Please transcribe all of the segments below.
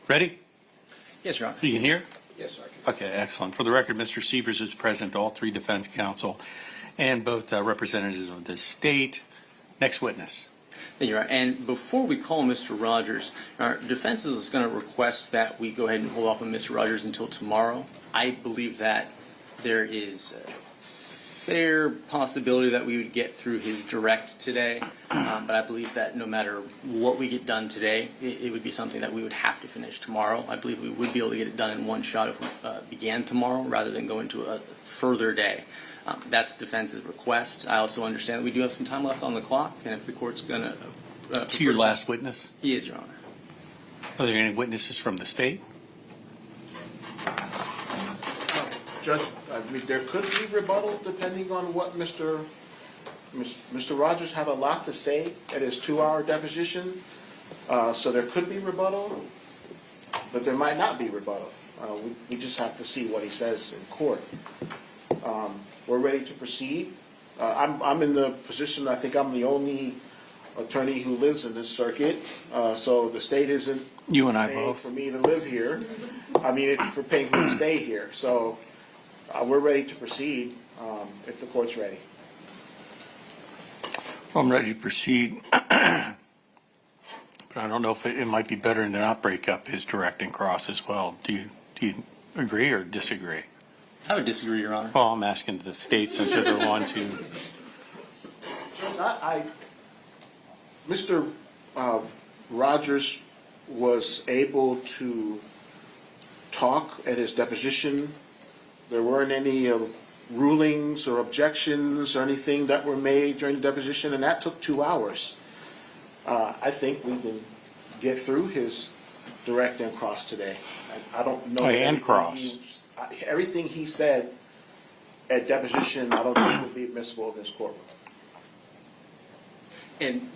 Ready? Yes, Your Honor. You can hear? Yes, sir. I can. Okay, excellent. For the record, Mr. Sievers is present, all three defense counsel, and both representatives of the state. Next witness. Thank you, Your Honor. And before we call Mr. Rodgers, our defense is going to request that we go ahead and hold off on Mr. Rodgers until tomorrow. I believe that there is a fair possibility that we would get through his direct today, but I believe that no matter what we get done today, it would be something that we would have to finish tomorrow. I believe we would be able to get it done in one shot if we began tomorrow rather than go into a further day. That's defense's request. I also understand that we do have some time left on the clock, and if the court's going to... To your last witness? He is, Your Honor. Are there any witnesses from the state? Judge, I mean, there could be rebuttal depending on what Mr. Rodgers had a lot to say at his 2-hour deposition. So there could be rebuttal, but there might not be rebuttal. We just have to see what he says in court. We're ready to proceed. I'm in the position, I think I'm the only attorney who lives in this circuit, so the state isn't You and I paying both. for me to live here. I mean, it's for paying for me to stay here. So we're ready to proceed if the court's ready. Well, I'm ready to proceed, but I don't know if it might be better to not break up his direct and cross as well. Do you agree or disagree? I would disagree, Your Honor. Well, I'm asking the state since they're the ones who... Mr. Rodgers was able to talk at his deposition. There weren't any rulings or objections or anything that were made during the deposition, and that took 2 hours. I think we can get through his direct and cross today. I don't know. And cross. Everything he said at deposition, I don't think would be admissible in this courtroom. And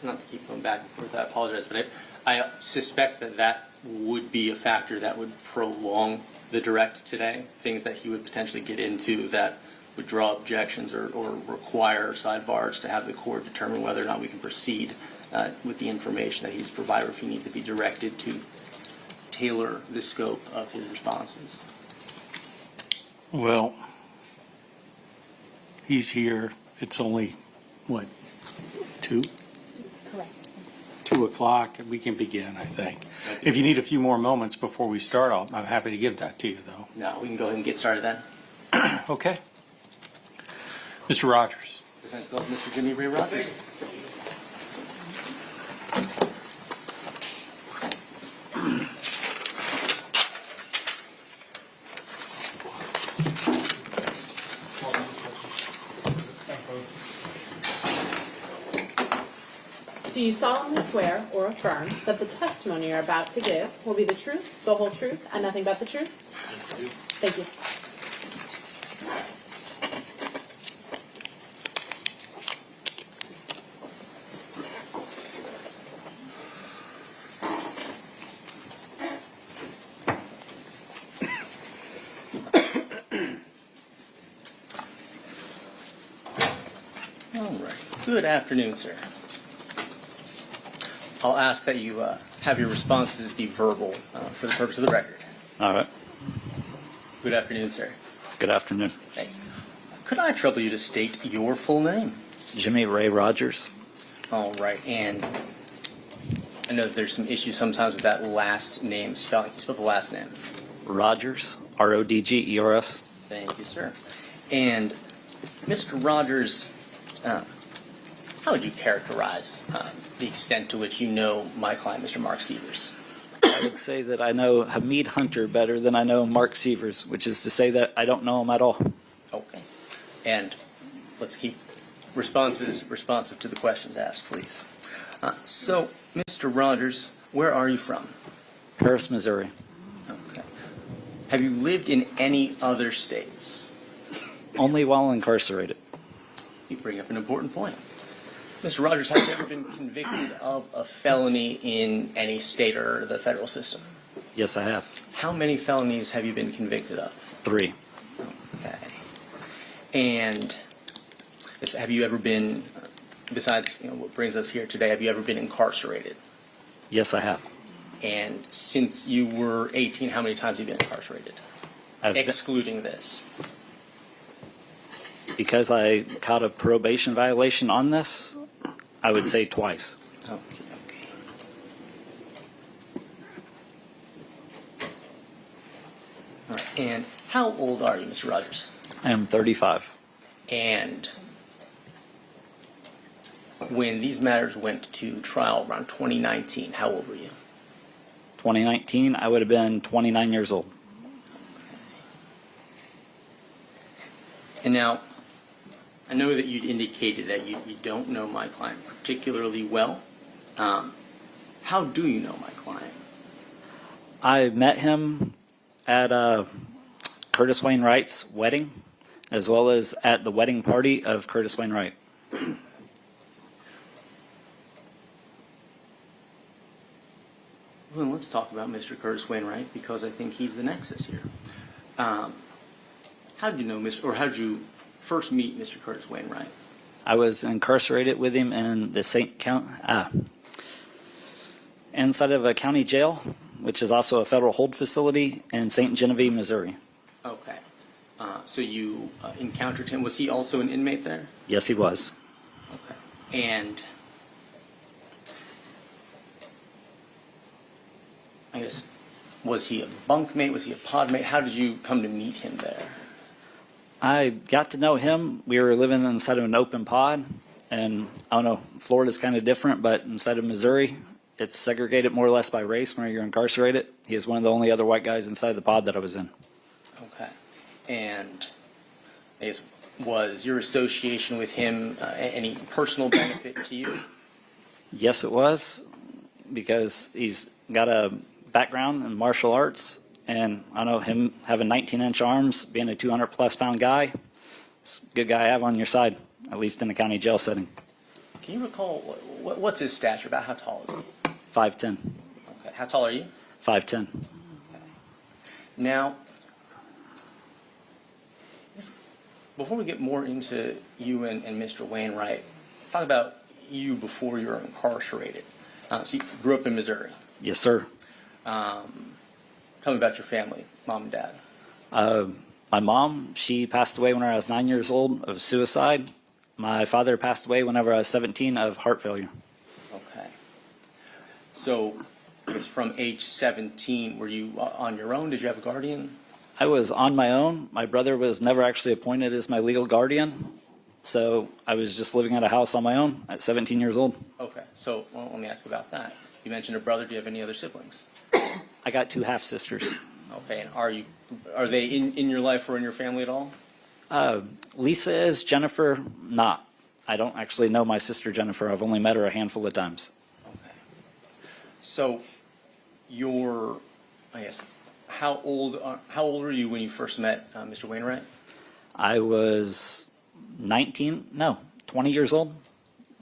not to keep going back and forth, I apologize, but I suspect that would be a factor that would prolong the direct today, things that he would potentially get into that would draw objections or require sidebars to have the court determine whether or not we can proceed with the information that he's provided, or if he needs to be directed to tailor the scope of his responses. Well, he's here. It's only, what, 2? Correct. 2 o'clock. We can begin, I think. If you need a few more moments before we start, I'm happy to give that to you, though. No, we can go ahead and get started then. Okay. Mr. Rodgers. Defense counsel, Mr. Jimmy Ray Rodgers. Do you solemnly swear or affirm that the testimony you're about to give will be the truth, the whole truth, and nothing but the truth? Yes, I do. Thank you. All right. Good afternoon, sir. I'll ask that you have your responses be verbal for the purpose of the record. All right. Good afternoon, sir. Good afternoon. Hey, could I trouble you to state your full name? Jimmy Ray Rodgers. All right, and I know that there's some issues sometimes with that last name spelling. Can you spell the last name? Rodgers. Rodgers. Thank you, sir. And Mr. Rodgers, how would you characterize the extent to which you know my client, Mr. Mark Sievers? I would say that I know Hamid Hunter better than I know Mark Sievers, which is to say that I don't know him at all. Okay. And let's keep responses responsive to the questions asked, please. So, Mr. Rodgers, where are you from? Paris, Missouri. Okay. Have you lived in any other states? Only while incarcerated. You bring up an important point. Mr. Rodgers, have you ever been convicted of a felony in any state or the federal system? Yes, I have. How many felonies have you been convicted of? 3. Okay. And have you ever been, besides what brings us here today, have you ever been incarcerated? Yes, I have. And since you were 18, how many times have you been incarcerated? I've been- Excluding this. Because I caught a probation violation on this, I would say twice. Okay, okay. All right. And how old are you, Mr. Rodgers? I am 35. And when these matters went to trial around 2019, how old were you? 2019, I would have been 29 years old. And now, I know that you'd indicated that you don't know my client particularly well. How do you know my client? I met him at Curtis Wayne Wright's wedding, as well as at the wedding party of Curtis Wayne Wright. Well, then let's talk about Mr. Curtis Wayne Wright, because I think he's the nexus here. How did you know how did you first meet Mr. Curtis Wayne Wright? I was incarcerated with him in the inside of a county jail, which is also a federal hold facility in St. Genevieve, Missouri. Okay. So you encountered him. Was he also an inmate there? Yes, he was. Okay. And I guess, was he a bunkmate? Was he a podmate? How did you come to meet him there? I got to know him. We were living inside of an open pod, and I don't know, Florida's kind of different, but inside of Missouri, it's segregated more or less by race where you're incarcerated. He was one of the only other white guys inside the pod that I was in. Okay. And I guess, was your association with him any personal benefit to you? Yes, it was, because he's got a background in martial arts, and I know him having 19-inch arms, being a 200-plus pound guy, it's a good guy to have on your side, at least in a county jail setting. Can you recall, what's his stature? About how tall is he? 5'10". Okay. How tall are you? 5'10". Now, before we get more into you and Mr. Wayne Wright, let's talk about you before you were incarcerated. So you grew up in Missouri. Yes, sir. Tell me about your family, mom and dad. My mom, she passed away when I was 9 years old of suicide. My father passed away whenever I was 17 of heart failure. Okay. So, I guess from age 17, were you on your own? Did you have a guardian? I was on my own. My brother was never actually appointed as my legal guardian, so I was just living at a house on my own at 17 years old. Okay. So, well, let me ask about that. You mentioned a brother. Do you have any other siblings? I got 2 half-sisters. Okay. And are they in your life or in your family at all? Lisa is, Jennifer not. I don't actually know my sister Jennifer. I've only met her a handful of times. Okay. So, I guess, how old were you when you first met Mr. Wayne Wright? I was 20 years old.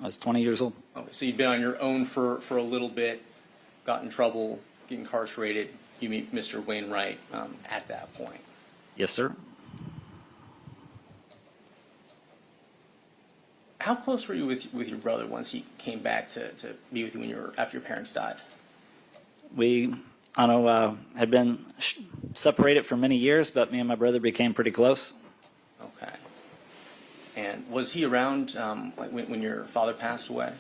I was 20 years old. Okay, so you've been on your own for a little bit, got in trouble, get incarcerated. You meet Mr. Wayne Wright at that point. Yes, sir. How close were you with your brother once he came back to be with you after your parents died? We, had been separated for many years, but me and my brother became pretty close. Okay. And was he around when your father passed away?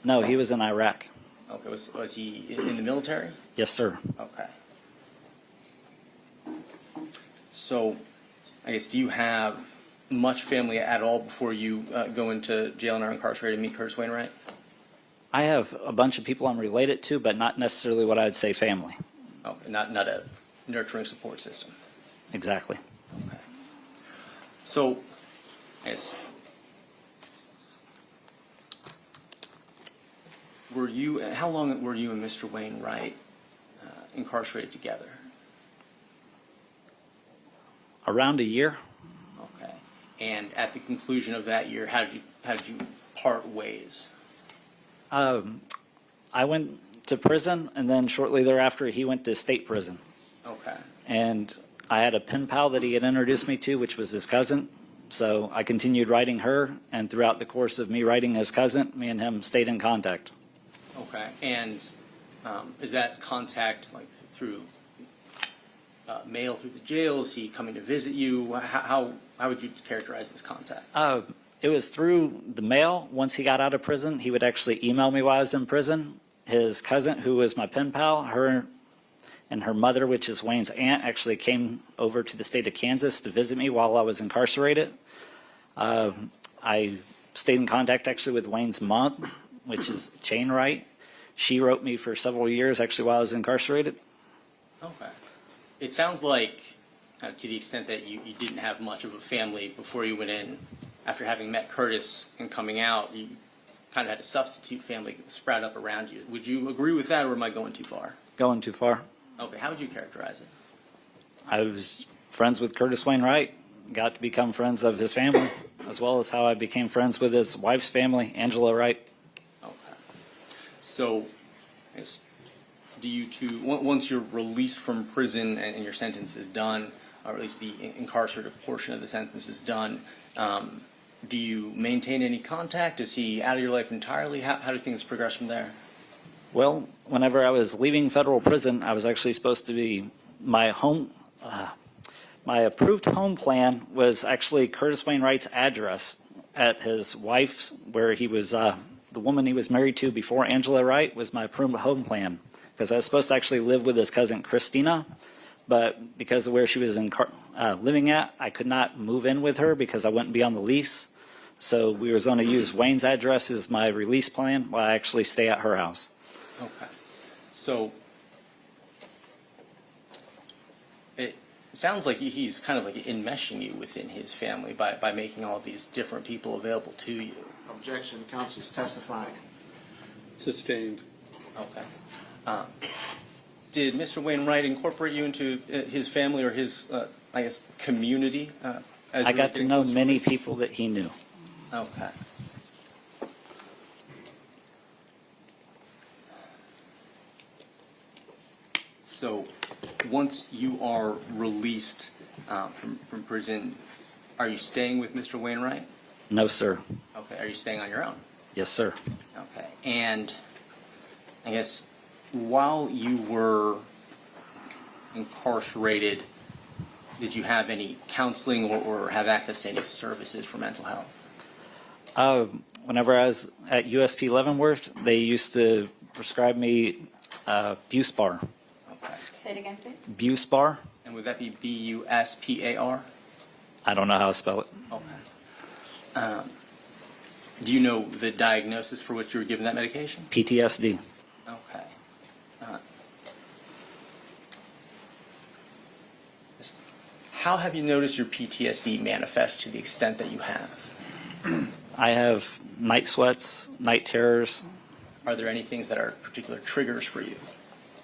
No, he was in Iraq. Okay. Was he in the military? Yes, sir. Okay. So, I guess, do you have much family at all before you go into jail and are incarcerated and meet Curtis Wayne Wright? I have a bunch of people I'm related to, but not necessarily what I'd say family. Okay, not a nurturing support system. Exactly. Okay. So, as how long were you and Mr. Wayne Wright incarcerated together? Around a year. Okay. And at the conclusion of that year, how did you part ways? I went to prison, and then shortly thereafter, he went to state prison. Okay. And I had a pen pal that he had introduced me to, which was his cousin. So I continued writing her, and throughout the course of me writing his cousin, me and him stayed in contact. Okay. And Is that contact like through mail through the jail? Is he coming to visit you? How would you characterize this contact? It was through the mail. Once he got out of prison, he would actually email me while I was in prison. His cousin, who was my pen pal, her and her mother, which is Wayne's aunt, actually came over to the state of Kansas to visit me while I was incarcerated. I stayed in contact actually with Wayne's mom, which is Wayne Wright. She wrote me for several years actually while I was incarcerated. Okay. It sounds like, to the extent that you didn't have much of a family before you went in, after having met Curtis and coming out, you kind of had a substitute family sprout up around you. Would you agree with that, or am I going too far? Going too far. Okay, how would you characterize it? I was friends with Curtis Wayne Wright, got to become friends of his family, as well as how I became friends with his wife's family, Angela Wright. Okay. So, do you two, once you're released from prison and your sentence is done, or at least the incarcerated portion of the sentence is done, do you maintain any contact? Is he out of your life entirely? How do things progress from there? Well, whenever I was leaving federal prison, I was actually supposed to be my approved home plan was actually Curtis Wayne Wright's address at his wife's, where he was, the woman he was married to before Angela Wright was my approved home plan. Because I was supposed to actually live with his cousin Christina, but because of where she was living at, I could not move in with her because I wouldn't be on the lease. So we was going to use Wayne's address as my release plan while I actually stay at her house. Okay. So it sounds like he's kind of like enmeshing you within his family by making all of these different people available to you. Objection, counsel is testified. Sustained. Okay. Did Mr. Wayne Wright incorporate you into his family or his, I guess, community? As I you were got to getting know closer many with? people that he knew. Okay. So, once you are released from prison, are you staying with Mr. Wainwright? No, sir. Okay. Are you staying on your own? Yes, sir. Okay. And I guess while you were incarcerated, did you have any counseling or have access to any services for mental health? Whenever I was at USP Leavenworth, they used to prescribe me Buspar. Okay. Say it again, please. Buspar? And would that be Buspar? I don't know how to spell it. Okay. Do you know the diagnosis for which you were given that medication? PTSD. Okay. How have you noticed your PTSD manifest to the extent that you have? I have night sweats, night terrors. Are there any things that are particular triggers for you?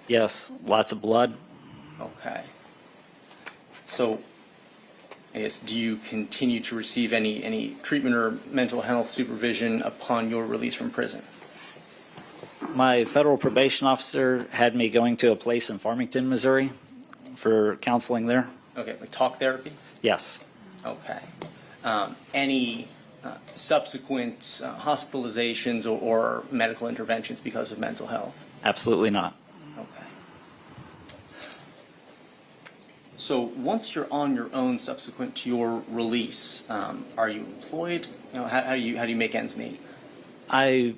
Yes, lots of blood. Okay. So, I guess, do you continue to receive any treatment or mental health supervision upon your release from prison? My federal probation officer had me going to a place in Farmington, Missouri for counseling there. Okay, like talk therapy? Yes. Okay. Any subsequent hospitalizations or medical interventions because of mental health? Absolutely not. Okay. So once you're on your own subsequent to your release, are you employed? You know, how do you make ends meet? I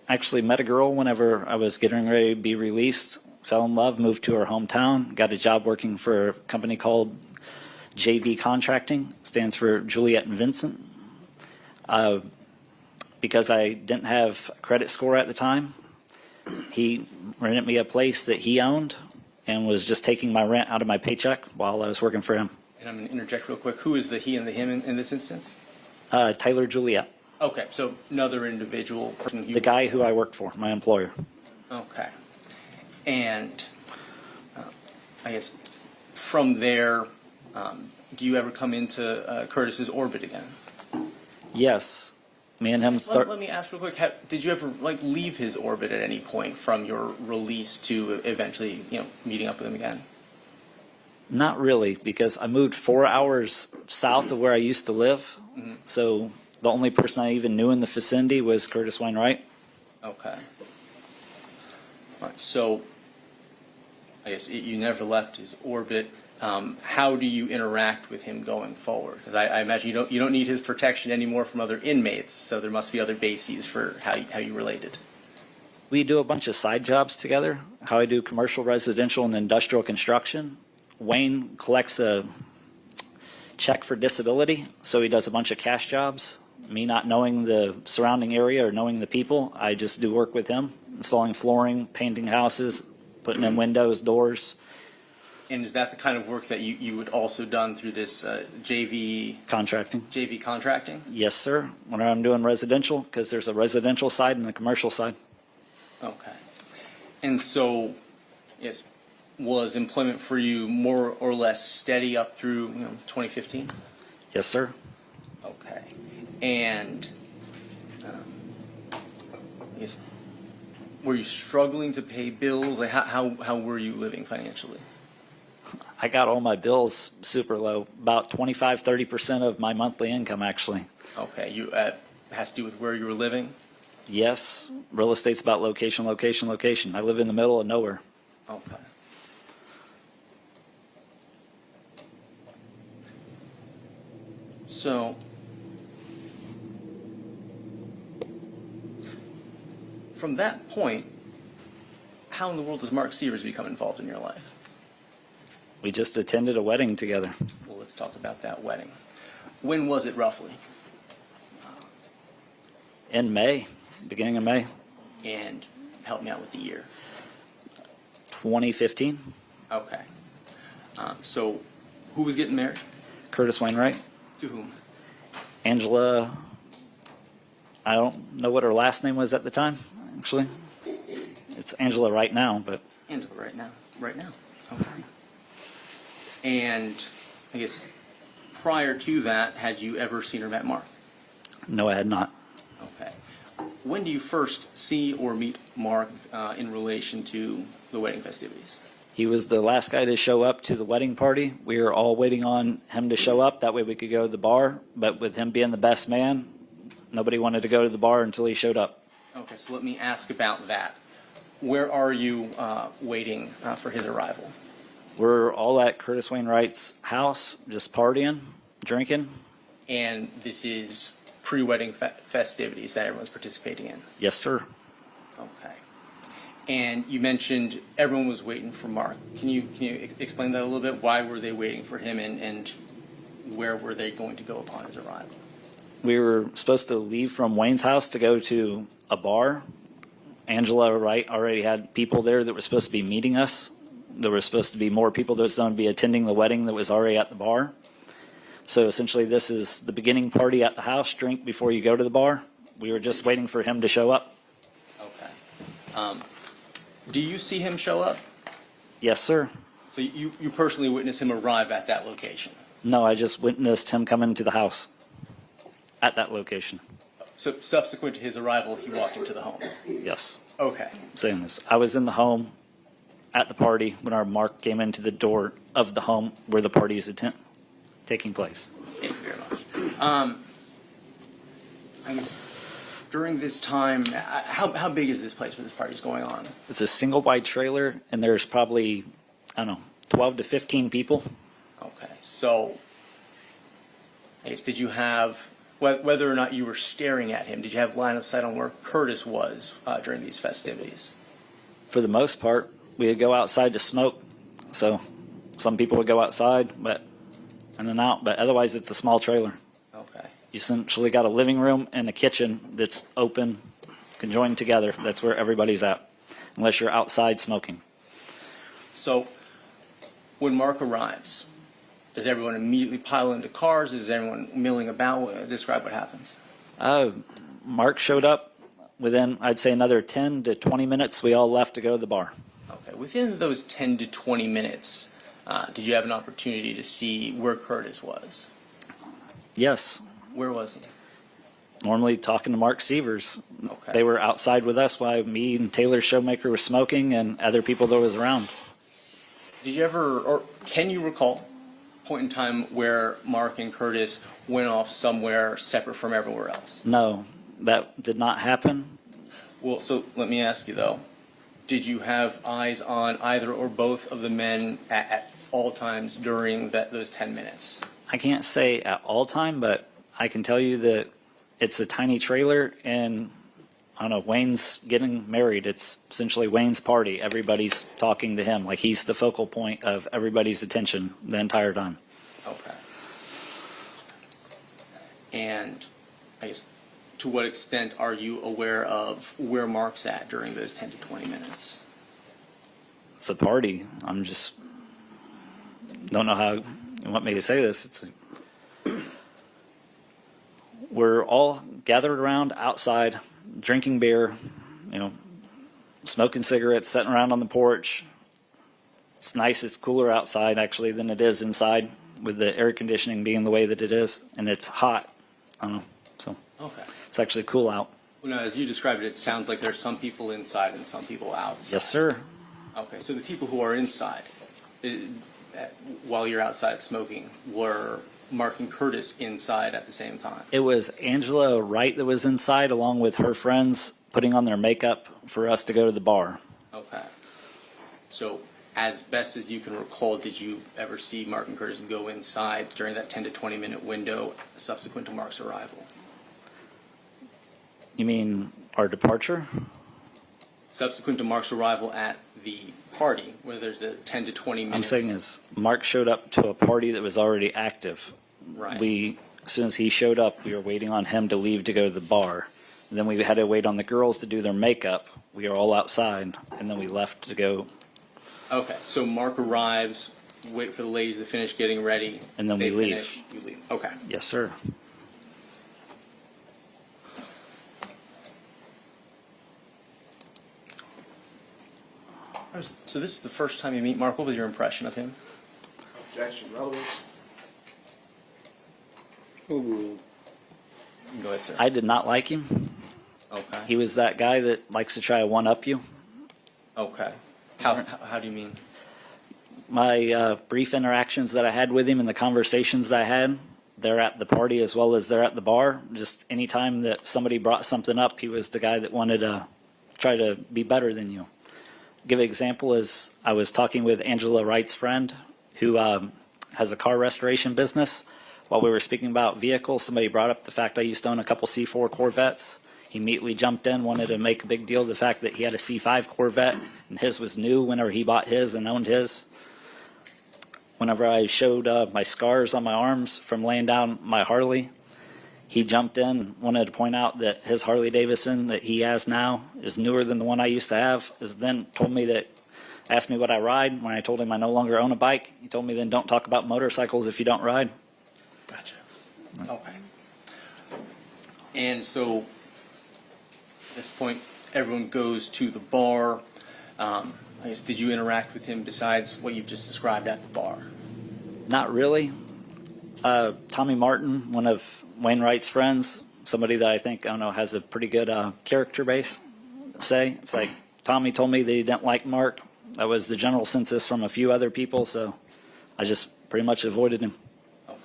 actually met a girl whenever I was getting ready to be released, fell in love, moved to her hometown, got a job working for a company called JV Contracting, stands for Juliet and Vincent. Because I didn't have a credit score at the time, he rented me a place that he owned and was just taking my rent out of my paycheck while I was working for him. And I'm going to interject real quick. Who is the he and the him in this instance? Tyler Juliet, Okay, so another individual person. the guy who I worked for, my employer. Okay. And I guess from there, do you ever come into Curtis's orbit again? Yes, me and him start. Let me ask real quick. Did you ever leave his orbit at any point from your release to eventually meeting up with him again? Not really, because I moved 4 hours south of where I used to live. Mm-hmm. So the only person I even knew in the vicinity was Curtis Wayne Wright. Okay. Right, so I guess you never left his orbit. How do you interact with him going forward? Because I imagine you don't need his protection anymore from other inmates, so there must be other bases for how you related. We do a bunch of side jobs together, how I do commercial, residential, and industrial construction. Wayne collects a check for disability, so he does a bunch of cash jobs. Me not knowing the surrounding area or knowing the people, I just do work with him, installing flooring, painting houses, putting in windows, doors. And is that the kind of work that you would also done through this JV Contracting. contracting? Yes, sir. When I'm doing residential, because there's a residential side and a commercial side. Okay. And so, yes, was employment for you more or less steady up through 2015? Yes, sir. Okay. And yes, were you struggling to pay bills? Like how were you living financially? I got all my bills super low, about 25-30% of my monthly income, actually. Okay. You has to do with where you were living? Yes, real estate's about location, location, location. I live in the middle of nowhere. Okay. So, from that point, how in the world does Mark Sievers become involved in your life? We just attended a wedding together. Well, let's talk about that wedding. When was it roughly? In May, beginning of May, And help me out with the year. 2015. Okay. So, who was getting married? Curtis Wayne Wright. To whom? Angela, I don't know what her last name was at the time, actually. It's Angela right now, but Angela, right now. Right now. Okay. And I guess prior to that, had you ever seen or met Mark? no, I had not. Okay. When do you first see or meet Mark in relation to the wedding festivities? He was the last guy to show up to the wedding party. We were all waiting on him to show up. That way we could go to the bar. But with him being the best man, nobody wanted to go to the bar until he showed up. Okay, so let me ask about that. Where are you waiting for his arrival? We're all at Curtis Wayne Wright's house, just partying, drinking. And this is pre-wedding festivities that everyone's participating in? Yes, sir. Okay. And you mentioned everyone was waiting for Mark. Can you explain that a little bit? Why were they waiting for him, and where were they going to go upon his arrival? We were supposed to leave from Wayne's house to go to a bar. Angela Wright already had people there that were supposed to be meeting us. There were supposed to be more people that was going to be attending the wedding that was already at the bar. So essentially this is the beginning party at the house, drink before you go to the bar. We were just waiting for him to show up. Okay. Do you see him show up? Yes, sir. So you personally witnessed him arrive at that location? No, I just witnessed him come into the house at that location. So subsequent to his arrival, he walked into the home? Yes. Okay. I'm saying this. I was in the home at the party when our Mark came into the door of the home where the party is taking place. Thank you very much. I guess during this time, how big is this place where this party is going on? It's a single wide trailer, and there's probably, I don't know, 12 to 15 people. Okay, so I guess did you have, whether or not you were staring at him, did you have line of sight on where Curtis was during these festivities? For the most part, we would go outside to smoke. So some people would go outside, but in and out. But otherwise, it's a small trailer. Okay. You essentially got a living room and a kitchen that's open, conjoined together. That's where everybody's at, unless you're outside smoking. So when Mark arrives, does everyone immediately pile into cars? Is everyone milling about? Describe what happens. Mark showed up within, I'd say, another 10 to 20 minutes. We all left to go to the bar. Okay. Within those 10 to 20 minutes, did you have an opportunity to see where Curtis was? Yes. Where was he? Normally talking to Mark Sievers. Okay. They were outside with us while me and Taylor Showmaker were smoking and other people that was around. Did you ever, or can you recall a point in time where Mark and Curtis went off somewhere separate from everywhere else? No, that did not happen. Well, so let me ask you though, did you have eyes on either or both of the men at all times during those 10 minutes? I can't say at all time, but I can tell you that it's a tiny trailer, and I don't know, Wayne's getting married. It's essentially Wayne's party. Everybody's talking to him. Like, he's the focal point of everybody's attention the entire time. Okay. And I guess, to what extent are you aware of where Mark's at during those 10 to 20 minutes? It's a party. I'm just don't know how you want me to say this. We're all gathered around outside, drinking beer, smoking cigarettes, sitting around on the porch. It's nice. It's cooler outside actually than it is inside, with the air conditioning being the way that it is, and it's hot. I don't know. So Okay. it's actually cool out. Well, now, as you described it, it sounds like there's some people inside and some people outside. Yes, sir. Okay, so the people who are inside, while you're outside smoking, were Mark and Curtis inside at the same time? It was Angela Wright that was inside, along with her friends, putting on their makeup for us to go to the bar. Okay. So, as best as you can recall, did you ever see Mark and Curtis go inside during that 10 to 20 minute window subsequent to Mark's arrival? You mean our departure? Subsequent to Mark's arrival at the party, where there's the 10 to 20 minutes. I'm saying is Mark showed up to a party that was already active. Right. As soon as he showed up, we were waiting on him to leave to go to the bar. Then we had to wait on the girls to do their makeup. We were all outside, and then we left to go. Okay, so Mark arrives, wait for the ladies to finish getting ready. And then they we leave. finish, you leave. Okay. Yes, sir. So this is the first time you meet Mark. What was your impression of him? Objection, relevance. Overruled. Go ahead, sir. I did not like him. Okay. He was that guy that likes to try to one-up you. Okay. How do you mean? My brief interactions that I had with him and the conversations that I had, they're at the party as well as they're at the bar. Just anytime that somebody brought something up, he was the guy that wanted to try to be better than you. Give an example is I was talking with Angela Wright's friend who has a car restoration business. While we were speaking about vehicles, somebody brought up the fact I used to own a couple C4 Corvettes. He immediately jumped in, wanted to make a big deal of the fact that he had a C5 Corvette and his was new whenever he bought his and owned his. Whenever I showed my scars on my arms from laying down my Harley, he jumped in and wanted to point out that his Harley Davidson that he has now is newer than the one I used to have. Then told me that, asked me what I ride. When I told him I no longer own a bike, he told me then don't talk about motorcycles if you don't ride. Gotcha. Okay. And so, at this point, everyone goes to the bar. I guess, did you interact with him besides what you've just described at the bar? Not really. Tommy Martin, one of Wayne Wright's friends, somebody that I think, I don't know, has a pretty good character base, say. It's like Tommy told me that he didn't like Mark. That was the general census from a few other people, so I just pretty much avoided him. Okay.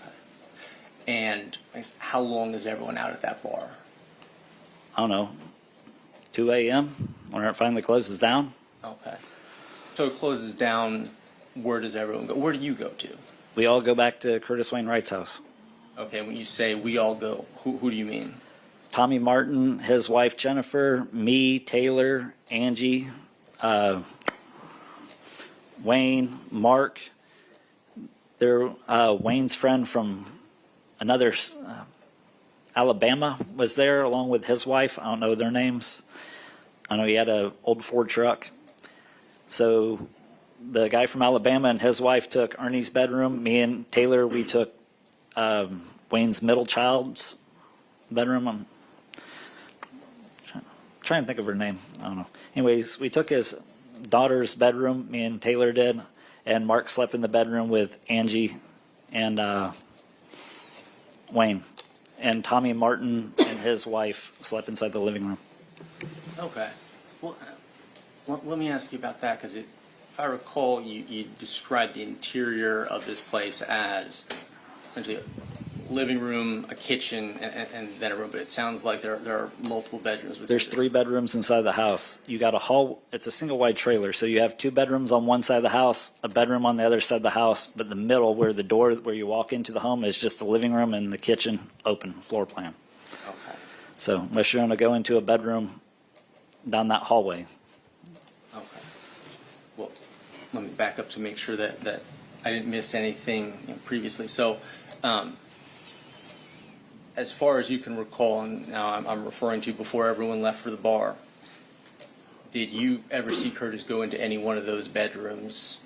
And I guess, how long is everyone out at that bar? I don't know, 2 a.m. when it finally closes down. Okay. So it closes down. Where does everyone go? Where do you go to? We all go back to Curtis Wayne Wright's house. Okay, when you say we all go, who do you mean? Tommy Martin, his wife Jennifer, me, Taylor, Angie, Wayne, Mark. They're Wayne's friend from another Alabama was there along with his wife. I don't know their names. I know he had an old Ford truck. So the guy from Alabama and his wife took Ernie's bedroom. Me and Taylor, we took Wayne's middle child's bedroom. I'm trying to think of her name. I don't know. Anyways, we took his daughter's bedroom, me and Taylor did, and Mark slept in the bedroom with Angie and Wayne. And Tommy Martin and his wife slept inside the living room. Okay. Well, let me ask you about that, because if I recall, you described the interior of this place as essentially living room, a kitchen, and then a room, but it sounds like there are multiple bedrooms. There's 3 bedrooms inside the house. You got a hall, it's a single wide trailer, so you have 2 bedrooms on one side of the house, a bedroom on the other side of the house, but the middle where the door where you walk into the home is just the living room and the kitchen open floor plan. Okay. So unless you're going to go into a bedroom down that hallway. Okay. Well, let me back up to make sure that I didn't miss anything previously. So, as far as you can recall, and now I'm referring to before everyone left for the bar, did you ever see Curtis go into any one of those bedrooms,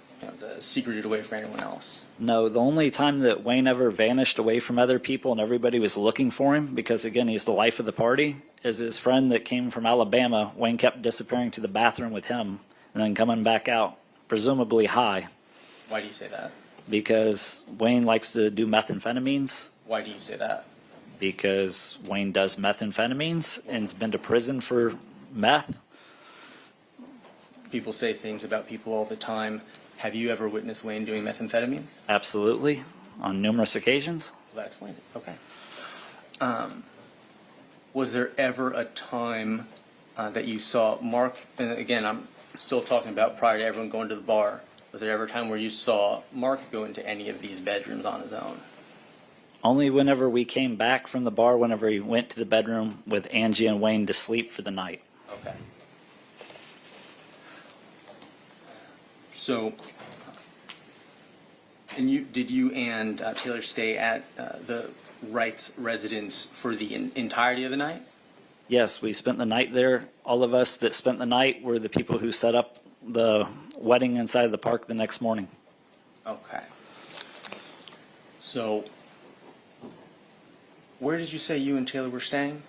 secreted away from anyone else? No, the only time that Wayne ever vanished away from other people and everybody was looking for him, because again, he's the life of the party, is his friend that came from Alabama. Wayne kept disappearing to the bathroom with him and then coming back out, presumably high, Why do you say that? because Wayne likes to do methamphetamines. Why do you say that? Because Wayne does methamphetamines and's been to prison for meth. People say things about people all the time. Have you ever witnessed Wayne doing methamphetamines? Absolutely, on numerous occasions. Well, that explains it. Okay. Was there ever a time that you saw Mark, and again, I'm still talking about prior to everyone going to the bar, was there ever a time where you saw Mark go into any of these bedrooms on his own? Only whenever we came back from the bar, whenever he went to the bedroom with Angie and Wayne to sleep for the night. Okay. So, and did you and Taylor stay at the Wright's residence for the entirety of the night? Yes, we spent the night there. All of us that spent the night were the people who set up the wedding inside of the park the next morning. Okay. So, where did you say you and Taylor were staying?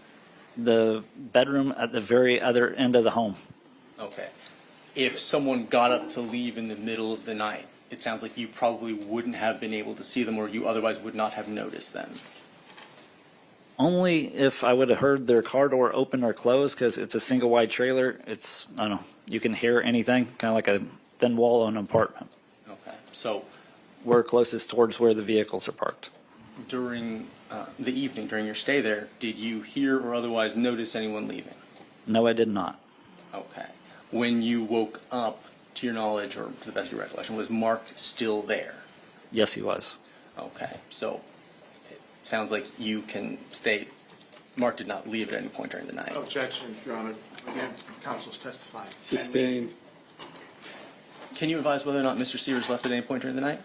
The bedroom at the very other end of the home. Okay. If someone got up to leave in the middle of the night, it sounds like you probably wouldn't have been able to see them, or you otherwise would not have noticed them. Only if I would have heard their car door open or close, because it's a single wide trailer. It's, I don't know, you can hear anything, kind of like a thin wall on an apartment. Okay. So, We're closest towards where the vehicles are parked. during the evening, during your stay there, did you hear or otherwise notice anyone leaving? No, I did not. Okay. When you woke up, to your knowledge, or to the best of your recollection, was Mark still there? Yes, he was. Okay. So, it sounds like you can state Mark did not leave at any point during the night. Objection, Your Honor. Again, counsel's testifying. Sustained. Can you advise whether or not Mr. Sievers left at any point during the night?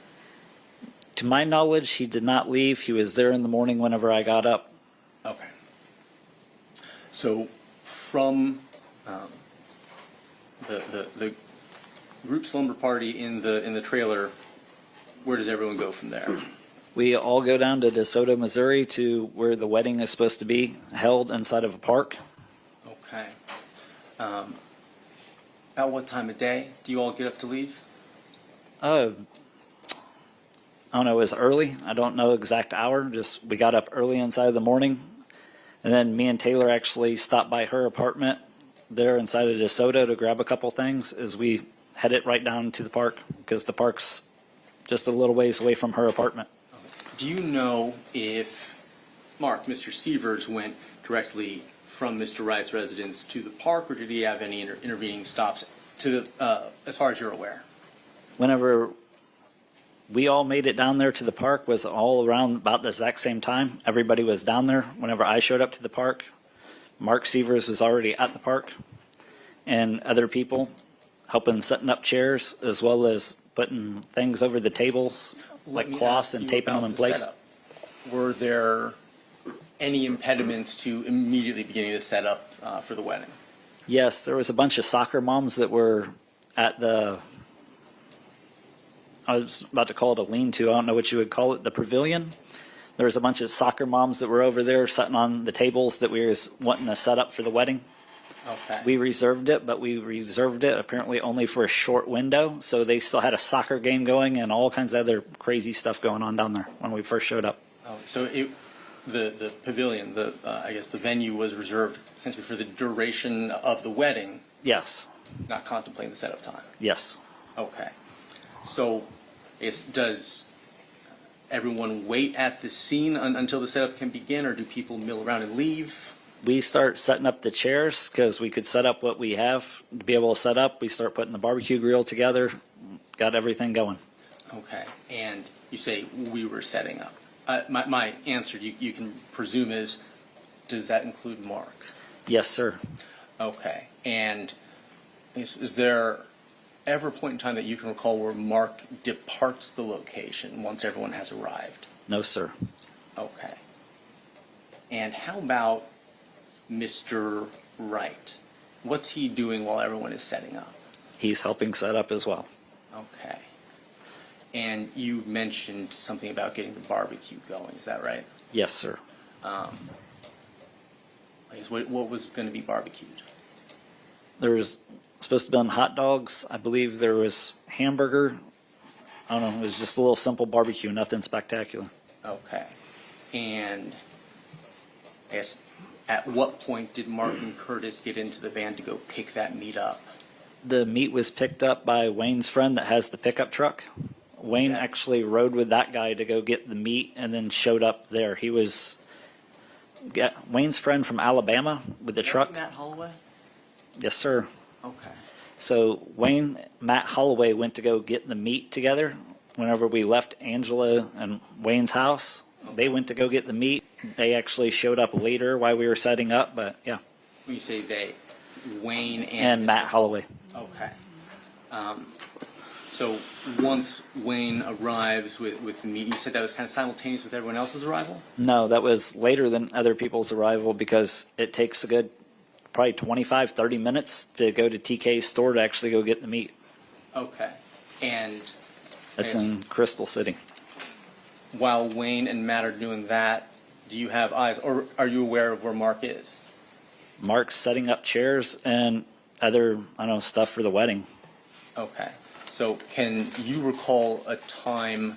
To my knowledge, he did not leave. He was there in the morning whenever I got up. Okay. So, from the group slumber party in the trailer, where does everyone go from there? We all go down to DeSoto, Missouri, to where the wedding is supposed to be held inside of a park. Okay. At what time of day do you all get up to leave? I don't know, it was early. I don't know exact hour. Just we got up early inside of the morning. And then me and Taylor actually stopped by her apartment there inside of DeSoto to grab a couple things as we headed right down to the park, because the park's just a little ways away from her apartment. Do you know if Mark, Mr. Sievers, went directly from Mr. Wright's residence to the park, or did he have any intervening stops to the, as far as you're aware? Whenever we all made it down there to the park was all around about the exact same time. Everybody was down there whenever I showed up to the park. Mark Sievers was already at the park, and other people helping setting up chairs as well as putting things over the tables like cloths and taping them in place. Setup. Were there any impediments to immediately beginning the setup for the wedding? Yes, there was a bunch of soccer moms that were at the, I was about to call it a lean-to, I don't know what you would call it, the pavilion. There was a bunch of soccer moms that were over there sitting on the tables that we were wanting to set up for the wedding. Okay. We reserved it, but we reserved it apparently only for a short window, so they still had a soccer game going and all kinds of other crazy stuff going on down there when we first showed up. So the pavilion, I guess the venue was reserved essentially for the duration of the wedding, Yes, not contemplating the setup time. yes. Okay. So, I guess, does everyone wait at the scene until the setup can begin, or do people mill around and leave? We start setting up the chairs because we could set up what we have to be able to set up. We start putting the barbecue grill together, got everything going. Okay, and you say we were setting up. My answer, you can presume, is, does that include Mark? Yes, sir. Okay, and is there ever a point in time that you can recall where Mark departs the location once everyone has arrived? No, sir. Okay. And how about Mr. Wright? What's he doing while everyone is setting up? He's helping set up as well. Okay. And you mentioned something about getting the barbecue going, is that right? Yes, sir. I guess what was going to be barbecued? There was supposed to be hot dogs. I believe there was hamburger. I don't know. It was just a little simple barbecue, nothing spectacular. Okay. And I guess at what point did Mark and Curtis get into the van to go pick that meat up? The meat was picked up by Wayne's friend that has the pickup truck. Wayne Okay. actually rode with that guy to go get the meat and then showed up there. He was Wayne's friend from Alabama with the truck. Matt Holloway? Yes, sir. Okay. So Matt Holloway went to go get the meat together. Whenever we left Angela and Wayne's house, they went to go get the meat. They actually showed up later while we were setting up, but yeah. When you say they, Wayne And Matt Holloway. Okay. So once Wayne arrives with the meat, you said that was kind of simultaneous with everyone else's arrival? No, that was later than other people's arrival because it takes a good probably 25, 30 minutes to go to TK's store to actually go get the meat. Okay. And That's Yes. in Crystal City. while Wayne and Matt are doing that, do you have eyes, or are you aware of where Mark is? Mark's setting up chairs and other, I don't know, stuff for the wedding. Okay. So can you recall a time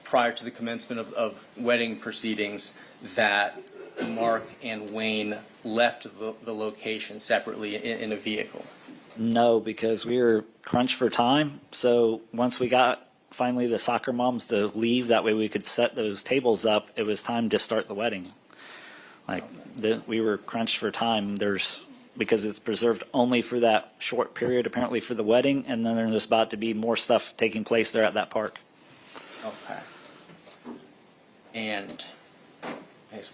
prior to the commencement of wedding proceedings that Mark and Wayne left the location separately in a vehicle? No, because we were crunched for time. So once we got finally the soccer moms to leave, that way we could set those tables up, it was time to start the wedding. We were crunched for time. Because it's preserved only for that short period, apparently for the wedding, and then there's about to be more stuff taking place there at that park. Okay. And I guess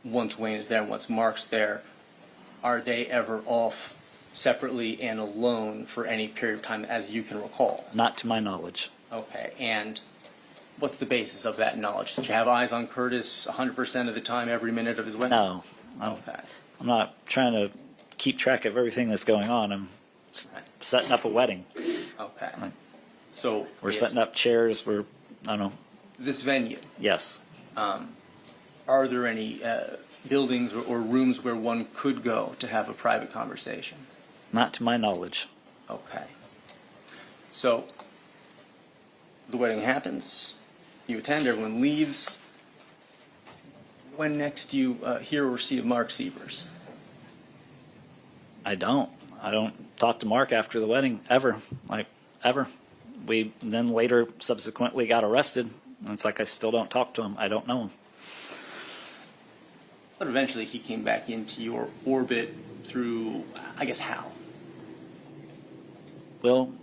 once Wayne is there, once Mark's there, are they ever off separately and alone for any period of time as you can recall? Not to my knowledge. Okay. And what's the basis of that knowledge? Did you have eyes on Curtis 100% of the time, every minute of his wedding? No. Okay. I'm not trying to keep track of everything that's going on. I'm setting up a wedding. Okay. Right. So We're yes, setting up chairs. I don't know. this venue. Yes. Are there any buildings or rooms where one could go to have a private conversation? Not to my knowledge. Okay. So the wedding happens, you attend, everyone leaves. When next do you hear or see of Mark Sievers? I don't talk to Mark after the wedding, ever. Ever. We then later subsequently got arrested. And it's like I still don't talk to him. I don't know him. But eventually he came back into your orbit through, I guess, how? Well,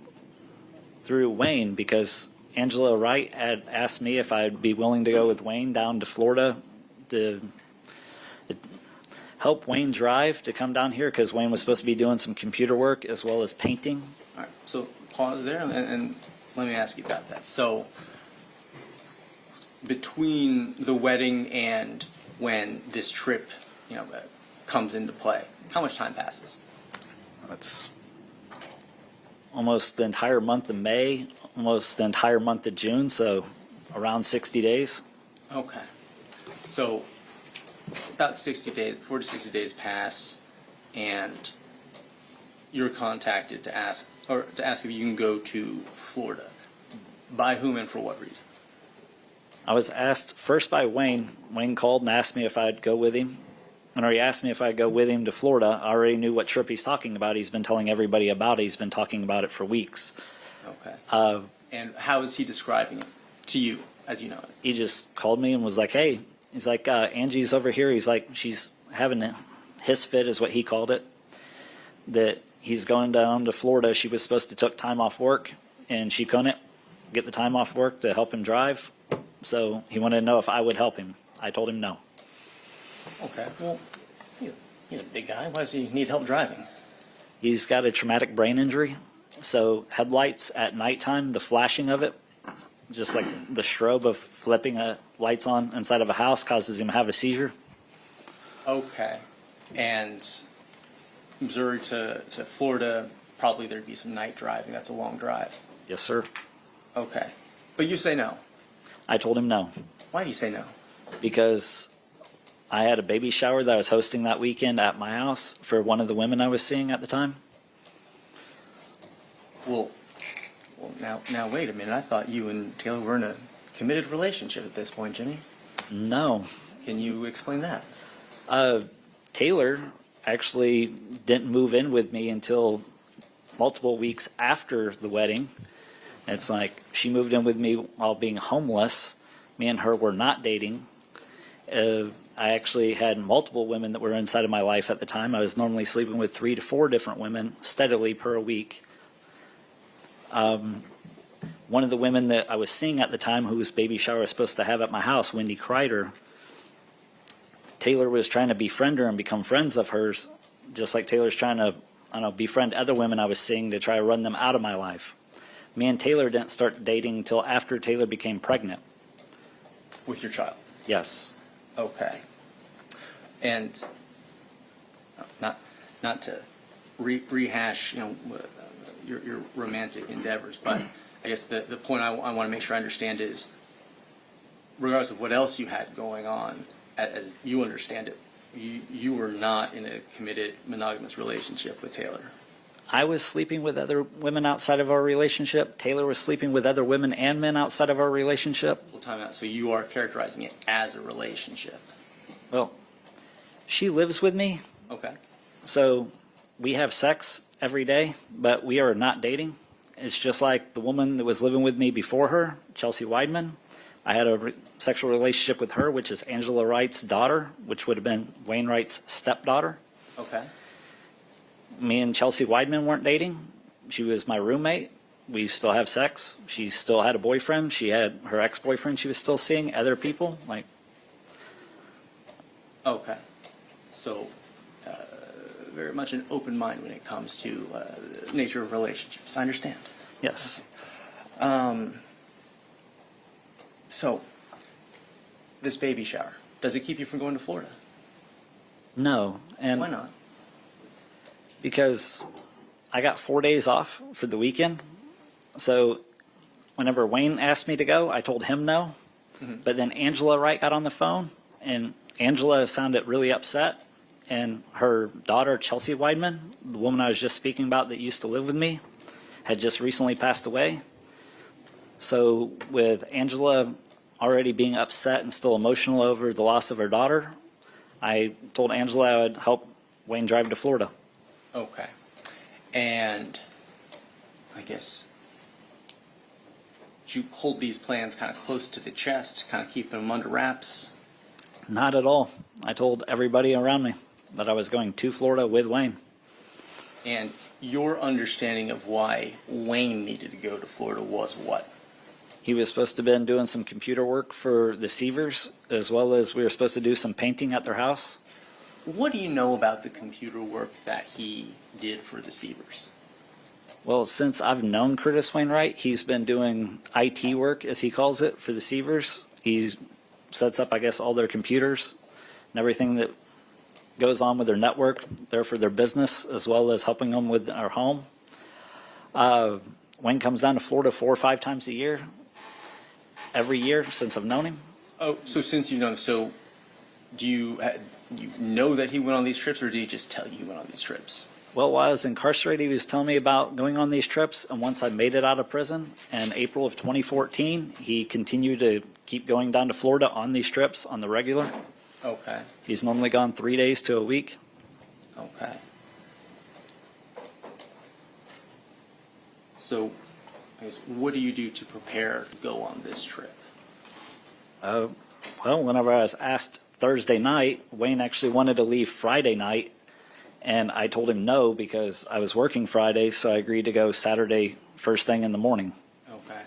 through Wayne, because Angela Wright had asked me if I'd be willing to go with Wayne down to Florida to help Wayne drive to come down here, because Wayne was supposed to be doing some computer work as well as painting. All right, so pause there and let me ask you about that. So between the wedding and when this trip, comes into play, how much time passes? That's almost the entire month of May, almost the entire month of June, so around 60 days. Okay. So about 60 days, 40 to 60 days pass, and you're contacted to ask if you can go to Florida. By whom and for what reason? I was asked first by Wayne. Wayne called and asked me if I'd go with him. When he asked me if I'd go with him to Florida, I already knew what trip he's talking about. He's been telling everybody about it. He's been talking about it for weeks. Okay. And how is he describing it? to you, as you know it? He just called me and was like, hey, he's like, Angie's over here. He's like, she's having a his fit is what he called it, that he's going down to Florida. She was supposed to took time off work and she couldn't get the time off work to help him drive. So he wanted to know if I would help him. I told him no. Okay. Well, he's a big guy. Why does he need help driving? He's got a traumatic brain injury. So headlights at nighttime, the flashing of it, just like the strobe of flipping lights on inside of a house causes him to have a seizure. Okay. And Missouri to Florida, probably there'd be some night driving. That's a long drive. Yes, sir. Okay. But you say no. I told him no Why do you say no? because I had a baby shower that I was hosting that weekend at my house for one of the women I was seeing at the time. Well, now wait a minute. I thought you and Taylor were in a committed relationship at this point, Jimmy. No. Can you explain that? Taylor actually didn't move in with me until multiple weeks after the wedding. It's like she moved in with me while being homeless. Me and her were not dating. I actually had multiple women that were inside of my life at the time. I was normally sleeping with 3 to 4 different women steadily per week. One of the women that I was seeing at the time, whose baby shower I was supposed to have at my house, Wendy Kreider, Taylor was trying to befriend her and become friends of hers, just like Taylor's trying to, I don't know, befriend other women I was seeing to try to run them out of my life. Me and Taylor didn't start dating until after Taylor became pregnant. With your child? Yes. Okay. And not to rehash, your romantic endeavors, but I guess the point I want to make sure I understand is, regardless of what else you had going on, as you understand it, you were not in a committed monogamous relationship with Taylor. I was sleeping with other women outside of our relationship. Taylor was sleeping with other women and men outside of our relationship. Well, time out. So you are characterizing it as a relationship. Well, she lives with me, Okay. so we have sex every day, but we are not dating. It's just like the woman that was living with me before her, Chelsea Weidman. I had a sexual relationship with her, which is Angela Wright's daughter, which would have been Wayne Wright's stepdaughter. Okay. Me and Chelsea Weidman weren't dating. She was my roommate. We still have sex. She still had a boyfriend. She had her ex-boyfriend she was still seeing, other people. Like, Okay. So, very much an open mind when it comes to the nature of relationships. I understand. yes. So, this baby shower, does it keep you from going to Florida? No. And Why not? because I got 4 days off for the weekend. So whenever Wayne asked me to go, I told him no. But then Angela Wright got on the phone, and Angela sounded really upset. And her daughter, Chelsea Weidman, the woman I was just speaking about that used to live with me, had just recently passed away. So with Angela already being upset and still emotional over the loss of her daughter, I told Angela I would help Wayne drive to Florida. Okay. And I guess, did you hold these plans kind of close to the chest, kind of keeping them under wraps? Not at all. I told everybody around me that I was going to Florida with Wayne. And your understanding of why Wayne needed to go to Florida was what? He was supposed to have been doing some computer work for the Sievers, as well as we were supposed to do some painting at their house. What do you know about the computer work that he did for the Sievers? Well, since I've known Curtis Wainwright, he's been doing IT work, as he calls it, for the Sievers. He sets up, I guess, all their computers and everything that goes on with their network there for their business, as well as helping them with our home. Wayne comes down to Florida 4 or 5 times a year, every year since I've known him. Oh, so since you know him, so do you know that he went on these trips, or did he just tell you he went on these trips? Well, while I was incarcerated, he was telling me about going on these trips, and once I made it out of prison in April of 2014, he continued to keep going down to Florida on these trips on the regular. Okay. He's normally gone 3 days to a week. Okay. So I guess, what do you do to prepare to go on this trip? Well, whenever I was asked Thursday night, Wayne actually wanted to leave Friday night, and I told him no because I was working Friday, so I agreed to go Saturday first thing in the morning. Okay.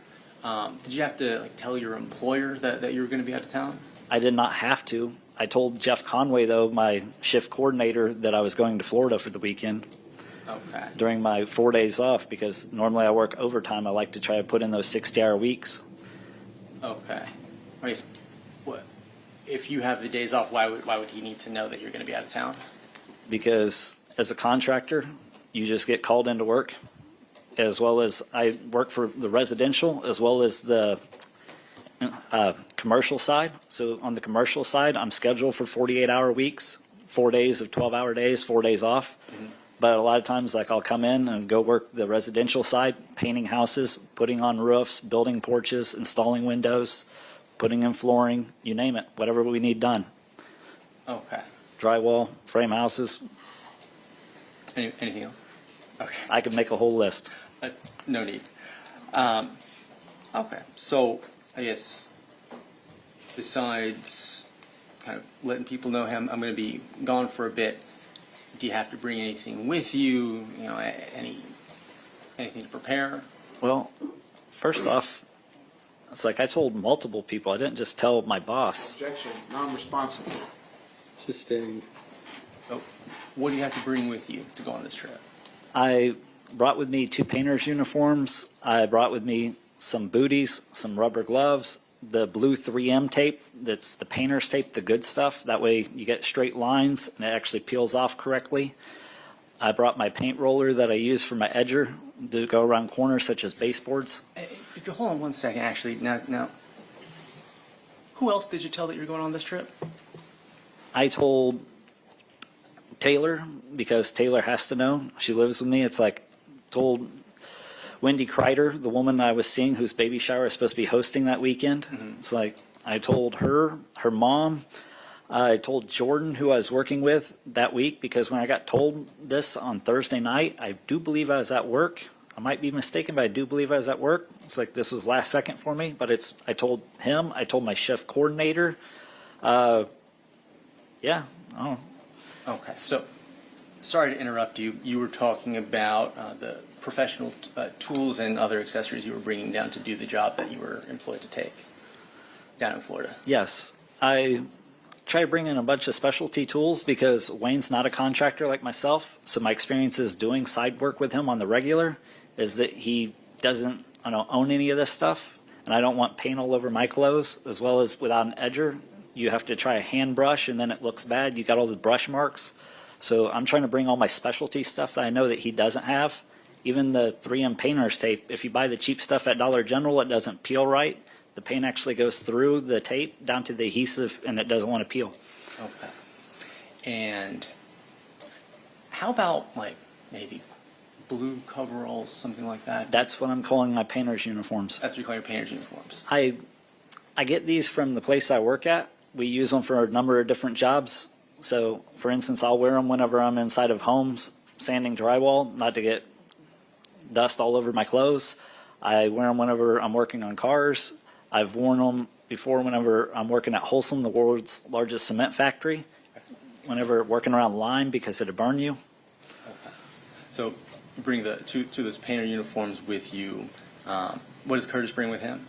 Did you have to tell your employer that you were going to be out of town? I did not have to. I told Jeff Conway, though, my shift coordinator, that I was going to Florida for the weekend Okay. during my 4 days off because normally I work overtime. I like to try to put in those 60-hour weeks. Okay. I guess, what, if you have the days off, why would he need to know that you're going to be out of town? Because as a contractor, you just get called into work, as well as I work for the residential as well as the commercial side. So on the commercial side, I'm scheduled for 48-hour weeks, 4 days of 12-hour days, 4 days off. But a lot of times, I'll come in and go work the residential side, painting houses, putting on roofs, building porches, installing windows, putting in flooring, you name it, whatever we need done. Okay. Drywall, frame houses, Anything else? Okay. I could make a whole list. No need. Okay. So I guess besides kind of letting people know, hey, I'm going to be gone for a bit, do you have to bring anything with you? You know, anything to prepare? Well, first off, it's like I told multiple people. I didn't just tell my boss. Objection, non-responsive. Sustained. So what do you have to bring with you to go on this trip? I brought with me 2 painter's uniforms. I brought with me some booties, some rubber gloves, the blue 3M tape. That's the painter's tape, the good stuff. That way you get straight lines and it actually peels off correctly. I brought my paint roller that I use for my edger to go around corners such as baseboards. If you hold on one second, actually, now, who else did you tell that you're going on this trip? I told Taylor because Taylor has to know. She lives with me. It's like told Wendy Kreider, the woman I was seeing whose baby shower is supposed to be hosting that weekend. It's like I told her, her mom. I told Jordan, who I was working with that week, because when I got told this on Thursday night, I do believe I was at work. I might be mistaken, but I do believe I was at work. It's like this was last second for me, but I told him, I told my shift coordinator. Yeah. Oh. Okay. So, sorry to interrupt you. You were talking about the professional tools and other accessories you were bringing down to do the job that you were employed to take down in Florida. Yes. I try to bring in a bunch of specialty tools because Wayne's not a contractor like myself. So my experience is doing side work with him on the regular is that he doesn't own any of this stuff. And I don't want paint all over my clothes, as well as without an edger. You have to try a hand brush and then it looks bad. You got all the brush marks. So I'm trying to bring all my specialty stuff that I know that he doesn't have. Even the 3M painter's tape, if you buy the cheap stuff at Dollar General, it doesn't peel right. The paint actually goes through the tape down to the adhesive and it doesn't want to peel. Okay. And how about maybe blue coveralls, something like that? That's what I'm calling my painter's uniforms. That's what you call your painter's uniforms. I get these from the place I work at. We use them for a number of different jobs. So, for instance, I'll wear them whenever I'm inside of homes, sanding drywall, not to get dust all over my clothes. I wear them whenever I'm working on cars. I've worn them before whenever I'm working at Wholesome, the world's largest cement factory, whenever working around lime because it'll burn you. Okay. So you bring the two of those painter uniforms with you. What does Curtis bring with him?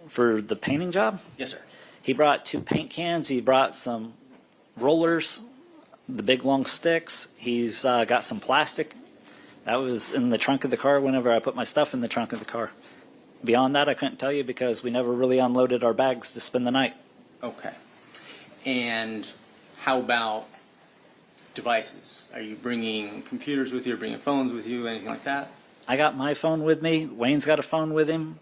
For the painting job, Yes, sir. he brought 2 paint cans. He brought some rollers, the big long sticks. He's got some plastic. That was in the trunk of the car whenever I put my stuff in the trunk of the car. Beyond that, I couldn't tell you because we never really unloaded our bags to spend the night. Okay. And how about devices? Are you bringing computers with you, or bringing phones with you, anything like that? I got my phone with me. Wayne's got a phone with him.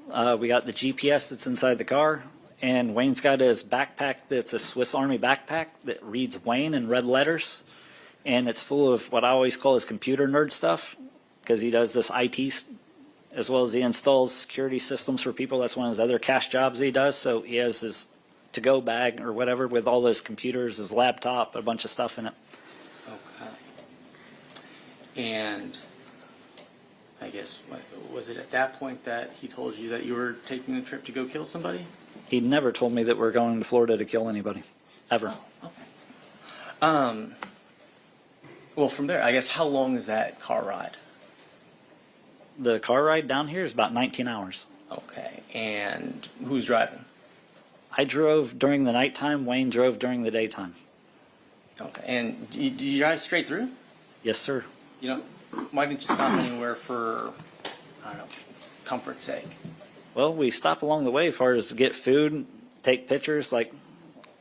We got the GPS that's inside the car. And Wayne's got his backpack that's a Swiss Army backpack that reads Wayne in red letters. And it's full of what I always call his computer nerd stuff because he does this IT as well as he installs security systems for people. That's one of his other cash jobs he does. So he has his to-go bag or whatever with all his computers, his laptop, a bunch of stuff in it. Okay. And I I guess, was it at that point that he told you that you were taking a trip to go kill somebody? He never told me that we're going to Florida to kill anybody, ever. Okay. Well, from there, I guess, how long is that car ride? The car ride down here is about 19 hours. Okay. And who's driving? I drove during the nighttime. Wayne drove during the daytime. Okay. And did you drive straight through? Yes, sir. You know, why didn't you stop anywhere for, I don't know, comfort's sake? Well, we stopped along the way as far as to get food, take pictures. Like,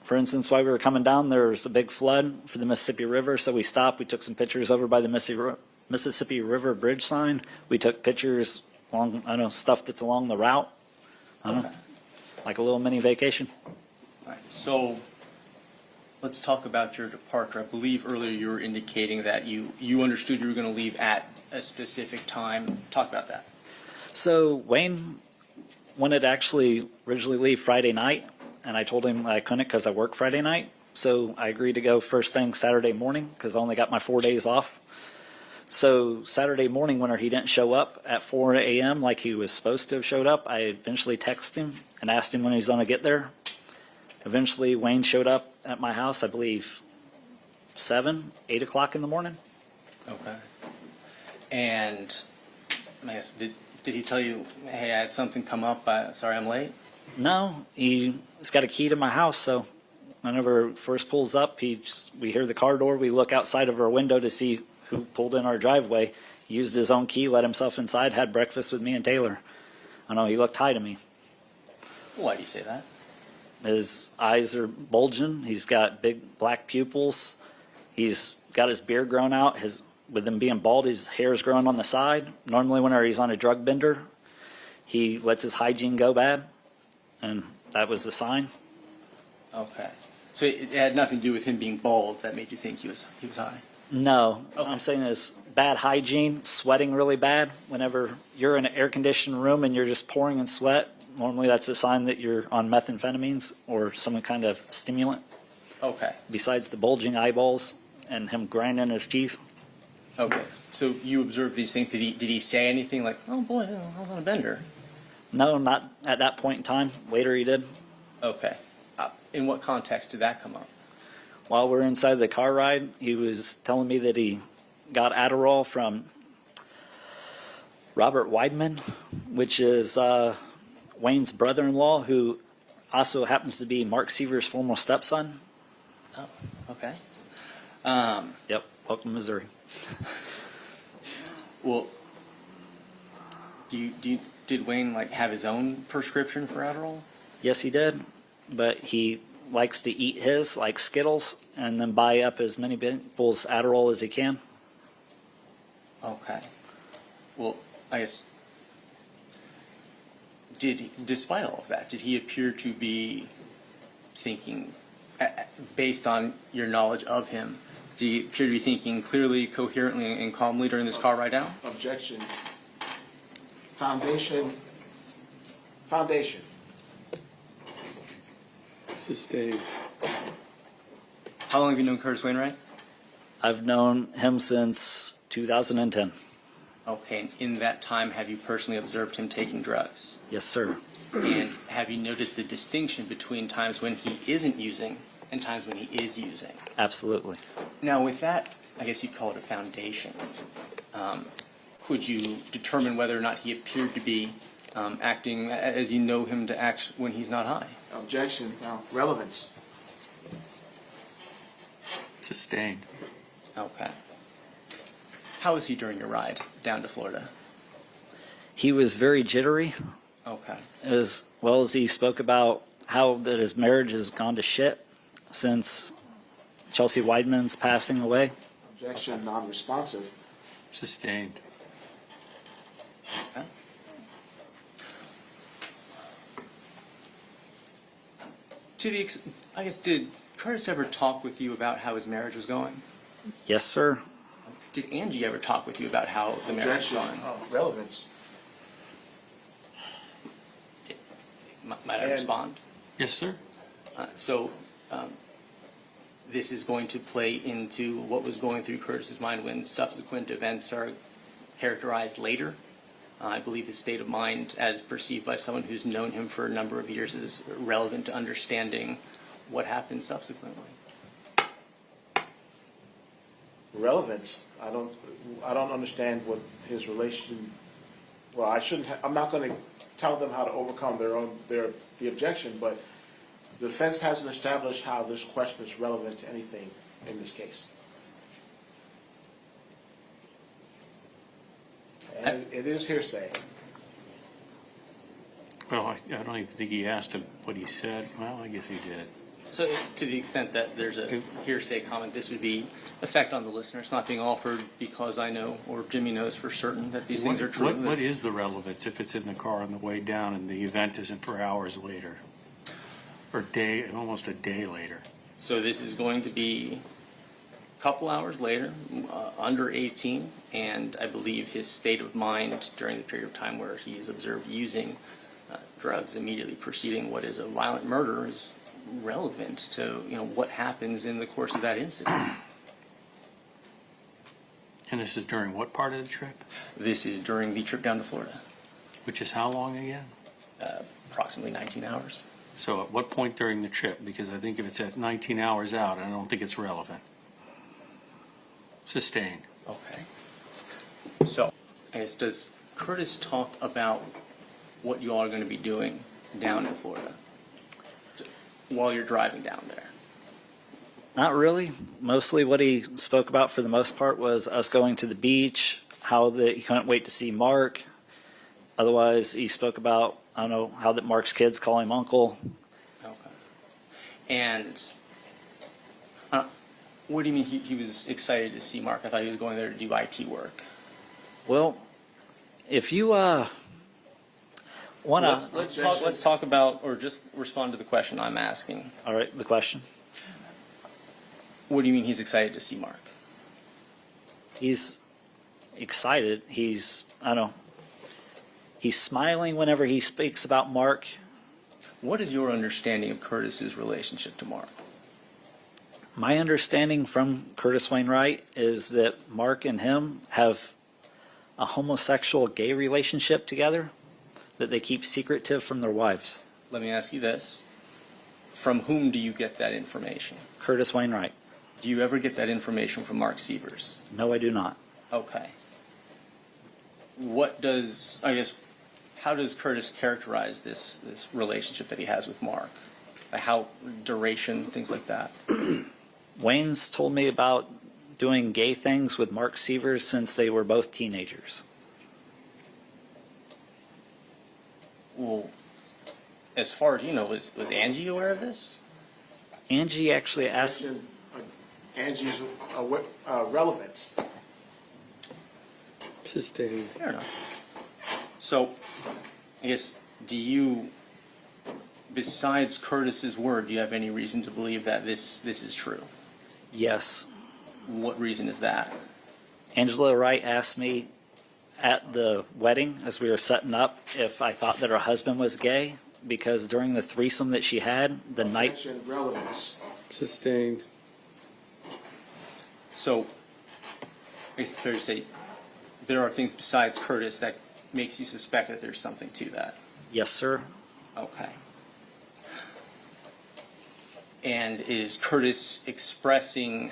for instance, while we were coming down, there was a big flood for the Mississippi River. So we stopped. We took some pictures over by the Mississippi River Bridge sign. We took pictures along, I don't know, stuff that's along the route. I don't know, like a little mini vacation. All right. So let's talk about your departure. I believe earlier you were indicating that you understood you were going to leave at a specific time. Talk about that. So Wayne wanted to actually originally leave Friday night, and I told him I couldn't because I work Friday night. So I agreed to go first thing Saturday morning because I only got my 4 days off. So Saturday morning, when he didn't show up at 4 a.m. like he was supposed to have showed up, I eventually texted him and asked him when he's going to get there. Eventually, Wayne showed up at my house, I believe, 8 o'clock in the morning. Okay. And I guess, did he tell you, hey, I had something come up, sorry I'm late? No, he's got a key to my house, so whenever it first pulls up, we hear the car door. We look outside of our window to see who pulled in our driveway. He used his own key, let himself inside, had breakfast with me and Taylor. I know, he looked high to me. Why do you say that? His eyes are bulging. He's got big black pupils. He's got his beard grown out. With him being bald, his hair's growing on the side. Normally, whenever he's on a drug bender, he lets his hygiene go bad, and that was the sign. Okay. So it had nothing to do with him being bald that made you think he was high? No, what Okay. I'm saying is bad hygiene, sweating really bad. Whenever you're in an air-conditioned room and you're just pouring in sweat, normally that's a sign that you're on methamphetamines or some kind of stimulant. Okay. Besides the bulging eyeballs and him grinding his teeth. Okay. So you observed these things. Did he say anything like, oh boy, I was on a bender? No, not at that point in time. Later he did. Okay. In what context did that come up? While we're inside the car ride, he was telling me that he got Adderall from Robert Weidman, which is Wayne's brother-in-law, who also happens to be Mark Sievers' former stepson. Oh, okay. Yep, welcome to Missouri. Well, did Wayne have his own prescription for Adderall? Yes, he did, but he likes to eat his, like Skittles, and then buy up as many people's Adderall as he can. Okay. Well, I guess, despite all of that, did he appear to be thinking, based on your knowledge of him, did he appear to be thinking clearly, coherently, and calmly during this car ride down? Objection. Foundation. Sustained. How long have you known Curtis Wainwright? I've known him since 2010. Okay, and in that time, have you personally observed him taking drugs? Yes, sir. And have you noticed the distinction between times when he isn't using and times when he is using? Absolutely. Now, with that, I guess you'd call it a foundation. Could you determine whether or not he appeared to be acting as you know him to act when he's not high? Objection. Now, relevance. Sustained. Okay. How was he during your ride down to Florida? He was very jittery, Okay. as well as he spoke about how that his marriage has gone to shit since Chelsea Weidman's passing away. Objection. Non-responsive. Sustained. Okay. I guess, did Curtis ever talk with you about how his marriage was going? Yes, sir. Did Angie ever talk with you about how the marriage was Objection. going? Relevance. Might I And- respond? Yes, sir. So this is going to play into what was going through Curtis's mind when subsequent events are characterized later? I believe his state of mind, as perceived by someone who's known him for a number of years, is relevant to understanding what happened subsequently. Relevance, I don't understand what his relation, well, I'm not going to tell them how to overcome the objection, but the defense hasn't established how this question is relevant to anything in this case. And it is hearsay. Well, I don't even think he asked him what he said. Well, I guess he did. So to the extent that there's a hearsay comment, this would be effect on the listener. It's not being offered because I know or Jimmy knows for certain that these things are true. What is the relevance if it's in the car on the way down and the event isn't for hours later? Or almost a day later? So this is going to be a couple hours later, under 18, and I believe his state of mind during the period of time where he is observed using drugs immediately preceding what is a violent murder is relevant to what happens in the course of that incident. And this is during what part of the trip? This is during the trip down to Florida, Which is how long again? approximately 19 hours. So at what point during the trip? Because I think if it's at 19 hours out, I don't think it's relevant. Sustained. Okay. So, I guess, does Curtis talk about what you all are going to be doing down in Florida while you're driving down there? Not really. Mostly what he spoke about for the most part was us going to the beach, how he couldn't wait to see Mark. Otherwise, he spoke about, I don't know, how that Mark's kids call him uncle. Okay. And what do you mean he was excited to see Mark? I thought he was going there to do IT work. Well, if you want to... Let's talk about, or just respond to the question I'm asking. All right, the question. What do you mean he's excited to see Mark? He's excited. I don't know, he's smiling whenever he speaks about Mark. What is your understanding of Curtis's relationship to Mark? My understanding from Curtis Wayne Wright is that Mark and him have a homosexual gay relationship together that they keep secretive from their wives. Let me ask you this. From whom do you get that information? Curtis Wayne Wright. Do you ever get that information from Mark Sievers? No, I do not. Okay. How does Curtis characterize this relationship that he has with Mark? How, duration, things like that? Wayne's told me about doing gay things with Mark Sievers since they were both teenagers. Well, as far as you know, was Angie aware of this? Angie actually asked... Angie's relevance. Sustained. Fair enough. So, I guess, besides Curtis's word, do you have any reason to believe that this is true? Yes. What reason is that? Angela Wright asked me at the wedding as we were setting up if I thought that her husband was gay, because during the threesome that she had the night... Mention relevance. Sustained. So, I guess it's fair to say there are things besides Curtis that makes you suspect that there's something to that. Yes, sir. Okay. And is Curtis expressing,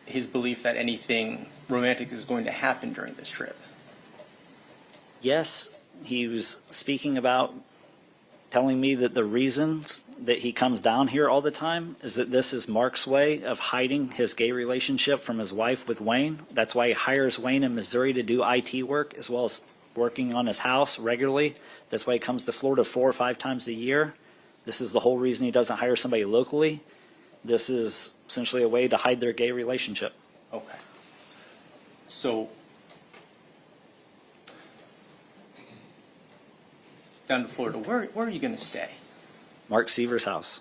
his belief that anything romantic is going to happen during this trip? Yes, he was speaking about telling me that the reasons that he comes down here all the time is that this is Mark's way of hiding his gay relationship from his wife with Wayne. That's why he hires Wayne in Missouri to do IT work as well as working on his house regularly. That's why he comes to Florida 4 or 5 times a year. This is the whole reason he doesn't hire somebody locally. This is essentially a way to hide their gay relationship. Okay. So, down to Florida, where are you going to stay? Mark Sievers' house.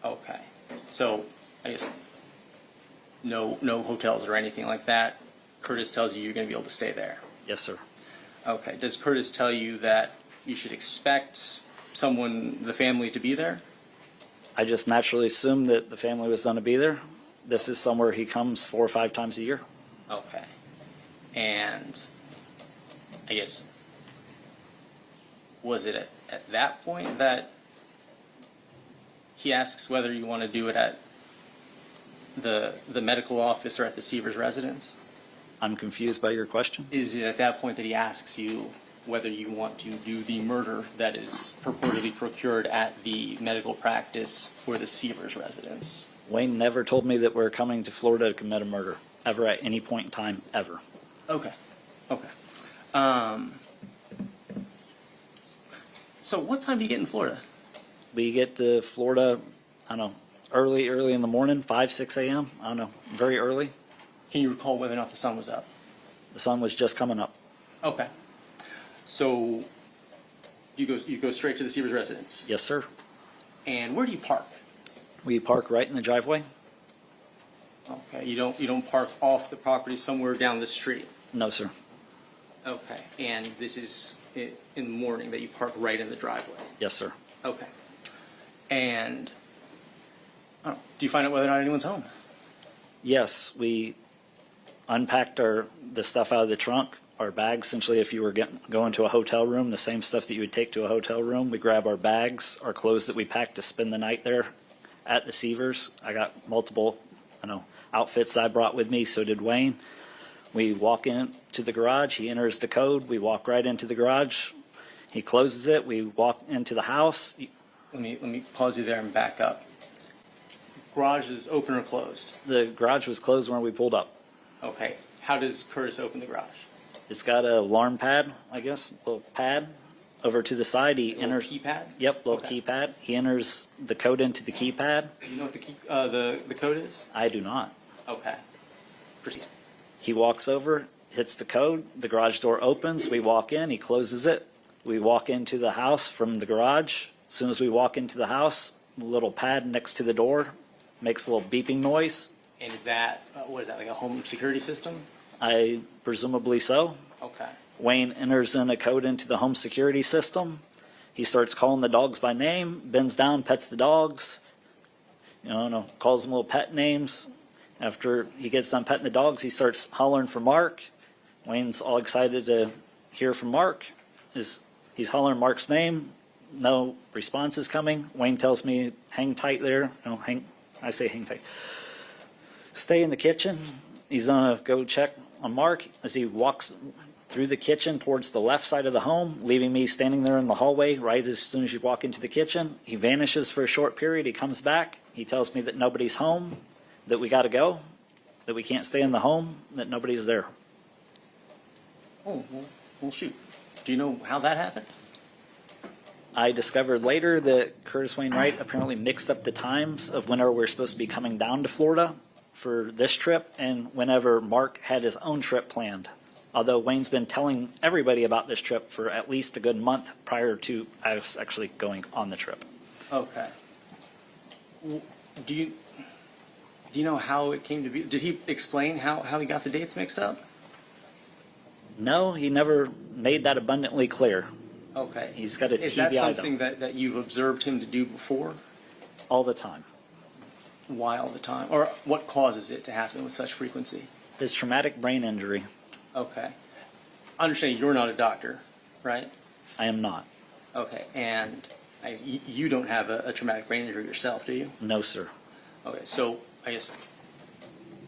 Okay. So, I guess no hotels or anything like that. Curtis tells you you're going to be able to stay there. Yes, sir. Okay. Does Curtis tell you that you should expect the family to be there? I just naturally assumed that the family was going to be there. This is somewhere he comes 4 or 5 times a year. Okay. And I guess, was it at that point that he asks whether you want to do it at the medical office or at the Sievers residence? I'm confused by your question. Is it at that point that he asks you whether you want to do the murder that is purportedly procured at the medical practice or the Sievers residence? Wayne never told me that we're coming to Florida to commit a murder, ever at any point in time, ever. Okay. Okay. So what time do you get in Florida? We get to Florida, I don't know, early in the morning, 5, 6 a.m. I don't know, very early. Can you recall whether or not the sun was up? The sun was just coming up. Okay. So you go straight to the Sievers residence. Yes, sir. And where do you park? We park right in the driveway. Okay. You don't park off the property somewhere down the street. No, sir. Okay. And this is in the morning that you park right in the driveway. Yes, sir. Okay. And do you find out whether or not anyone's home? Yes, we unpacked the stuff out of the trunk, our bags. Essentially, if you were going to a hotel room, the same stuff that you would take to a hotel room, we grab our bags, our clothes that we packed to spend the night there at the Sievers. I got multiple, outfits that I brought with me. So did Wayne. We walk into the garage. He enters the code. We walk right into the garage. He closes it. We walk into the house. Let me pause you there and back up. Garage is open or closed? The garage was closed when we pulled up. Okay. How does Curtis open the garage? It's got a alarm pad, I guess, little pad over to the side. He Little enters. keypad? Yep, little Okay. keypad. He enters the code into the keypad. Do you know what the code is? I do not. Okay. Proceed. He walks over, hits the code. The garage door opens. We walk in. He closes it. We walk into the house from the garage. As soon as we walk into the house, the little pad next to the door makes a little beeping noise. And is that what is that, like a home security system? I presumably so. Okay. Wayne enters in a code into the home security system. He starts calling the dogs by name, bends down, pets the dogs, calls them little pet names. After he gets done petting the dogs, he starts hollering for Mark. Wayne's all excited to hear from Mark. He's hollering Mark's name. No response is coming. Wayne tells me, hang tight there. I say hang tight. Stay in the kitchen. He's going to go check on Mark as he walks through the kitchen towards the left side of the home, leaving me standing there in the hallway right as soon as you walk into the kitchen. He vanishes for a short period. He comes back. He tells me that nobody's home, that we got to go, that we can't stay in the home, that nobody's there. Oh, well, shoot. Do you know how that happened? I discovered later that Curtis Wayne Wright apparently mixed up the times of whenever we're supposed to be coming down to Florida for this trip and whenever Mark had his own trip planned. Although Wayne's been telling everybody about this trip for at least a good month prior to us actually going on the trip. Okay. Do you know how it came to be? Did he explain how he got the dates mixed up? No, he never made that abundantly clear. Okay. He's got a Is that TBI something that you've observed him to do before? all the time. Why all the time? Or what causes it to happen with such frequency? His traumatic brain injury. Okay. Understand you're not a doctor, right? I am not. Okay. And you don't have a traumatic brain injury yourself, do you? No, sir. Okay. So I guess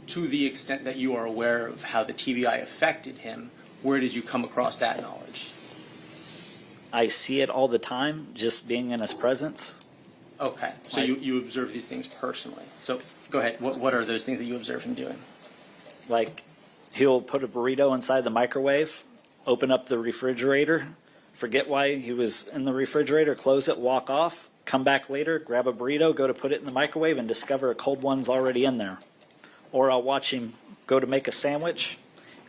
to the extent that you are aware of how the TBI affected him, where did you come across that knowledge? I see it all the time, just being in his presence. Okay. So you observe these things personally. So go ahead. What are those things that you observe him doing? Like, he'll put a burrito inside the microwave, open up the refrigerator, forget why he was in the refrigerator, close it, walk off, come back later, grab a burrito, go to put it in the microwave, and discover a cold one's already in there. Or I'll watch him go to make a sandwich,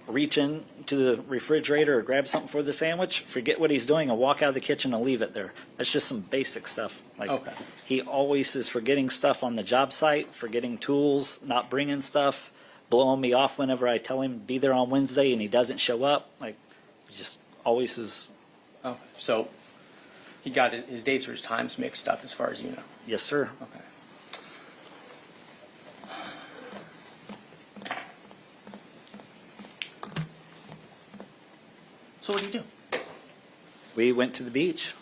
reach into the refrigerator or grab something for the sandwich, forget what he's doing, and walk out of the kitchen and leave it there. That's just some basic stuff. Like, Okay. he always is forgetting stuff on the job site, forgetting tools, not bringing stuff, blowing me off whenever I tell him to be there on Wednesday and he doesn't show up. Like, he just always is. Okay. So he got his dates or his times mixed up as far as you know. Yes, sir. Okay. So what do you do? We went to the beach,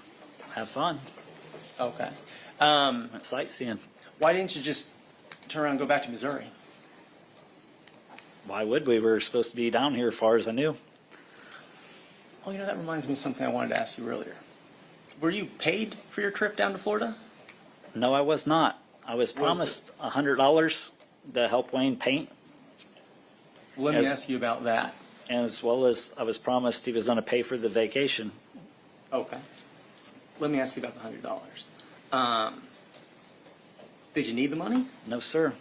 have fun, Okay. went sightseeing. Why didn't you just turn around and go back to Missouri? Why would we? We were supposed to be down here as far as I knew. Oh, you know, that reminds me of something I wanted to ask you earlier. Were you paid for your trip down to Florida? No, I was not. I was What was promised $100 to help Wayne paint, Let me Yes. ask you about that. as well as I was promised he was going to pay for the vacation. Okay. Let me ask you about the $100. Did you need the money? No, sir.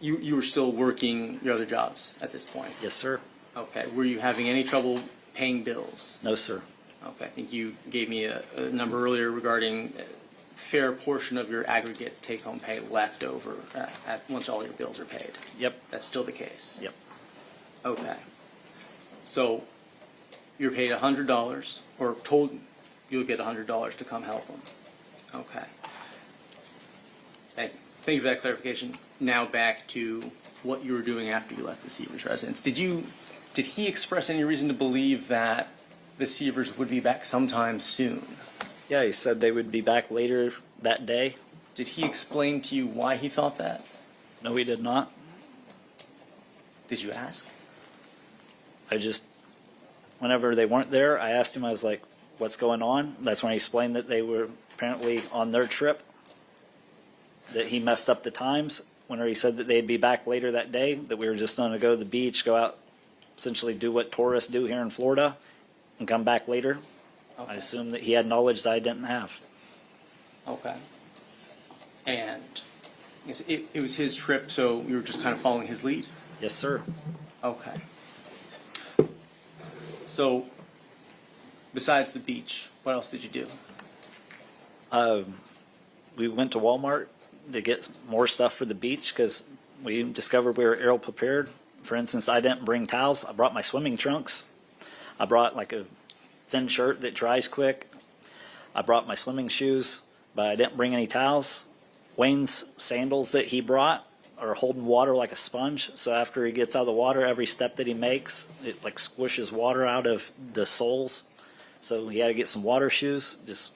You were still working your other jobs at this point. Yes, sir. Okay. Were you having any trouble paying bills? No, sir. Okay. I think you gave me a number earlier regarding a fair portion of your aggregate take-home pay left over once all your bills are paid. Yep. That's still the case. Yep. Okay. So you're paid $100 or told you'll get $100 to come help them. Okay. Thank you. Thank you for that clarification. Now back to what you were doing after you left the Sievers residence. Did he express any reason to believe that the Sievers would be back sometime soon? Yeah, he said they would be back later that day. Did he explain to you why he thought that? No, he did not. Did you ask? I just, whenever they weren't there, I asked him, I was like, what's going on? That's when he explained that they were apparently on their trip, that he messed up the times. Whenever he said that they'd be back later that day, that we were just going to go to the beach, go out, essentially do what tourists do here in Florida, and come back later. Okay. I assumed that he had knowledge that I didn't have. Okay. And it was his trip, so you were just kind of following his lead? Yes, sir. Okay. So, besides the beach, what else did you do? We went to Walmart to get more stuff for the beach because we discovered we were ill prepared. For instance, I didn't bring towels. I brought my swimming trunks. I brought like a thin shirt that dries quick. I brought my swimming shoes, but I didn't bring any towels. Wayne's sandals that he brought are holding water like a sponge. So after he gets out of the water, every step that he makes, it like squishes water out of the soles. So he had to get some water shoes. Just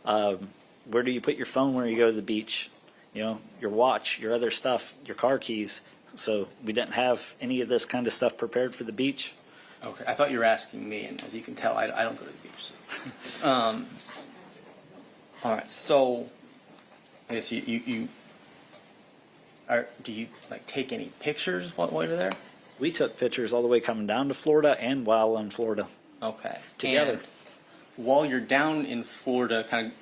where do you put your phone when you go to the beach? You know, your watch, your other stuff, your car keys. So we didn't have any of this kind of stuff prepared for the beach. Okay, I thought you were asking me, and as you can tell, I don't go to the beach. So. All right, so I guess you do you like take any pictures while you're there? We took pictures all the way coming down to Florida and while in Florida. Okay. Together. And while you're down in Florida, kind of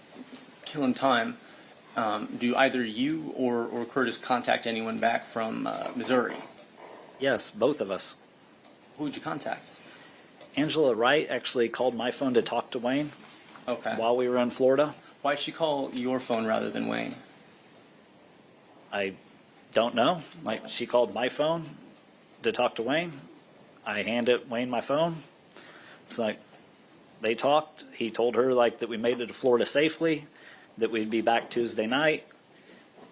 killing time, do either you or Curtis contact anyone back from Missouri? Yes, both of us. Who would you contact? Angela Wright actually called my phone to talk to Wayne Okay. while we were in Florida. Why'd she call your phone rather than Wayne? I don't know. Like, she called my phone to talk to Wayne. I handed Wayne my phone. It's like they talked. He told her like that we made it to Florida safely, that we'd be back Tuesday night,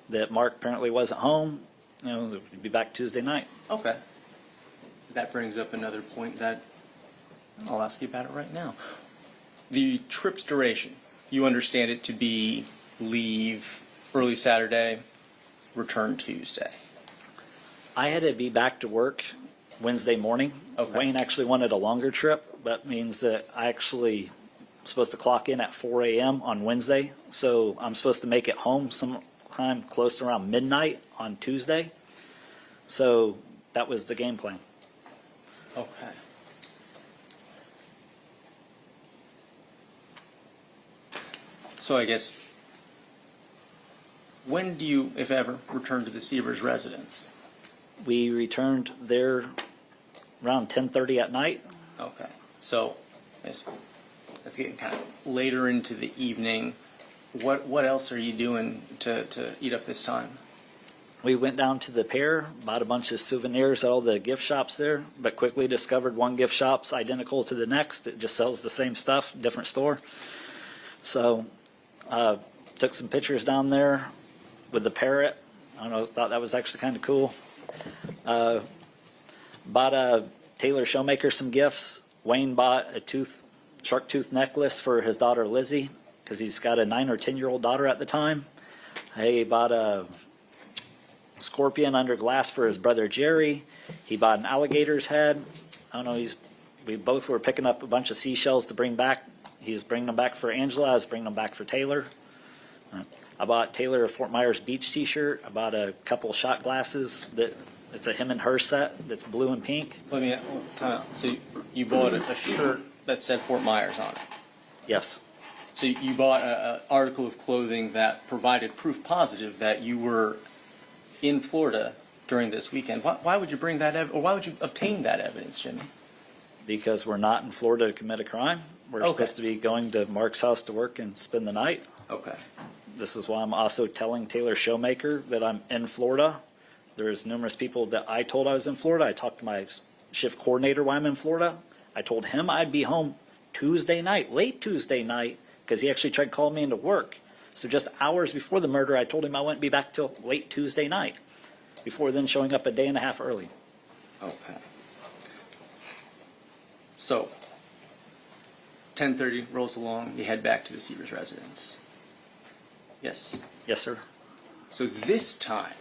that Mark apparently wasn't home. You know, that we'd be back Tuesday night. Okay. That brings up another point that I'll ask you about it right now. The trip's duration, you understand it to be leave early Saturday, return Tuesday. I had to be back to work Wednesday morning. Okay. Wayne actually wanted a longer trip. That means that I actually supposed to clock in at 4 a.m. on Wednesday. So I'm supposed to make it home sometime close to around midnight on Tuesday. So that was the game plan. Okay. So I guess, when do you, if ever, return to the Sievers residence? We returned there around 10:30 at night. Okay. So it's getting kind of later into the evening. What else are you doing to eat up this time? We went down to the pier, bought a bunch of souvenirs at all the gift shops there, but quickly discovered one gift shop's identical to the next. It just sells the same stuff, different store. So took some pictures down there with the parrot. I don't know, thought that was actually kind of cool. Bought Taylor Showmaker some gifts, Wayne bought a shark tooth necklace for his daughter Lizzie because he's got a 9 or 10-year-old daughter at the time. He bought a scorpion under glass for his brother Jerry. He bought an alligator's head. I don't know. We both were picking up a bunch of seashells to bring back. He's bringing them back for Angela. I was bringing them back for Taylor. I bought Taylor a Fort Myers Beach T-shirt. I bought a couple shot glasses it's a him and her set that's blue and pink. Let me time out. So you bought a shirt that said Fort Myers on it. Yes, So you bought an article of clothing that provided proof positive that you were in Florida during this weekend. Why would you bring that or why would you obtain that evidence, Jimmy? because we're not in Florida to commit a crime. We're Okay. supposed to be going to Mark's house to work and spend the night. Okay. This is why I'm also telling Taylor Showmaker that I'm in Florida. There's numerous people that I told I was in Florida. I talked to my shift coordinator while I'm in Florida. I told him I'd be home Tuesday night, late Tuesday night, because he actually tried calling me into work. So just hours before the murder, I told him I wouldn't be back till late Tuesday night, before then showing up a day and a half early. Okay. So, 10:30 rolls along. You head back to the Sievers residence. Yes. Yes, sir. So this time,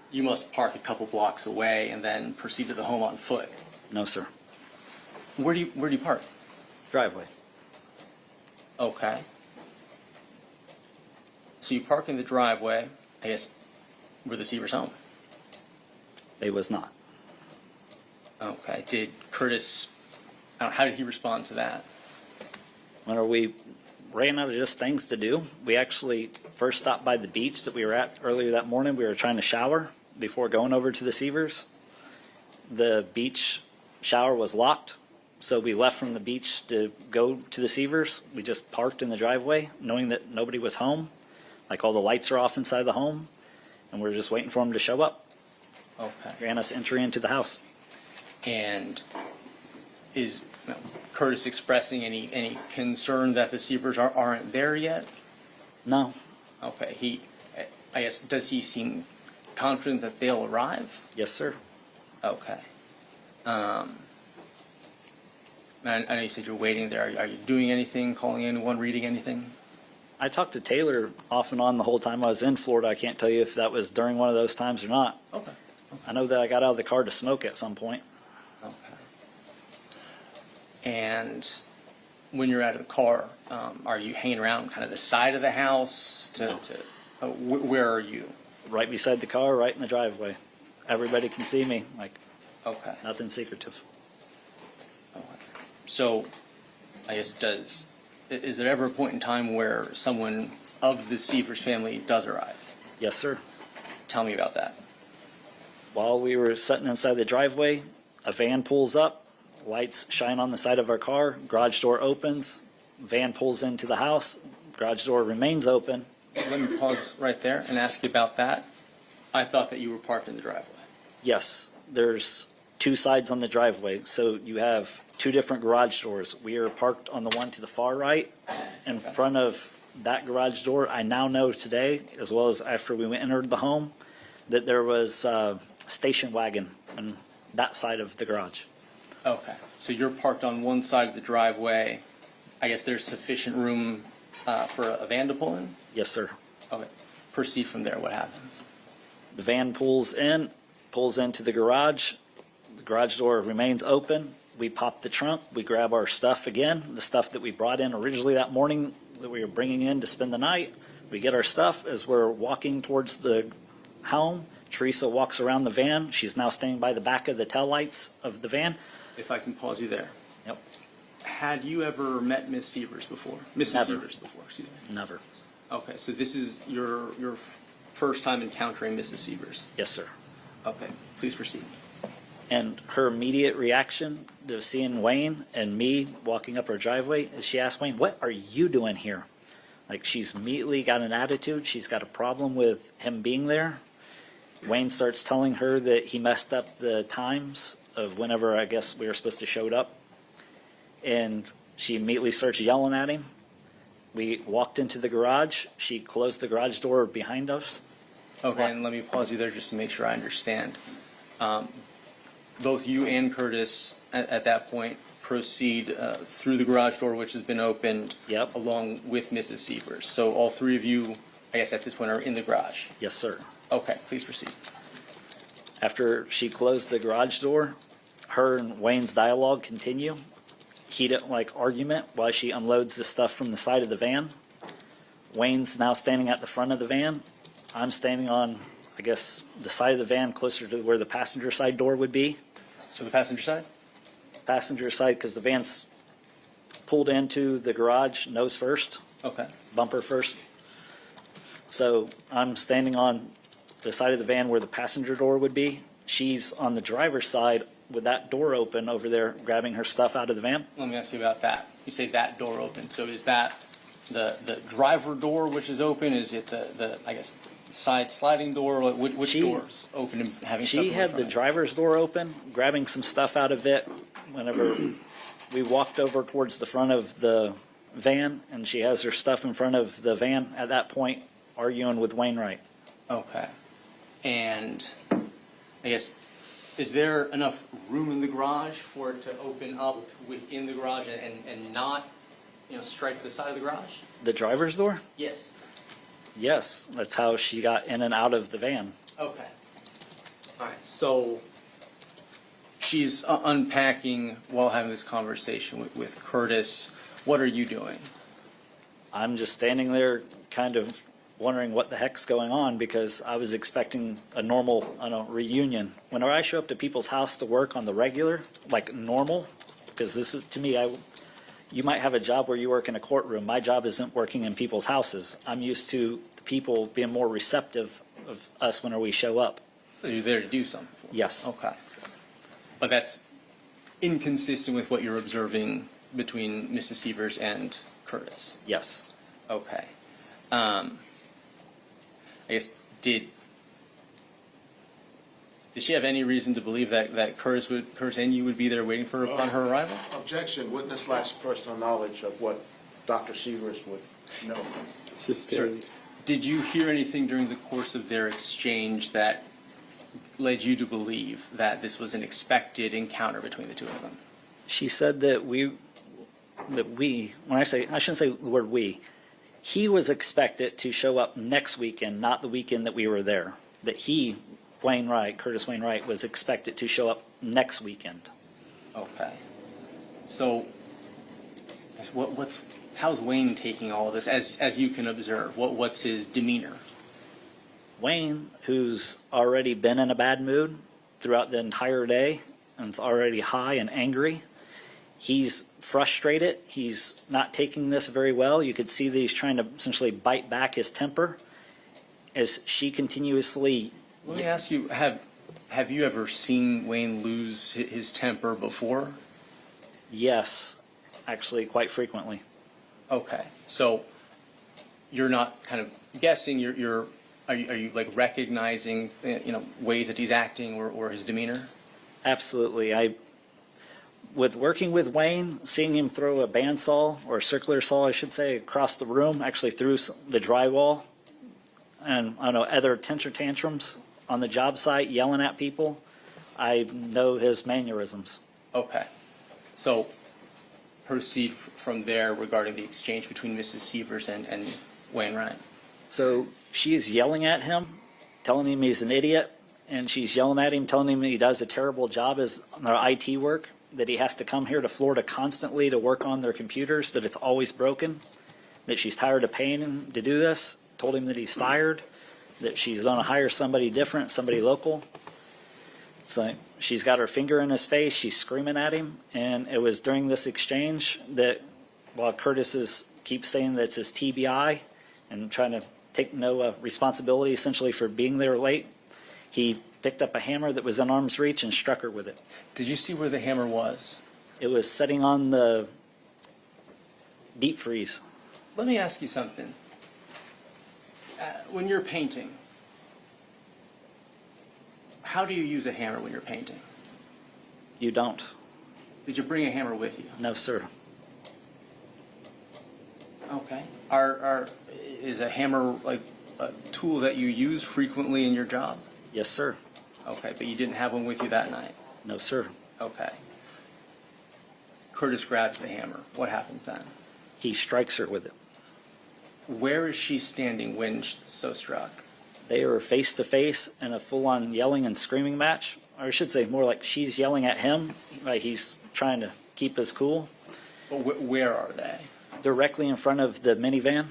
you must park a couple blocks away and then proceed to the home on foot. No, sir. Where do you park? Driveway. Okay. So you park in the driveway. I guess were the Sievers home? They was not. Okay. Did Curtis? How did he respond to that? Whenever we ran out of just things to do, we actually first stopped by the beach that we were at earlier that morning. We were trying to shower before going over to the Sievers. The beach shower was locked, so we left from the beach to go to the Sievers. We just parked in the driveway, knowing that nobody was home. Like all the lights are off inside the home, and we're just waiting for them to show up. Okay. Grant us entry into the house. And is Curtis expressing any concern that the Sievers aren't there yet? No. Okay. I guess, does he seem confident that they'll arrive? Yes, sir. Okay. I know you said you're waiting there. Are you doing anything, calling anyone, reading anything? I talked to Taylor off and on the whole time I was in Florida. I can't tell you if that was during one of those times or not. Okay. I know that I got out of the car to smoke at some point. Okay. And when you're out of the car, are you hanging around kind of the side of the house? Where are you? Right beside the car, right in the driveway. Everybody can see me, like Okay. nothing secretive. So, I guess is there ever a point in time where someone of the Sievers family does arrive? Yes, sir. Tell me about that. While we were sitting inside the driveway, a van pulls up, lights shine on the side of our car, garage door opens, van pulls into the house, garage door remains open. Let me pause right there and ask you about that. I thought that you were parked in the driveway. Yes, there's two sides on the driveway, so you have two different garage doors. We are parked on the one to the far right. In front of that garage door, I now know today, as well as after we entered the home, that there was a station wagon on that side of the garage. Okay. So you're parked on one side of the driveway. I guess there's sufficient room for a van to pull in? Yes, sir. Okay. Proceed from there. What happens? The van pulls into the garage. The garage door remains open. We pop the trunk. We grab our stuff again, the stuff that we brought in originally that morning that we were bringing in to spend the night. We get our stuff. As we're walking towards the home, Teresa walks around the van. She's now standing by the back of the taillights of the van. If I can pause you there. Yep. Had you ever met Miss Sievers before? Mrs. Never. Sievers before, excuse me. Never. Okay, so this is your first time encountering Mrs. Sievers. Yes, sir. Okay, please proceed. And her immediate reaction to seeing Wayne and me walking up our driveway is she asked Wayne, "What are you doing here?" Like, she's immediately got an attitude. She's got a problem with him being there. Wayne starts telling her that he messed up the times of whenever I guess we were supposed to show up. And she immediately starts yelling at him. We walked into the garage. She closed the garage door behind us. Okay, and let me pause you there just to make sure I understand. Both you and Curtis at that point proceed through the garage door, which has been opened, Yep. along with Mrs. Sievers. So all three of you, I guess at this point, are in the garage. Yes, sir. Okay, please proceed. After she closed the garage door, her and Wayne's dialogue continue. Heated like argument while she unloads the stuff from the side of the van. Wayne's now standing at the front of the van. I'm standing on, I guess, the side of the van closer to where the passenger side door would be. So the passenger side? Passenger side, because the van's pulled into the garage nose first, Okay. bumper first. So I'm standing on the side of the van where the passenger door would be. She's on the driver's side with that door open over there, grabbing her stuff out of the van. Let me ask you about that. You say that door open. So is that the driver door which is open? Is it the I guess, side sliding door? Which door's open and having stuff She away had from the it? driver's door open, grabbing some stuff out of it whenever we walked over towards the front of the van, and she has her stuff in front of the van at that point, arguing with Wayne Wright. Okay. And I guess, is there enough room in the garage for it to open up within the garage and not, strike the side of the garage? The driver's door? Yes. Yes, that's how she got in and out of the van. Okay. All right. So she's unpacking while having this conversation with Curtis. What are you doing? I'm just standing there kind of wondering what the heck's going on because I was expecting a normal, reunion. Whenever I show up to people's house to work on the regular, like normal, because this is, to me, you might have a job where you work in a courtroom. My job isn't working in people's houses. I'm used to people being more receptive of us whenever we show up. So you're there to do something. Yes. Okay. But that's inconsistent with what you're observing between Mrs. Sievers and Curtis. Yes. Okay. I guess, did she have any reason to believe that Curtis and you would be there waiting for her upon her arrival? Objection, witness lacks personal knowledge of what Dr. Sievers would know. Sustained. Did you hear anything during the course of their exchange that led you to believe that this was an expected encounter between the two of them? She said that we, when I shouldn't say the word we, he was expected to show up next weekend, not the weekend that we were there. That he, Curtis Wayne Wright, was expected to show up next weekend. Okay. So, how's Wayne taking all of this as you can observe? What's his demeanor? Wayne, who's already been in a bad mood throughout the entire day and is already high and angry, he's frustrated. He's not taking this very well. You could see that he's trying to essentially bite back his temper as she continuously. Let me ask you, have you ever seen Wayne lose his temper before? Yes, actually quite frequently. Okay, so you're not kind of guessing. Are you like recognizing ways that he's acting or his demeanor? Absolutely. With working with Wayne, seeing him throw a bandsaw or a circular saw, I should say, across the room, actually through the drywall, and other temper tantrums on the job site, yelling at people, I know his mannerisms. Okay, so proceed from there regarding the exchange between Mrs. Sievers and Wayne Wright. So she's yelling at him, telling him he's an idiot, and she's yelling at him, telling him he does a terrible job as their IT work, that he has to come here to Florida constantly to work on their computers, that it's always broken, that she's tired of paying him to do this, told him that he's fired, that she's going to hire somebody different, somebody local. So she's got her finger in his face, she's screaming at him, and it was during this exchange that, while Curtis keeps saying that it's his TBI and trying to take no responsibility essentially for being there late, he picked up a hammer that was in arm's reach and struck her with it. Did you see where the hammer was? It was sitting on the deep freeze. Let me ask you something. When you're painting, how do you use a hammer when you're painting? You don't. Did you bring a hammer with you? No, sir. Okay. Is a hammer like a tool that you use frequently in your job? Yes, sir. Okay, but you didn't have one with you that night? No, sir. Okay. Curtis grabs the hammer. What happens then? He strikes her with it. Where is she standing when so struck? They are face to face in a full-on yelling and screaming match. Or I should say more like she's yelling at him, like he's trying to keep his cool. But where are they? Directly in front of the minivan.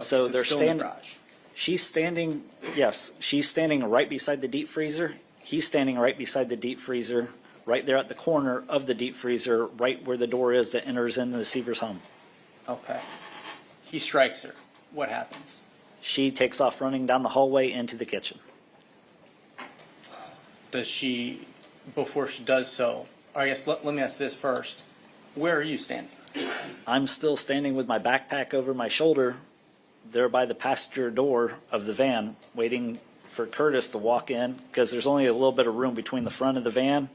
So they're still in the standing. garage. She's standing, yes, she's standing right beside the deep freezer. He's standing right beside the deep freezer, right there at the corner of the deep freezer, right where the door is that enters into the Sievers home. Okay. He strikes her. What happens? She takes off running down the hallway into the kitchen. Does she, before she does so, or I guess let me ask this first. Where are you standing? I'm still standing with my backpack over my shoulder, there by the passenger door of the van, waiting for Curtis to walk in, because there's only a little bit of room between the front of the van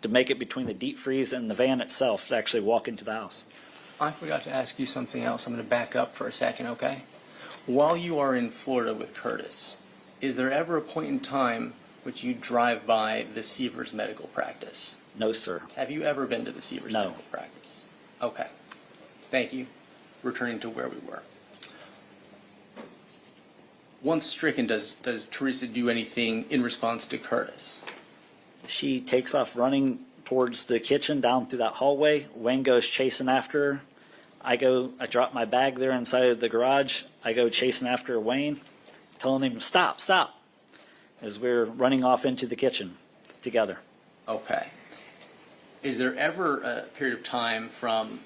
to make it between the deep freeze and the van itself to actually walk into the house. I forgot to ask you something else. I'm going to back up for a second, okay? While you are in Florida with Curtis, is there ever a point in time which you drive by the Sievers medical practice? No, sir. Have you ever been to the Sievers No. medical practice? Okay. Thank you. Returning to where we were. Once stricken, does Teresa do anything in response to Curtis? She takes off running towards the kitchen down through that hallway. Wayne goes chasing after her. I drop my bag there inside of the garage. I go chasing after Wayne, telling him, stop, stop, as we're running off into the kitchen together. Okay. Is there ever a period of time from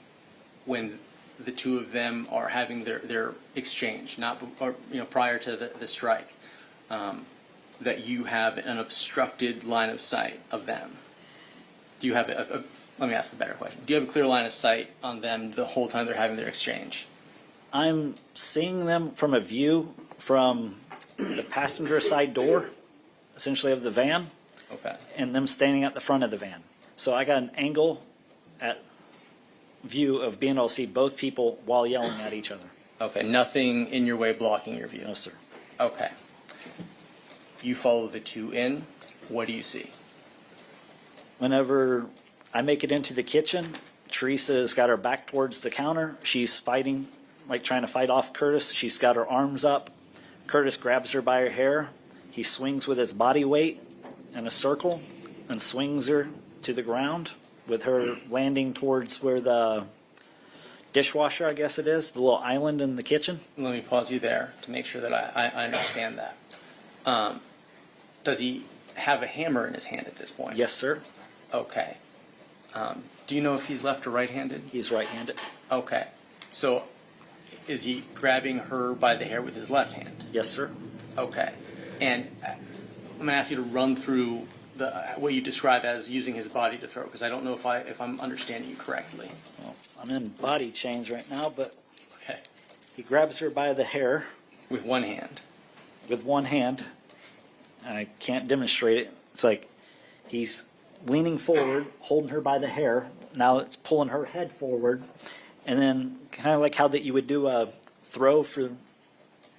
when the two of them are having their exchange, not or, prior to the strike, that you have an obstructed line of sight of them? Do you have let me ask the better question. Do you have a clear line of sight on them the whole time they're having their exchange? I'm seeing them from a view from the passenger side door, essentially of the van, Okay. and them standing at the front of the van. So I got an angle at view of being able to see both people while yelling at each other. Okay. Nothing in your way blocking your view? No, sir. Okay. You follow the two in. What do you see? Whenever I make it into the kitchen, Teresa's got her back towards the counter. She's fighting, like trying to fight off Curtis. She's got her arms up. Curtis grabs her by her hair. He swings with his body weight in a circle and swings her to the ground with her landing towards where the dishwasher, I guess it is, the little island in the kitchen. Let me pause you there to make sure that I understand that. Does he have a hammer in his hand at this point? Yes, sir. Okay. Do you know if he's left or right-handed? He's right-handed. Okay. So is he grabbing her by the hair with his left hand? Yes, sir. Okay. And I'm going to ask you to run through what you describe as using his body to throw, because I don't know if I'm understanding you correctly. Well, I'm in body chains right now, but Okay. he grabs her by the hair With one hand. with one hand. I can't demonstrate it. It's like he's leaning forward, holding her by the hair. Now it's pulling her head forward. And then kind of like how that you would do a throw for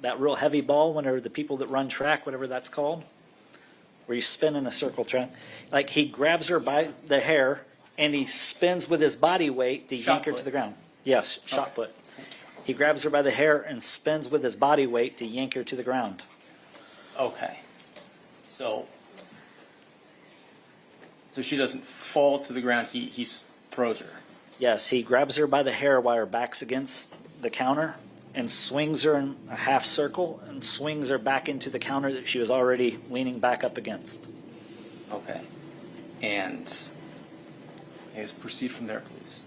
that real heavy ball whenever the people that run track, whatever that's called, where you spin in a circle. Like he grabs her by the hair and he spins with his body weight to yank her to the ground. Yes, shot put. He grabs her by the hair and spins with his body weight to yank her to the ground. Okay. So she doesn't fall to the ground. He throws her. Yes, he grabs her by the hair while her back's against the counter and swings her in a half circle and swings her back into the counter that she was already leaning back up against. Okay. And I guess proceed from there, please.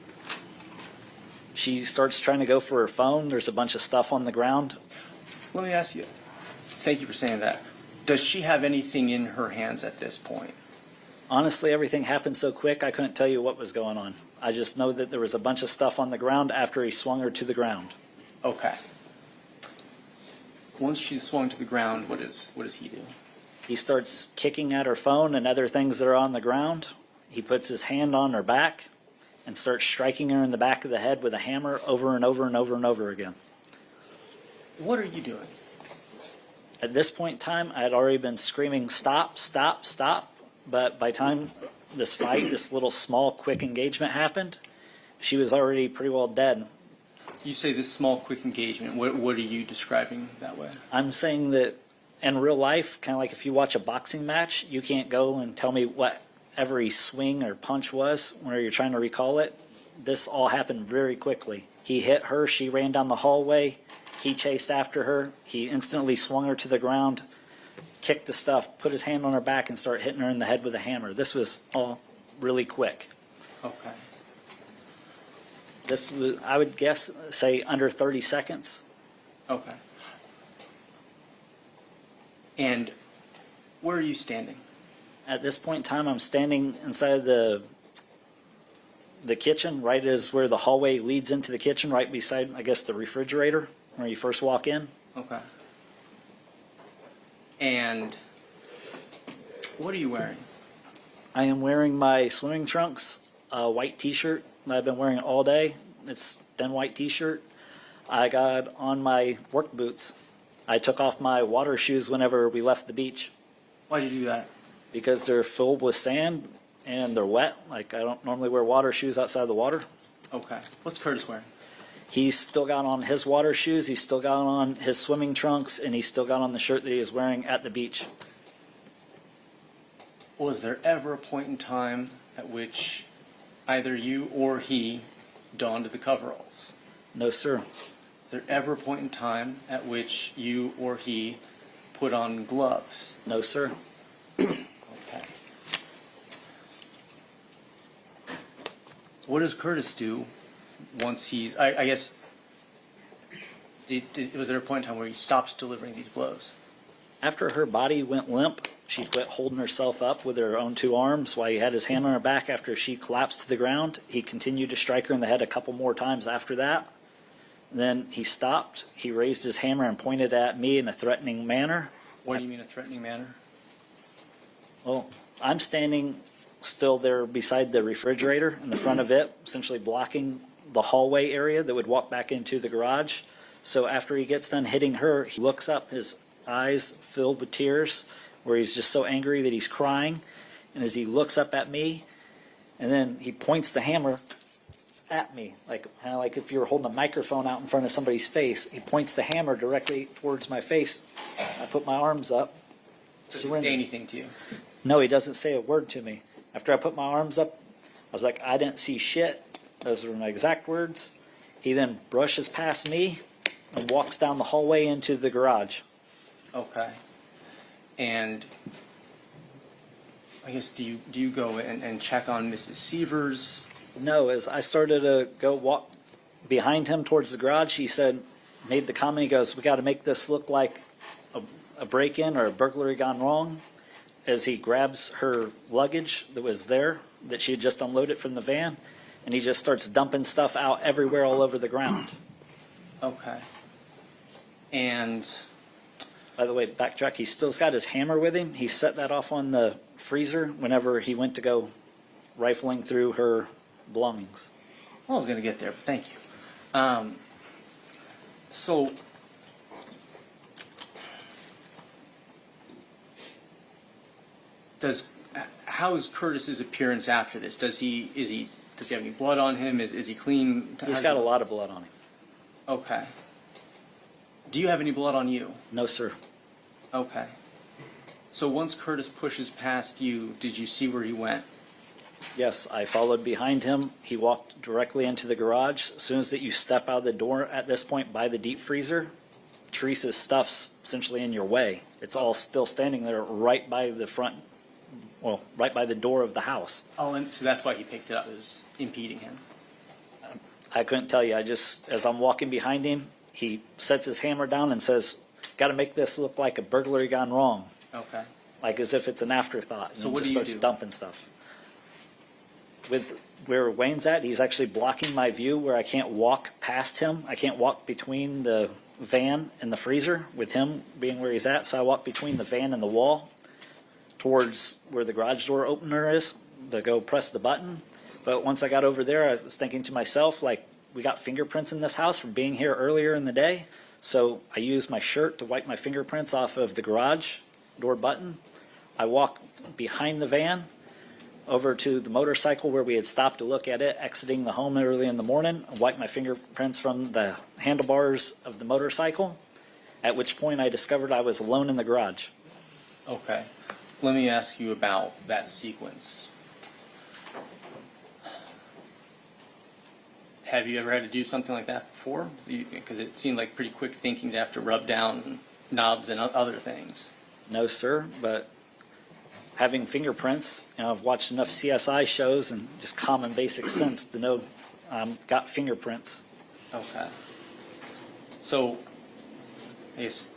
She starts trying to go for her phone. There's a bunch of stuff on the ground. Let me ask you, thank you for saying that. Does she have anything in her hands at this point? Honestly, everything happened so quick, I couldn't tell you what was going on. I just know that there was a bunch of stuff on the ground after he swung her to the ground. Okay. Once she's swung to the ground, what does he do? He starts kicking at her phone and other things that are on the ground. He puts his hand on her back and starts striking her in the back of the head with a hammer over and over and over and over again. What are you doing? At this point in time, I had already been screaming, stop, stop, stop. But by the time this fight, this little small quick engagement happened, she was already pretty well dead. You say this small, quick engagement. What are you describing that way? I'm saying that in real life, kind of like if you watch a boxing match, you can't go and tell me what every swing or punch was when you're trying to recall it. This all happened very quickly. He hit her, she ran down the hallway, he chased after her, he instantly swung her to the ground, kicked the stuff, put his hand on her back and started hitting her in the head with a hammer. This was all really quick. Okay. This was, I would guess, say under 30 seconds. Okay. And where are you standing? At this point in time, I'm standing inside the kitchen, right as where the hallway leads into the kitchen, right beside, I guess, the refrigerator where you first walk in. Okay. And what are you wearing? I am wearing my swimming trunks, a white t-shirt that I've been wearing all day. It's thin white t-shirt. I got on my work boots. I took off my water shoes whenever we left the beach Why'd you do that? because they're filled with sand and they're wet. Like, I don't normally wear water shoes outside the water. Okay. What's Curtis wearing? He's still got on his water shoes, he's still got on his swimming trunks, and he's still got on the shirt that he was wearing at the beach. Was there ever a point in time at which either you or he donned the coveralls? No, sir. Is there ever a point in time at which you or he put on gloves? No, sir. Okay. What does Curtis do once he's, I guess, was there a point in time where he stopped delivering these blows? After her body went limp, she quit holding herself up with her own two arms while he had his hand on her back after she collapsed to the ground. He continued to strike her in the head a couple more times after that. Then he stopped. He raised his hammer and pointed at me in a threatening manner. What do you mean a threatening manner? Well, I'm standing still there beside the refrigerator in the front of it, essentially blocking the hallway area that would walk back into the garage. So after he gets done hitting her, he looks up, his eyes filled with tears, where he's just so angry that he's crying. And as he looks up at me, and then he points the hammer at me, like kind of like if you were holding a microphone out in front of somebody's face. He points the hammer directly towards my face. I put my arms up. Does he Surrender. say anything to you? No, he doesn't say a word to me. After I put my arms up, I was like, I didn't see shit. Those were my exact words. He then brushes past me and walks down the hallway into the garage. Okay. And I guess do you go and check on Mrs. Sievers? No, as I started to go walk behind him towards the garage, he made the comment, he goes, we got to make this look like a break-in or a burglary gone wrong. As he grabs her luggage that was there, that she had just unloaded from the van, and he just starts dumping stuff out everywhere all over the ground. Okay. And By the way, backtrack, he still's got his hammer with him. He set that off on the freezer whenever he went to go rifling through her belongings. well, I was going to get there, but thank you. So how's Curtis's appearance after this? Does he have any blood on him? Is he clean? He's got a lot of blood on him. Okay. Do you have any blood on you? No, sir. Okay. So once Curtis pushes past you, did you see where he went? Yes, I followed behind him. He walked directly into the garage. As soon as that you step out of the door at this point by the deep freezer, Teresa's stuff's essentially in your way. It's all still standing there right by the front, well, right by the door of the house. Oh, and so that's why he picked it up, it was impeding him. I couldn't tell you. As I'm walking behind him, he sets his hammer down and says, got to make this look like a burglary gone wrong. Okay. Like as if it's an afterthought. So And what just do you starts do? dumping stuff. With where Wayne's at, he's actually blocking my view where I can't walk past him. I can't walk between the van and the freezer with him being where he's at. So I walk between the van and the wall towards where the garage door opener is to go press the button. But once I got over there, I was thinking to myself, like, we got fingerprints in this house from being here earlier in the day. So I used my shirt to wipe my fingerprints off of the garage door button. I walk behind the van, over to the motorcycle where we had stopped to look at it, exiting the home early in the morning, wiped my fingerprints from the handlebars of the motorcycle, at which point I discovered I was alone in the garage. Okay. Let me ask you about that sequence. Have you ever had to do something like that before? Because it seemed like pretty quick thinking to have to rub down knobs and other things. No, sir, but having fingerprints, I've watched enough CSI shows and just common basic sense to know got fingerprints. Okay. So, I guess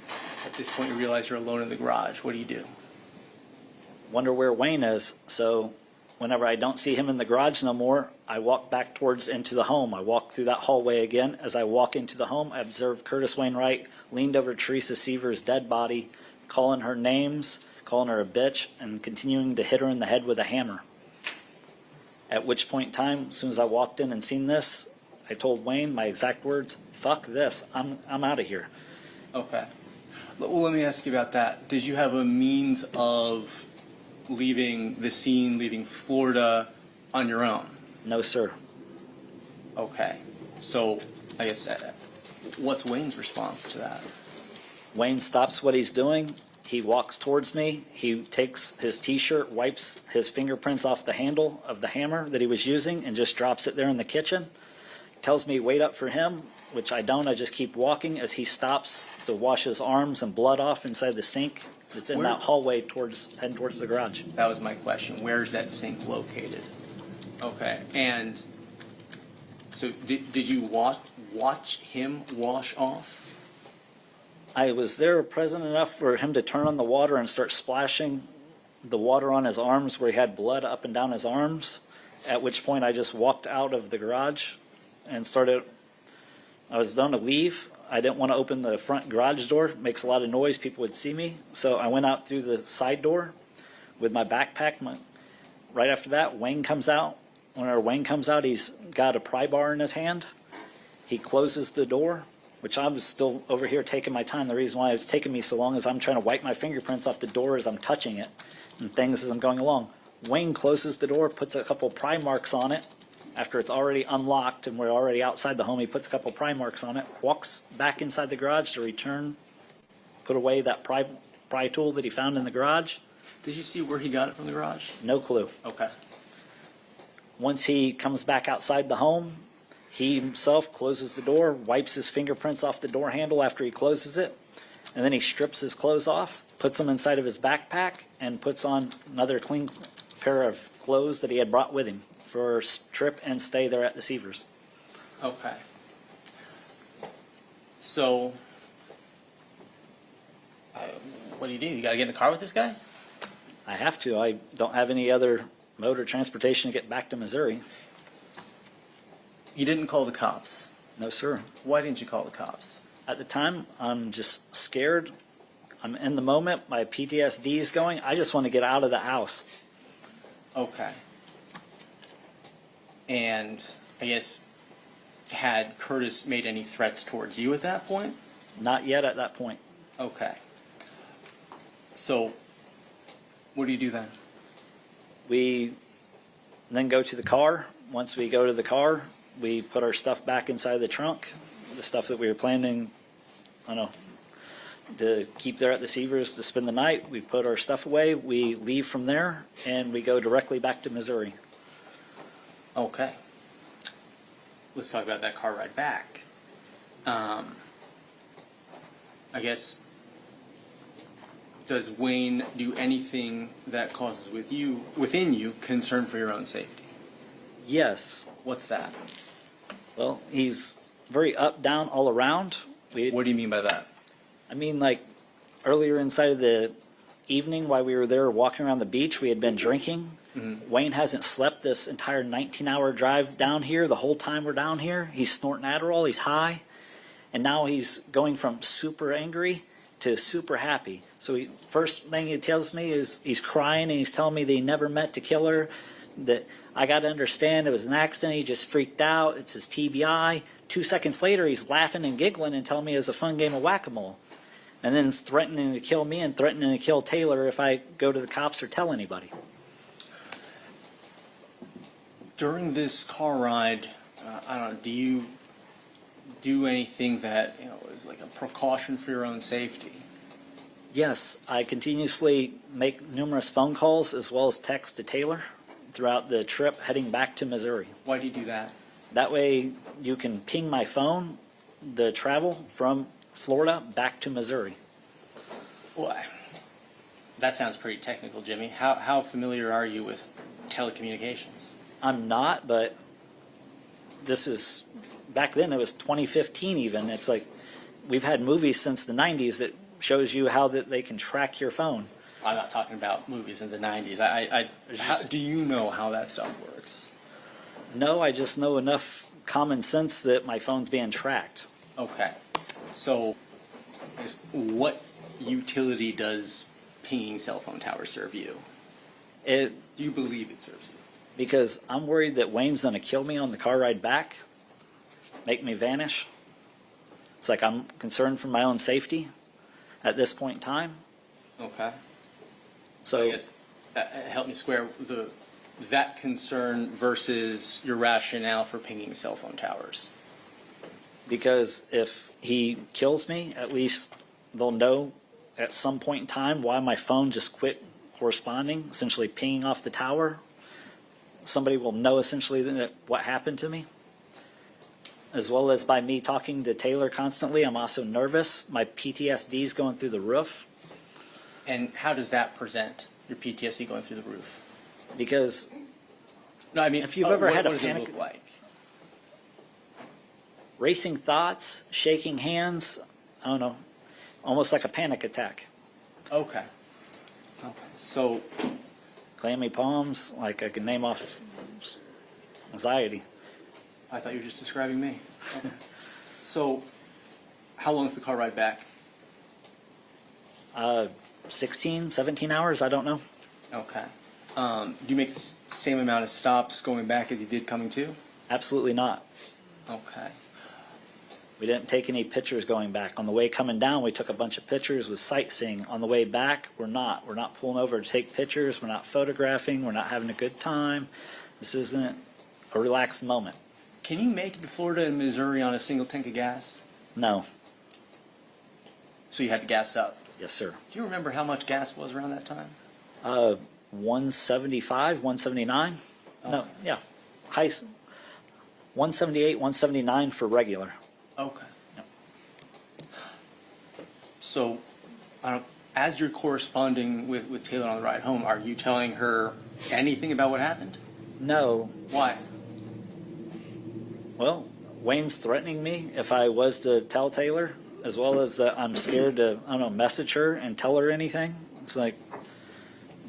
at this point you realize you're alone in the garage. What do you do? Wonder where Wayne is, so whenever I don't see him in the garage no more, I walk back towards into the home. I walk through that hallway again. As I walk into the home, I observe Curtis Wayne Wright leaned over Teresa Sievers' dead body, calling her names, calling her a bitch, and continuing to hit her in the head with a hammer. At which point in time, as soon as I walked in and seen this, I told Wayne my exact words, "Fuck this, I'm out of here." Okay. Well, let me ask you about that. Did you have a means of leaving the scene, leaving Florida on your own? No, sir. Okay. So, I guess, what's Wayne's response to that? Wayne stops what he's doing. He walks towards me. He takes his T-shirt, wipes his fingerprints off the handle of the hammer that he was using, and just drops it there in the kitchen. Tells me wait up for him, which I don't. I just keep walking as he stops to wash his arms and blood off inside the sink that's in that hallway heading towards the garage. That was my question. Where is that sink located? Okay. And so did you watch him wash off? I was there present enough for him to turn on the water and start splashing the water on his arms where he had blood up and down his arms, at which point I just walked out of the garage and I was done to leave. I didn't want to open the front garage door. It makes a lot of noise. People would see me. So I went out through the side door with my backpack. Right after that, Wayne comes out. Whenever Wayne comes out, he's got a pry bar in his hand. He closes the door, which I was still over here taking my time. The reason why it's taking me so long is I'm trying to wipe my fingerprints off the door as I'm touching it and things as I'm going along. Wayne closes the door, puts a couple pry marks on it. After it's already unlocked and we're already outside the home, he puts a couple pry marks on it, walks back inside the garage to return, put away that pry tool that he found in the garage. Did you see where he got it from the garage? No clue. Okay. Once he comes back outside the home, he himself closes the door, wipes his fingerprints off the door handle after he closes it, and then he strips his clothes off, puts them inside of his backpack, and puts on another clean pair of clothes that he had brought with him for trip and stay there at the Sievers. Okay. So, what do? You got to get in the car with this guy? I have to. I don't have any other mode of transportation to get back to Missouri. You didn't call the cops. No, sir. Why didn't you call the cops? At the time, I'm just scared. I'm in the moment. My PTSD is going. I just want to get out of the house. Okay. And I guess, had Curtis made any threats towards you at that point? Not yet at that point. Okay. So, what do you do then? We then go to the car. Once we go to the car, we put our stuff back inside the trunk, the stuff that we were planning, to keep there at the Sievers to spend the night. We put our stuff away, we leave from there, and we go directly back to Missouri. Okay. Let's talk about that car ride back. I guess, does Wayne do anything that causes within you concern for your own safety? Yes. What's that? Well, he's very up, down, all around. What do you mean by that? I mean, like, earlier inside of the evening while we were there walking around the beach, we had been drinking. Mm-hmm. Wayne hasn't slept this entire 19-hour drive down here. The whole time we're down here, he's snorting Adderall, he's high. And now he's going from super angry to super happy. So first thing he tells me is he's crying and he's telling me that he never meant to kill her, that I got to understand it was an accident, he just freaked out, it's his TBI. 2 seconds later, he's laughing and giggling and telling me it was a fun game of whack-a-mole. And then threatening to kill me and threatening to kill Taylor if I go to the cops or tell anybody. During this car ride, I don't know, do you do anything that, is like a precaution for your own safety? Yes, I continuously make numerous phone calls as well as text to Taylor throughout the trip heading back to Missouri. Why do you do that? That way you can ping my phone, the travel from Florida back to Missouri. Well, that sounds pretty technical, Jimmy. How familiar are you with telecommunications? I'm not, but this is, back then it was 2015 even. It's like, we've had movies since the 90s that shows you how that they can track your phone. I'm not talking about movies in the 90s. Do you know how that stuff works? No, I just know enough common sense that my phone's being tracked. Okay. So, what utility does pinging cell phone towers serve you? Do you believe it serves you? Because I'm worried that Wayne's going to kill me on the car ride back, make me vanish. It's like I'm concerned for my own safety at this point in time. Okay. So I guess help me square that concern versus your rationale for pinging cell phone towers. Because if he kills me, at least they'll know at some point in time why my phone just quit corresponding, essentially pinging off the tower. Somebody will know essentially what happened to me. As well as by me talking to Taylor constantly, I'm also nervous. My PTSD is going through the roof. And how does that present, your PTSD going through the roof? Because no, I mean, if you've ever had a what does panic, it look like? Racing thoughts, shaking hands, I don't know, almost like a panic attack. Okay. Okay. So, Clammy palms, like I can name off anxiety. I thought you were just describing me. Okay. So, how long is the car ride back? 16, 17 hours, I don't know. Okay. Do you make the same amount of stops going back as you did coming to? Absolutely not. Okay. We didn't take any pictures going back. On the way coming down, we took a bunch of pictures with sightseeing. On the way back, we're not. We're not pulling over to take pictures. We're not photographing. We're not having a good time. This isn't a relaxed moment. Can you make it to Florida and Missouri on a single tank of gas? No. So you had to gas up? Yes, sir. Do you remember how much gas was around that time? 175, 179. Okay. No, yeah. 178, 179 for regular. Okay. Yep. So, as you're corresponding with Taylor on the ride home, are you telling her anything about what happened? No. Why? Well, Wayne's threatening me if I was to tell Taylor, as well as I'm scared to, I don't know, message her and tell her anything. It's like,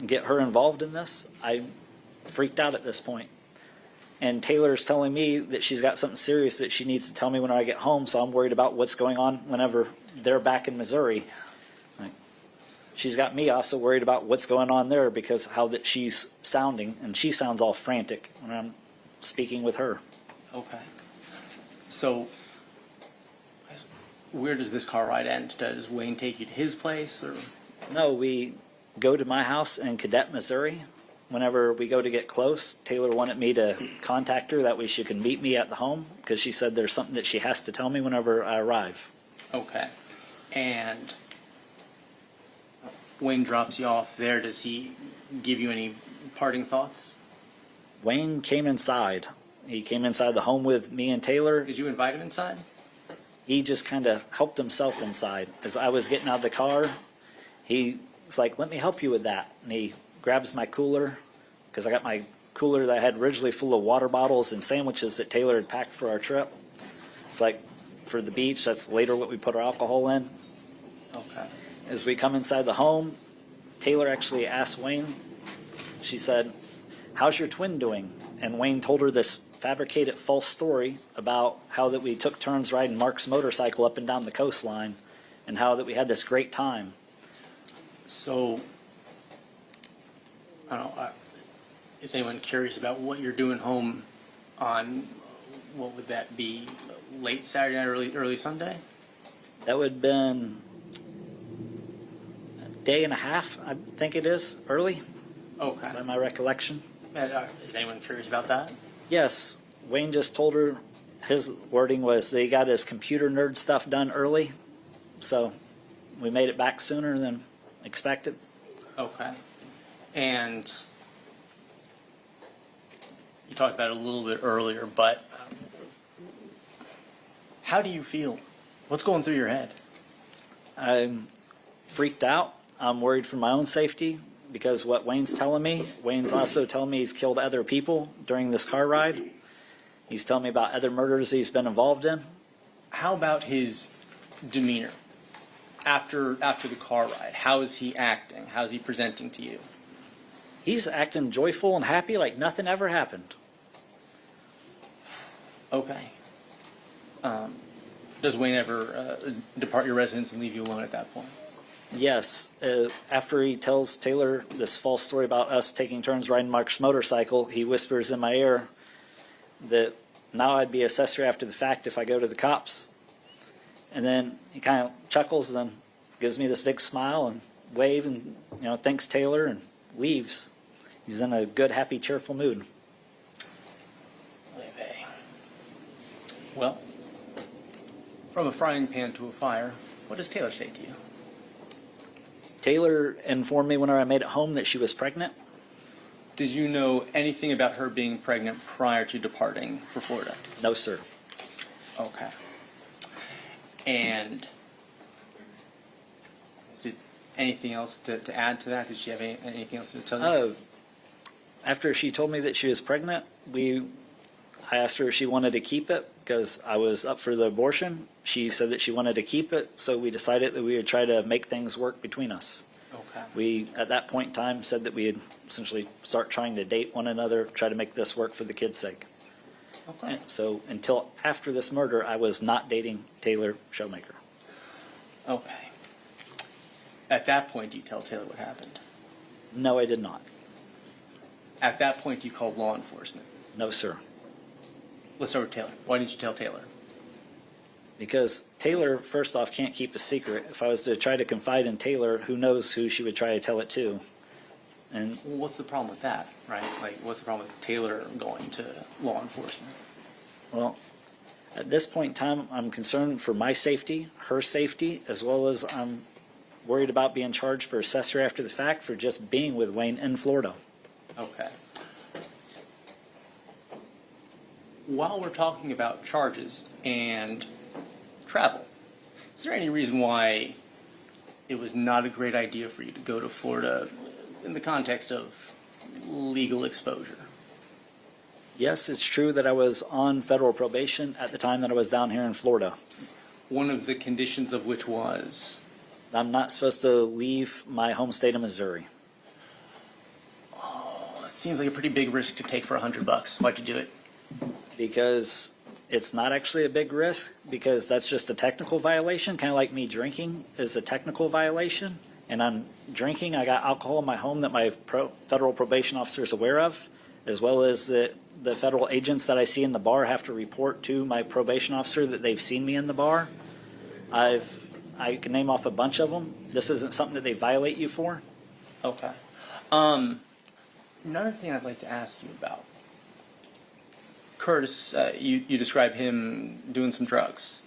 get her involved in this. I freaked out at this point. And Taylor's telling me that she's got something serious that she needs to tell me when I get home, so I'm worried about what's going on whenever they're back in Missouri. Like, she's got me also worried about what's going on there because how that she's sounding, and she sounds all frantic when I'm speaking with her. Okay. So, where does this car ride end? Does Wayne take you to his place, or? No, we go to my house in Cadet, Missouri. Whenever we go to get close, Taylor wanted me to contact her. That way she can meet me at the home because she said there's something that she has to tell me whenever I arrive. Okay. And Wayne drops you off there. Does he give you any parting thoughts? Wayne came inside. He came inside the home with me and Taylor. Did you invite him inside? He just kind of helped himself inside. As I was getting out of the car, he was like, let me help you with that. And he grabs my cooler, because I got my cooler that I had originally full of water bottles and sandwiches that Taylor had packed for our trip. It's like for the beach, that's later what we put our alcohol in. Okay. As we come inside the home, Taylor actually asked Wayne, she said, how's your twin doing? And Wayne told her this fabricated false story about how that we took turns riding Mark's motorcycle up and down the coastline and how that we had this great time. So, I don't know, is anyone curious about what you're doing home on, what would that be, late Saturday night, early Sunday? That would have been a day and a half, I think it is, early, Okay. by my recollection. Is anyone curious about that? Yes, Wayne just told her, his wording was that he got his computer nerd stuff done early, so we made it back sooner than expected. Okay. And you talked about it a little bit earlier, but how do you feel? What's going through your head? I'm freaked out. I'm worried for my own safety because what Wayne's telling me, Wayne's also telling me he's killed other people during this car ride. He's telling me about other murders he's been involved in. How about his demeanor after the car ride? How is he acting? How is he presenting to you? He's acting joyful and happy like nothing ever happened. Okay. Does Wayne ever depart your residence and leave you alone at that point? Yes, after he tells Taylor this false story about us taking turns riding Mark's motorcycle, he whispers in my ear that now I'd be accessory after the fact if I go to the cops. And then he kind of chuckles and gives me this big smile and wave and, thanks Taylor and leaves. He's in a good, happy, cheerful mood. Well, from a frying pan to a fire, what does Taylor say to you? Taylor informed me when I made it home that she was pregnant. Did you know anything about her being pregnant prior to departing for Florida? No, sir. Okay. And is it anything else to add to that? Did she have anything else to tell you? After she told me that she was pregnant, I asked her if she wanted to keep it because I was up for the abortion. She said that she wanted to keep it, so we decided that we would try to make things work between us. Okay. We, at that point in time, said that we'd essentially start trying to date one another, try to make this work for the kids' sake. Okay. And so until after this murder, I was not dating Taylor Showmaker. Okay. At that point, do you tell Taylor what happened? No, I did not. At that point, you called law enforcement? No, sir. Let's start with Taylor. Why didn't you tell Taylor? Because Taylor, first off, can't keep a secret. If I was to try to confide in Taylor, who knows who she would try to tell it to. And Well, what's the problem with that, right? Like, what's the problem with Taylor going to law enforcement? well, at this point in time, I'm concerned for my safety, her safety, as well as I'm worried about being charged for accessory after the fact for just being with Wayne in Florida. Okay. While we're talking about charges and travel, is there any reason why it was not a great idea for you to go to Florida in the context of legal exposure? Yes, it's true that I was on federal probation at the time that I was down here in Florida. One of the conditions of which was? I'm not supposed to leave my home state of Missouri Oh, it seems like a pretty big risk to take for $100. Why'd you do it? because it's not actually a big risk because that's just a technical violation, kind of like me drinking is a technical violation. And I'm drinking, I got alcohol in my home that my federal probation officer is aware of, as well as the federal agents that I see in the bar have to report to my probation officer that they've seen me in the bar. I can name off a bunch of them. This isn't something that they violate you for. Okay. Another thing I'd like to ask you about. Curtis, you describe him doing some drugs.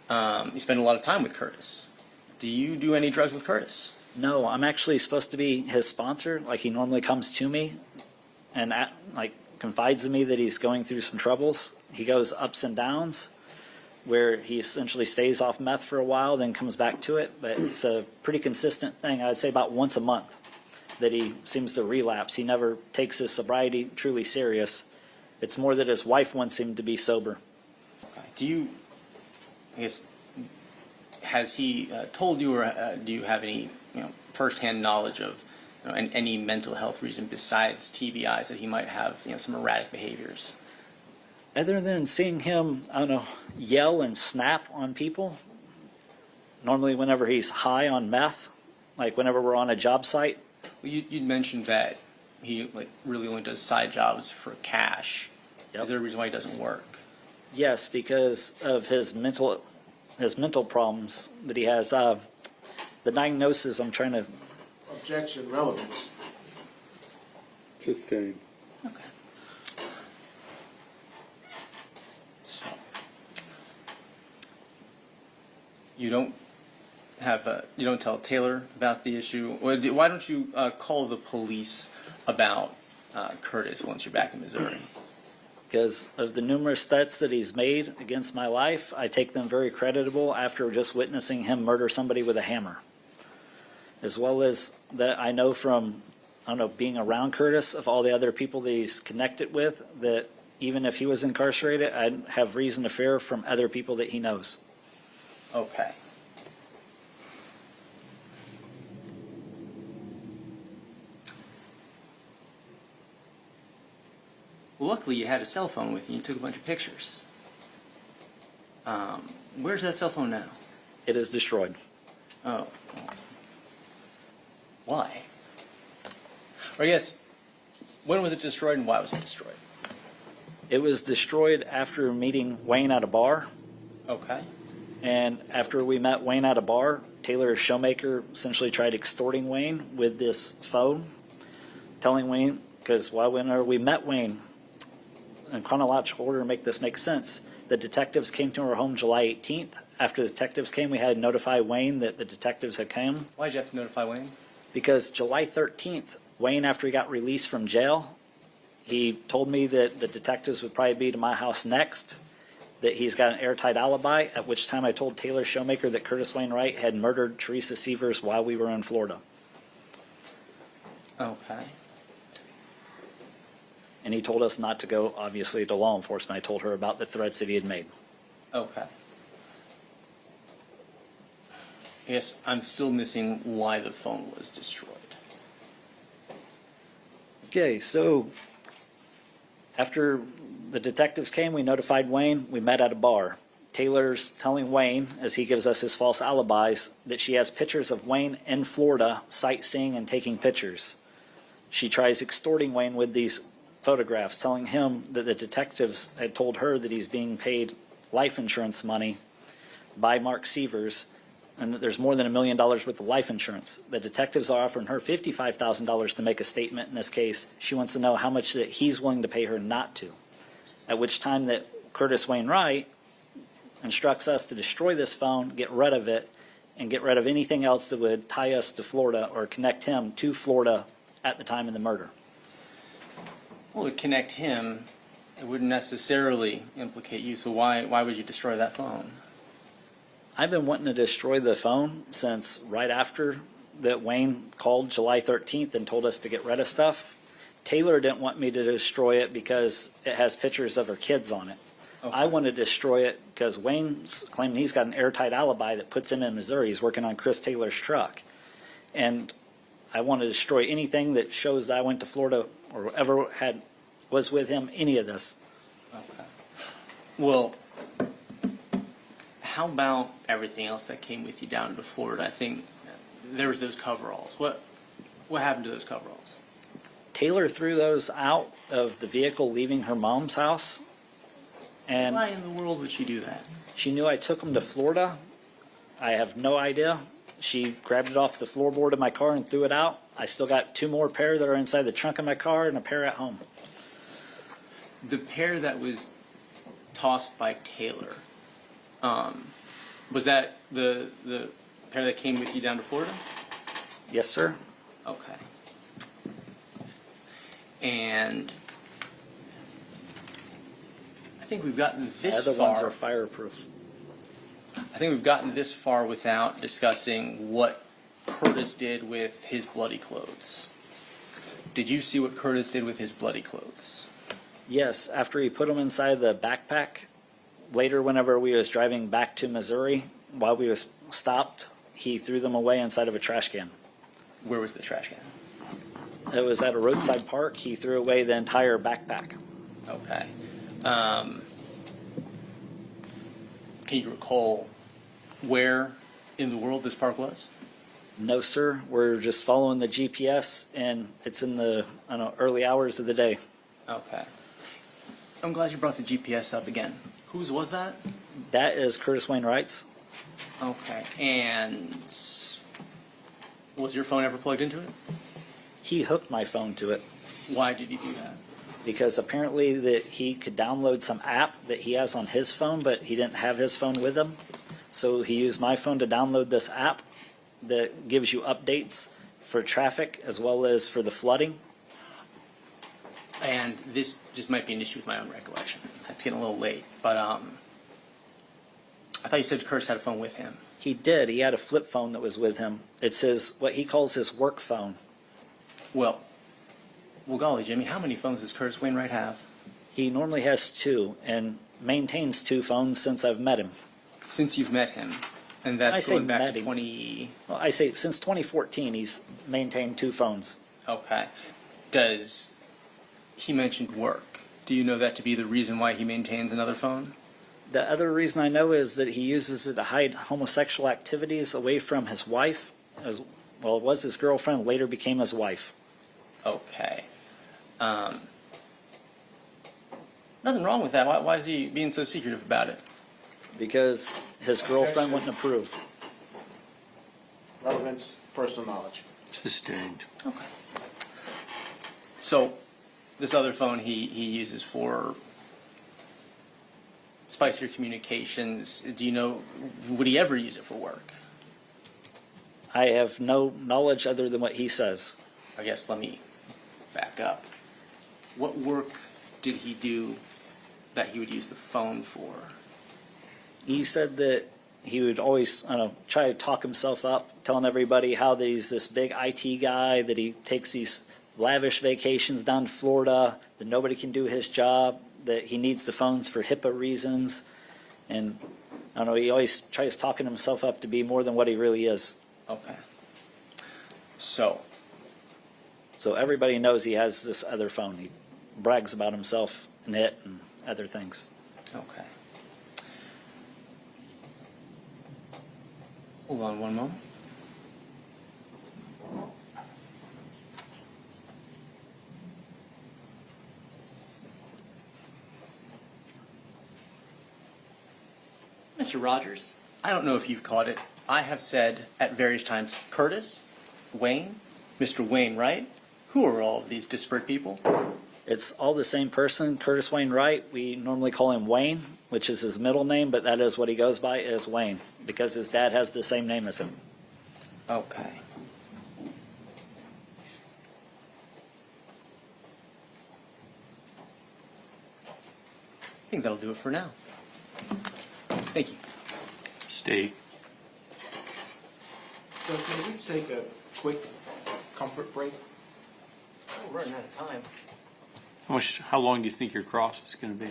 You spend a lot of time with Curtis. Do you do any drugs with Curtis? No, I'm actually supposed to be his sponsor. Like he normally comes to me and confides in me that he's going through some troubles. He goes ups and downs where he essentially stays off meth for a while, then comes back to it. But it's a pretty consistent thing. I'd say about once a month that he seems to relapse. He never takes his sobriety truly serious. It's more that his wife wants him to be sober. Okay. Has he told you, or do you have any firsthand knowledge of any mental health reason besides TBIs that he might have some erratic behaviors? Other than seeing him, I don't know, yell and snap on people, normally whenever he's high on meth, like whenever we're on a job site. Well, you'd mentioned that he really only does side jobs for cash. Yep. Is there a reason why he doesn't work? Yes, because of his mental problems that he has. The diagnosis, I'm trying to... Objection, relevance. Sustained. Okay. You don't you don't tell Taylor about the issue? Why don't you call the police about Curtis once you're back in Missouri? Because of the numerous threats that he's made against my life, I take them very creditable after just witnessing him murder somebody with a hammer. As well as that I know from, I don't know, being around Curtis, of all the other people that he's connected with, that even if he was incarcerated, I'd have reason to fear from other people that he knows. Okay. Well, luckily you had a cell phone with you. You took a bunch of pictures. Where's that cell phone now? It is destroyed. Oh. Why? Or I guess, when was it destroyed and why was it destroyed? It was destroyed after meeting Wayne at a bar. Okay. And after we met Wayne at a bar, Taylor Showmaker essentially tried extorting Wayne with this phone, telling Wayne, because whenever we met Wayne, in chronological order to make this make sense, the detectives came to our home July 18th. After the detectives came, we had to notify Wayne that the detectives had come. Why did you have to notify Wayne? Because July 13th, Wayne, after he got released from jail, he told me that the detectives would probably be to my house next, that he's got an airtight alibi, at which time I told Taylor Showmaker that Curtis Wayne Wright had murdered Teresa Sievers while we were in Florida. Okay. And he told us not to go, obviously, to law enforcement. I told her about the threats that he had made. Okay. I guess I'm still missing why the phone was destroyed. Okay, so after the detectives came, we notified Wayne. We met at a bar. Taylor's telling Wayne, as he gives us his false alibis, that she has pictures of Wayne in Florida sightseeing and taking pictures. She tries extorting Wayne with these photographs, telling him that the detectives had told her that he's being paid life insurance money by Mark Sievers, and that there's more than $1 million worth of life insurance. The detectives are offering her $55,000 to make a statement in this case. She wants to know how much that he's willing to pay her not to. At which time that Curtis Wayne Wright instructs us to destroy this phone, get rid of it, and get rid of anything else that would tie us to Florida or connect him to Florida at the time of the murder. Well, it would connect him. It wouldn't necessarily implicate you, so why would you destroy that phone? I've been wanting to destroy the phone since right after that Wayne called July 13th and told us to get rid of stuff. Taylor didn't want me to destroy it because it has pictures of her kids on it. Okay. I wanted to destroy it because Wayne's claiming he's got an airtight alibi that puts him in Missouri. He's working on Chris Taylor's truck. And I want to destroy anything that shows that I went to Florida or ever was with him, any of this. Okay. Well, how about everything else that came with you down to Florida? I think there was those coveralls. What happened to those coveralls? Taylor threw those out of the vehicle leaving her mom's house. And Why in the world would she do that? she knew I took them to Florida. I have no idea. She grabbed it off the floorboard of my car and threw it out. I still got 2 more pair that are inside the trunk of my car and a pair at home. The pair that was tossed by Taylor, was that the pair that came with you down to Florida? Yes, sir. Okay. And I think we've gotten The this other ones far. are fireproof. I think we've gotten this far without discussing what Curtis did with his bloody clothes. Did you see what Curtis did with his bloody clothes? Yes, after he put them inside the backpack, later whenever we was driving back to Missouri, while we was stopped, he threw them away inside of a trash can. Where was the trash can? It was at a roadside park. He threw away the entire backpack. Okay. Can you recall where in the world this park was? No, sir. We're just following the GPS, and it's in the early hours of the day. Okay. I'm glad you brought the GPS up again. Whose was that? That is Curtis Wayne Wright's. Okay. And was your phone ever plugged into it? He hooked my phone to it Why did he do that? because apparently that he could download some app that he has on his phone, but he didn't have his phone with him. So he used my phone to download this app that gives you updates for traffic as well as for the flooding. And this just might be an issue with my own recollection. It's getting a little late, but I thought you said Curtis had a phone with him. He did. He had a flip phone that was with him. It's his, what he calls his work phone. Well, golly, Jimmy, how many phones does Curtis Wayne Wright have? He normally has two and maintains two phones since I've met him. Since you've met him, and I that's say going back met to him. 20. Well, I say since 2014, he's maintained two phones. Okay. Does he mentioned work? Do you know that to be the reason why he maintains another phone? The other reason I know is that he uses it to hide homosexual activities away from his wife. As, well, it was his girlfriend, later became his wife. Okay. Nothing wrong with that. Why is he being so secretive about it? Because his girlfriend wouldn't approve. Relevance, personal knowledge. Sustained. Okay. So, this other phone he uses for spicier communications. Do you know, would he ever use it for work? I have no knowledge other than what he says. I guess let me back up. What work did he do that he would use the phone for? He said that he would always, I don't know, try to talk himself up, telling everybody how that he's this big IT guy, that he takes these lavish vacations down to Florida, that nobody can do his job, that he needs the phones for HIPAA reasons. And I don't know, he always tries talking himself up to be more than what he really is. Okay. So, everybody knows he has this other phone. He brags about himself and it and other things. okay. Hold on one moment. Mr. Rodgers, I don't know if you've caught it. I have said at various times, Curtis, Wayne, Mr. Wayne Wright. Who are all of these disparate people? It's all the same person, Curtis Wayne Wright. We normally call him Wayne, which is his middle name, but that is what he goes by, is Wayne, because his dad has the same name as him. Okay. I think that'll do it for now. Thank you. State. So can we take a quick comfort break? We're running out of time. How long do you think your cross is going to be?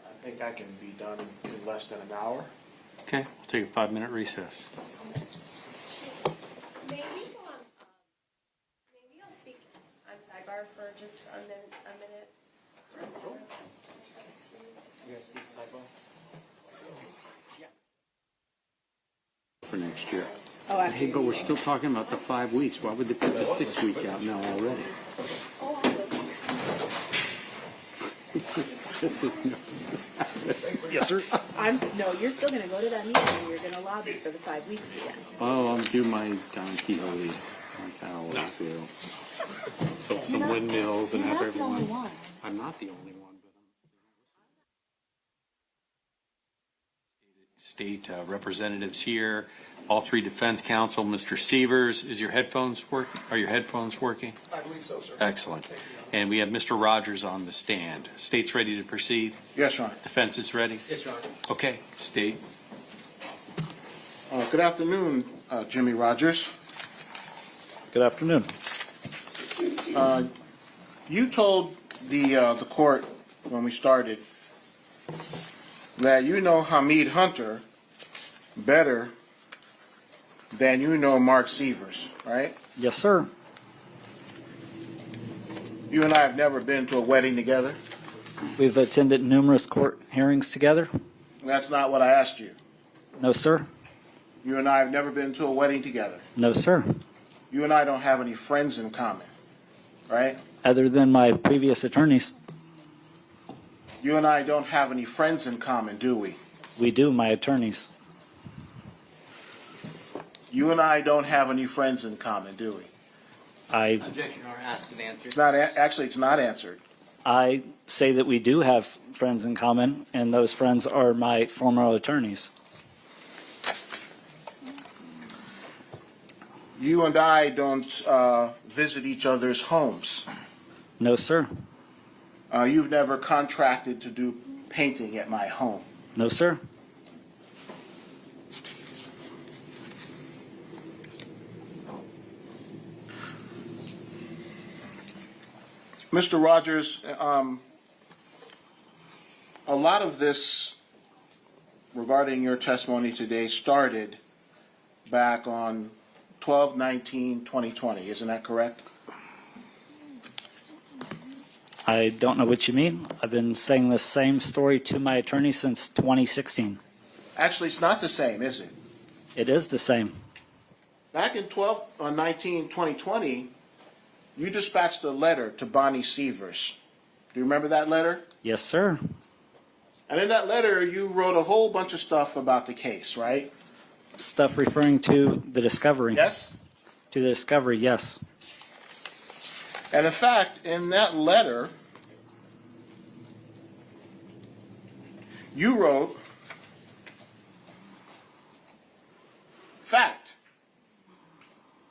I think I can be done in less than an hour. Okay, we'll take a 5-minute recess. Maybe I'll speak on sidebar for just a minute. You guys speak sidebar? For next year. Oh, I Hey, but we're still talking about the 5 weeks. Why would they put the 6 week out now already? This is no. Yes, sir. No, you're still gonna go to that meeting and you're gonna lobby for the 5 weeks again. Oh, I'm doing my Don Quixote. Like I always do. Tilt some windmills and have You're not the only everyone. one. I'm not the only one, but State representatives here. All three defense counsel. Mr. Sievers, is your headphones working? Are your headphones working? I believe so, sir. Excellent. And we have Mr. Rodgers on the stand. State's ready to proceed. Yes, Your Honor. Defense is ready. Yes, Your Honor. Okay, state. Good afternoon, Jimmy Rodgers. Good afternoon. You told the court when we started that you know Hamid Hunter better than you know Mark Sievers, right? Yes, sir. You and I have never been to a wedding together. We've attended numerous court hearings together. That's not what I asked you. No, sir. You and I have never been to a wedding together. No, sir. You and I don't have any friends in common, right? Other than my previous attorneys. You and I don't have any friends in common, do we? We do, my attorneys. You and I don't have any friends in common, do we? I Objection, Your Honor, asked and answered. It's not actually. It's not answered. I say that we do have friends in common, and those friends are my former attorneys. You and I don't visit each other's homes. No, sir. You've never contracted to do painting at my home. No, sir. Mr. Rodgers, a lot of this regarding your testimony today started back on 12/19/2020. Isn't that correct? I don't know what you mean. I've been saying the same story to my attorney since 2016. Actually, it's not the same, is it? It is the same. Back in 12/19/2020, you dispatched a letter to Bonnie Sievers. Do you remember that letter? Yes, sir. And in that letter, you wrote a whole bunch of stuff about the case, right? Stuff referring to the discovery. Yes? To the discovery, yes. And in fact, in that letter, you wrote, fact,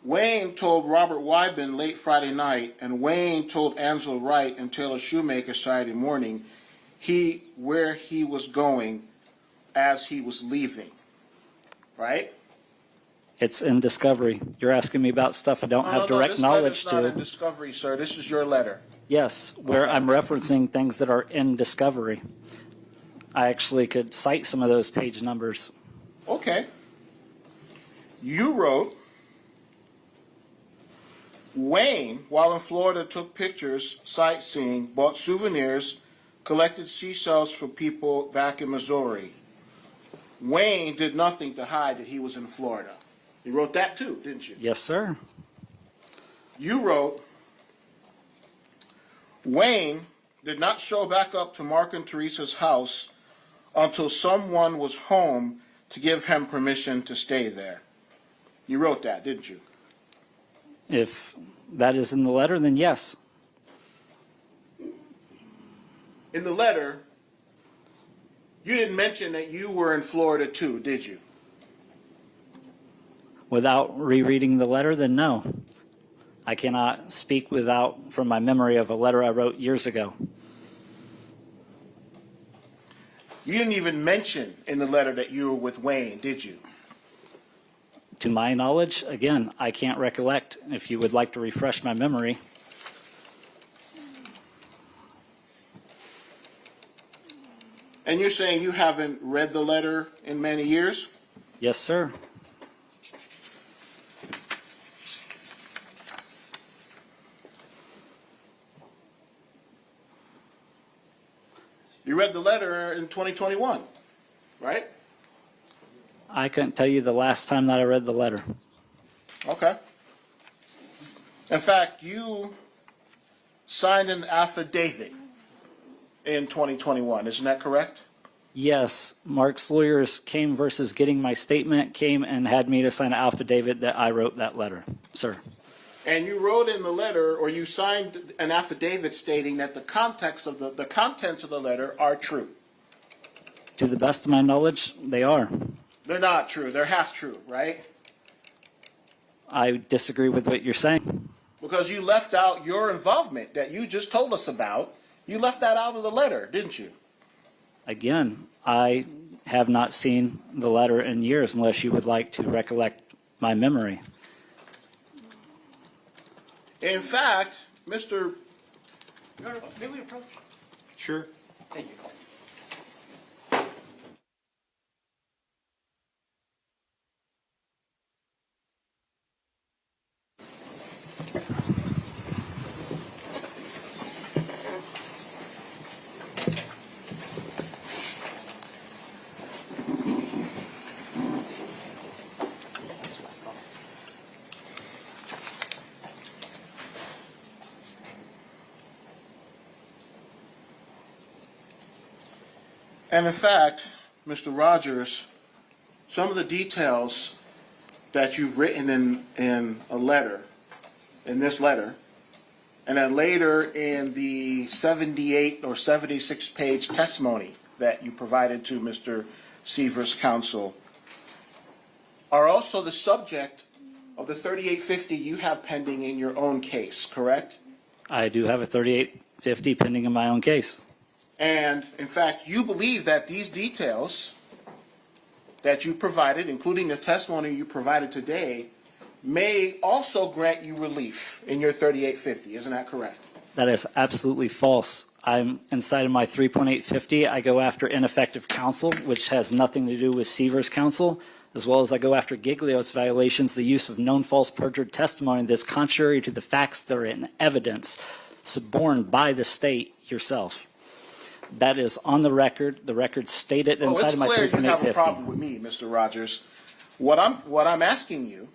Wayne told Robert Wyben late Friday night, and Wayne told Angela Wright and Taylor Shoemaker Saturday morning where he was going as he was leaving. Right? It's in discovery. You're asking me about stuff I don't have direct knowledge this letter's not in to. discovery, sir. This is your letter. Yes, where I'm referencing things that are in discovery. I actually could cite some of those page numbers. Okay. You wrote, Wayne, while in Florida, took pictures, sightseeing, bought souvenirs, collected seashells for people back in Missouri. Wayne did nothing to hide that he was in Florida. You wrote that too, didn't you? Yes, sir. You wrote, Wayne did not show back up to Mark and Teresa's house until someone was home to give him permission to stay there. You wrote that, didn't you? If that is in the letter, then yes. In the letter, you didn't mention that you were in Florida too, did you? Without rereading the letter, then no. I cannot speak from my memory of a letter I wrote years ago. You didn't even mention in the letter that you were with Wayne, did you? To my knowledge, again, I can't recollect. If you would like to refresh my memory. And you're saying you haven't read the letter in many years? Yes, sir. You read the letter in 2021, right? I couldn't tell you the last time that I read the letter. Okay. In fact, you signed an affidavit in 2021, isn't that correct? Yes, Mark's lawyers came versus getting my statement, came and had me to sign an affidavit that I wrote that letter, sir. And you wrote in the letter, or you signed an affidavit stating that the contents of the letter are true. To the best of my knowledge, they are. They're not true. They're half true, right? I disagree with what you're saying. Because you left out your involvement that you just told us about. You left that out of the letter, didn't you? Again, I have not seen the letter in years unless you would like to recollect my memory. In fact, Mr. May we approach? Sure. Thank you. And in fact, Mr. Rodgers, some of the details that you've written in a letter, in this letter, And then later in the 78 or 76 page testimony that you provided to Mr. Sievers' counsel are also the subject of the 3850 you have pending in your own case, correct? I do have a 3850 pending in my own case. And in fact, you believe that these details that you provided, including the testimony you provided today, may also grant you relief in your 3850. Isn't that correct? That is absolutely false. I'm inside of my 3.850. I go after ineffective counsel, which has nothing to do with Sievers' counsel, as well as I go after Giglio's violations, the use of known false perjured testimony that's contrary to the facts that are in evidence, suborned by the state yourself. That is on the record. The record stated inside of my 3.850. It's clear you have a problem with me, Mr. Rodgers. What I'm asking you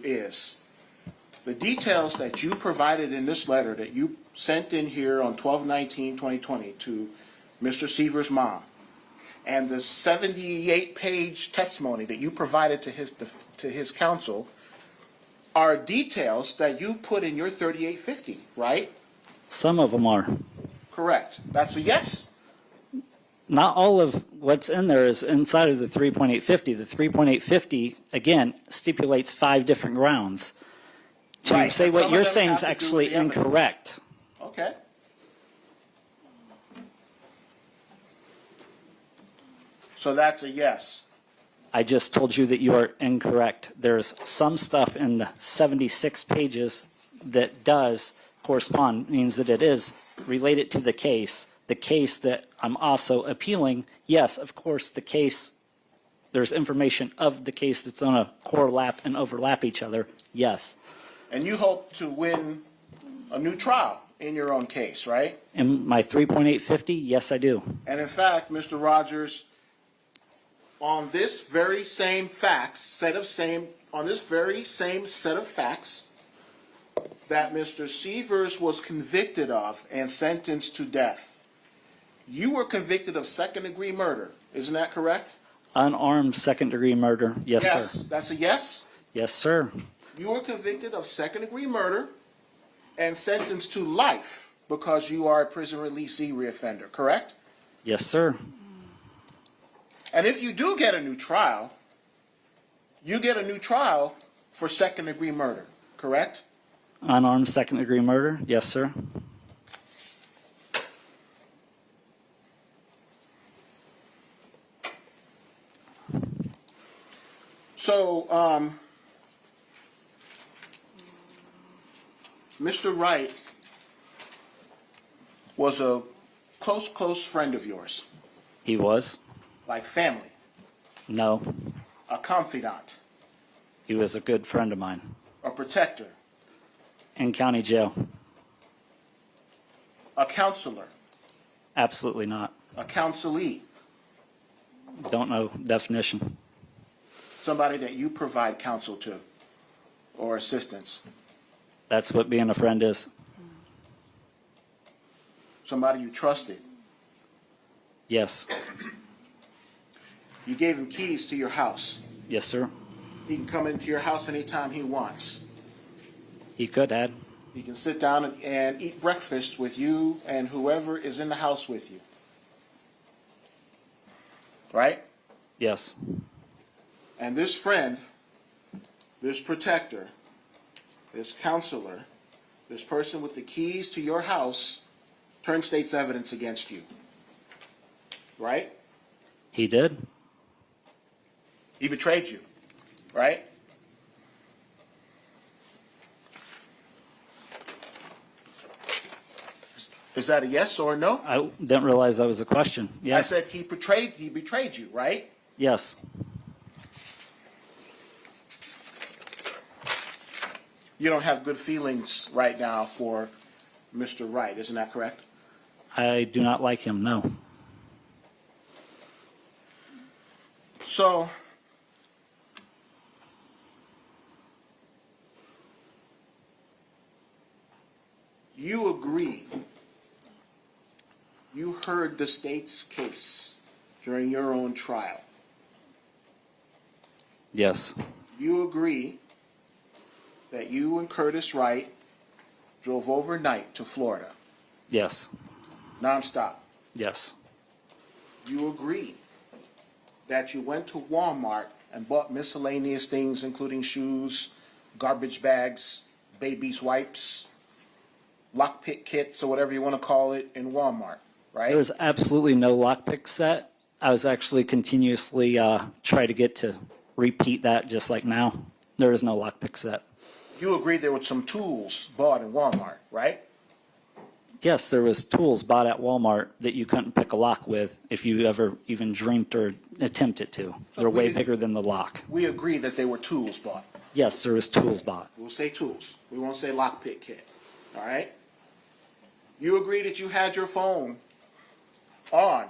is the details that you provided in this letter that you sent in here on 12/19/2020 to Mr. Sievers' mom, and the 78-page testimony that you provided to his counsel are details that you put in your 3850, right? Some of them are. Correct. That's a yes? Not all of what's in there is inside of the 3.850. The 3.850, again, stipulates 5 different grounds. To Right, say and what some of you're them saying have is to do actually with the evidence. incorrect. Okay. So that's a yes. I just told you that you are incorrect. There's some stuff in the 76 pages that does correspond, means that it is related to the case that I'm also appealing. Yes, of course, the case, there's information of the case that's going to correlap and overlap each other. Yes. And you hope to win a new trial in your own case, right? In my 3.850, yes, I do. And in fact, Mr. Rodgers, on this very same set of facts that Mr. Sievers was convicted of and sentenced to death, you were convicted of second-degree murder. Isn't that correct? Unarmed second-degree murder. Yes, Yes. sir. That's a yes? Yes, sir. You were convicted of second-degree murder and sentenced to life because you are a prison releasee reoffender, correct? Yes, sir. And if you do get a new trial, you get a new trial for second-degree murder, correct? Unarmed second-degree murder. Yes, sir. So, Mr. Wright was a close friend of yours, He was. like family, No. a confidant, He was a good friend of mine. a protector, In county jail. a counselor, Absolutely not. a counselee, Don't know definition. somebody that you provide counsel to or assistance, That's what being a friend is. somebody you trusted. Yes. You gave him keys to your house. Yes, sir. He can come into your house anytime he wants. He could have. He can sit down and eat breakfast with you and whoever is in the house with you. Right? Yes. And this friend, this protector, this counselor, this person with the keys to your house turned state's evidence against you. Right? He did. He betrayed you. Right? Is that a yes or a no? I didn't realize that was a question. Yes. I said he betrayed you, right? Yes. You don't have good feelings right now for Mr. Wright, isn't that correct? I do not like him, no. So, you agree, you heard the state's case during your own trial. Yes. You agree that you and Curtis Wright drove overnight to Florida, Yes. nonstop. Yes. You agree that you went to Walmart and bought miscellaneous things, including shoes, garbage bags, baby's wipes, lockpick kits, or whatever you want to call it, in Walmart, right? There was absolutely no lockpick set. I was actually continuously trying to get to repeat that just like now. There is no lockpick set. You agree there were some tools bought in Walmart, right? Yes, there was tools bought at Walmart that you couldn't pick a lock with if you ever even dreamt or attempted to. They're way bigger than the lock. We agree that they were tools bought. Yes, there was tools bought. We'll say tools. We won't say lockpick kit, all right? You agree that you had your phone on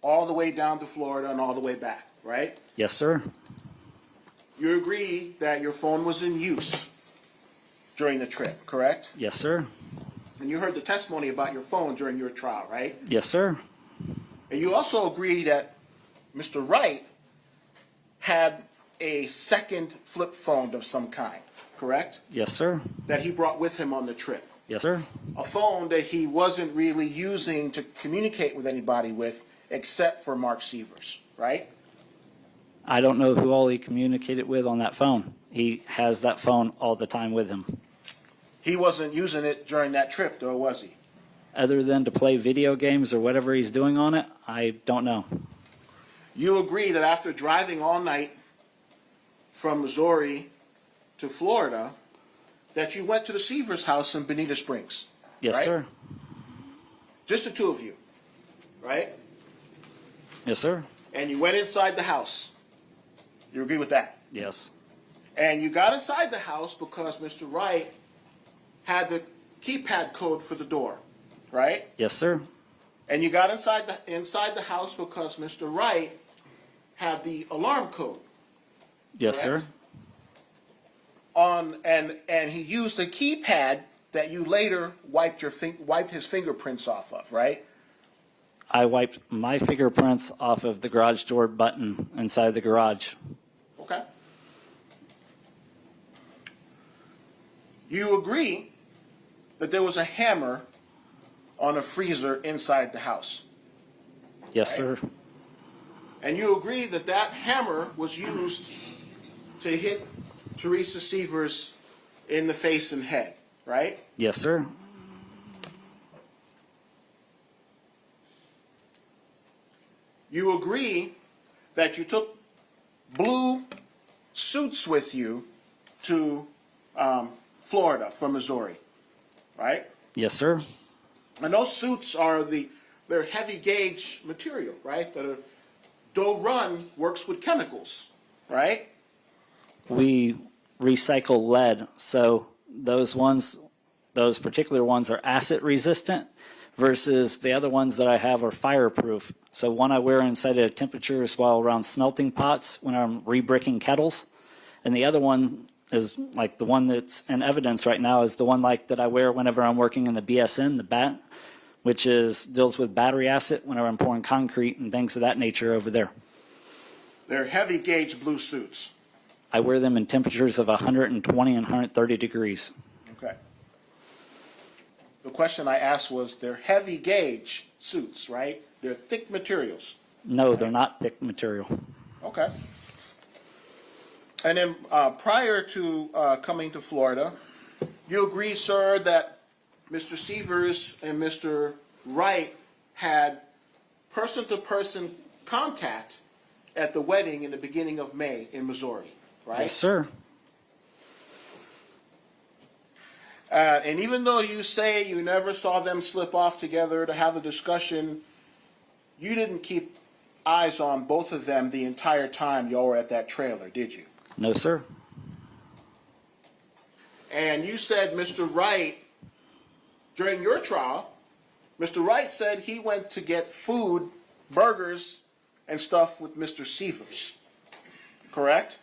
all the way down to Florida and all the way back, right? Yes, sir. You agree that your phone was in use during the trip, correct? Yes, sir. And you heard the testimony about your phone during your trial, right? Yes, sir. And you also agree that Mr. Wright had a second flip phone of some kind, correct? Yes, sir. That he brought with him on the trip. Yes, sir. A phone that he wasn't really using to communicate with anybody with except for Mark Sievers, right? I don't know who all he communicated with on that phone. He has that phone all the time with him. He wasn't using it during that trip, though, was he? Other than to play video games or whatever he's doing on it, I don't know. You agree that after driving all night from Missouri to Florida, that you went to the Sievers house in Bonita Springs? Yes, right? sir. Just the two of you, right? Yes, sir. And you went inside the house. You agree with that? Yes. And you got inside the house because Mr. Wright had the keypad code for the door, right? Yes, sir. And you got inside the house because Mr. Wright had the alarm code. Yes, Correct. sir. And he used a keypad that you later wiped his fingerprints off of, right? I wiped my fingerprints off of the garage door button inside the garage. Okay. You agree that there was a hammer on a freezer inside the house. Yes, sir. And you agree that that hammer was used to hit Teresa Sievers in the face and head, right? Yes, sir. You agree that you took blue suits with you to Florida from Missouri, right? Yes, sir. And those suits they're heavy gauge material, right? That Doe Run works with chemicals, right? We recycle lead, so those particular ones are acid resistant versus the other ones that I have are fireproof. So one I wear inside of temperatures while around smelting pots when I'm re-bricking kettles, and the other one is like the one that's in evidence right now is the one like that I wear whenever I'm working in the BSN, the BAT, which deals with battery acid whenever I'm pouring concrete and things of that nature over there. They're heavy gauge blue suits. I wear them in temperatures of 120 and 130 degrees. Okay. The question I asked was, they're heavy gauge suits, right? They're thick materials. No, they're not thick material. Okay. And then prior to coming to Florida, you agree, sir, that Mr. Sievers and Mr. Wright had person-to-person contact at the wedding in the beginning of May in Missouri, right? Yes, sir. And even though you say you never saw them slip off together to have a discussion, you didn't keep eyes on both of them the entire time y'all were at that trailer, did you? No, sir. And you said Mr. Wright, during your trial, Mr. Wright said he went to get food, burgers, and stuff with Mr. Sievers, correct?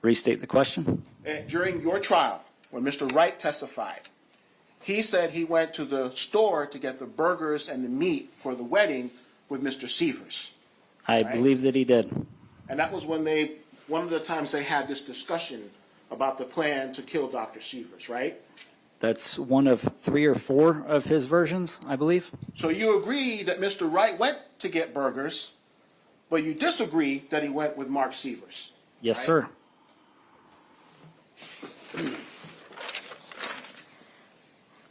Restate the question. And during your trial, when Mr. Wright testified, he said he went to the store to get the burgers and the meat for the wedding with Mr. Sievers. I Right. believe that he did. And that was when one of the times they had this discussion about the plan to kill Dr. Sievers, right? That's one of 3 or 4 of his versions, I believe. So you agree that Mr. Wright went to get burgers, but you disagree that he went with Mark Sievers? Yes, Right. sir.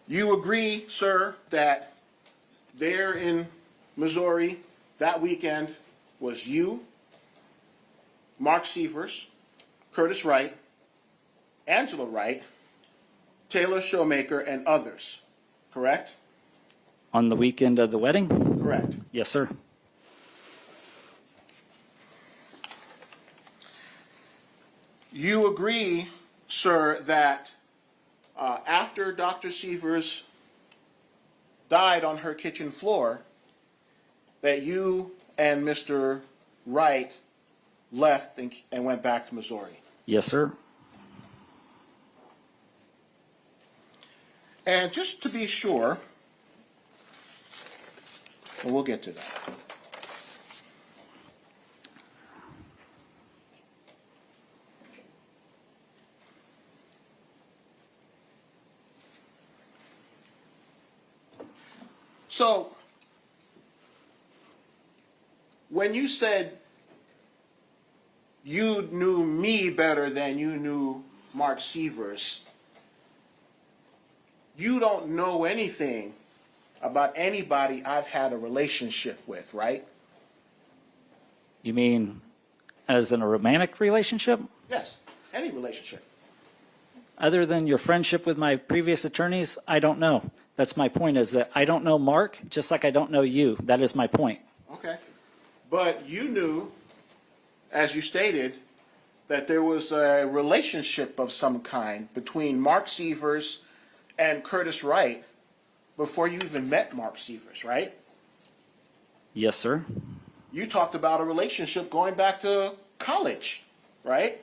You agree, sir, that there in Missouri that weekend was you, Mark Sievers, Curtis Wright, Angela Wright, Taylor Showmaker, and others, correct? On the weekend of the wedding? Correct. Yes, sir. You agree, sir, that after Dr. Sievers died on her kitchen floor, that you and Mr. Wright left and went back to Missouri? Yes, sir. And just to be sure, and we'll get to that. So, when you said you knew me better than you knew Mark Sievers, you don't know anything about anybody I've had a relationship with, right? You mean as in a romantic relationship? Yes, any relationship. Other than your friendship with my previous attorneys, I don't know. That's my point, is that I don't know Mark, just like I don't know you. That is my point. Okay. But you knew, as you stated, that there was a relationship of some kind between Mark Sievers and Curtis Wright before you even met Mark Sievers, right? Yes, sir. You talked about a relationship going back to college, right?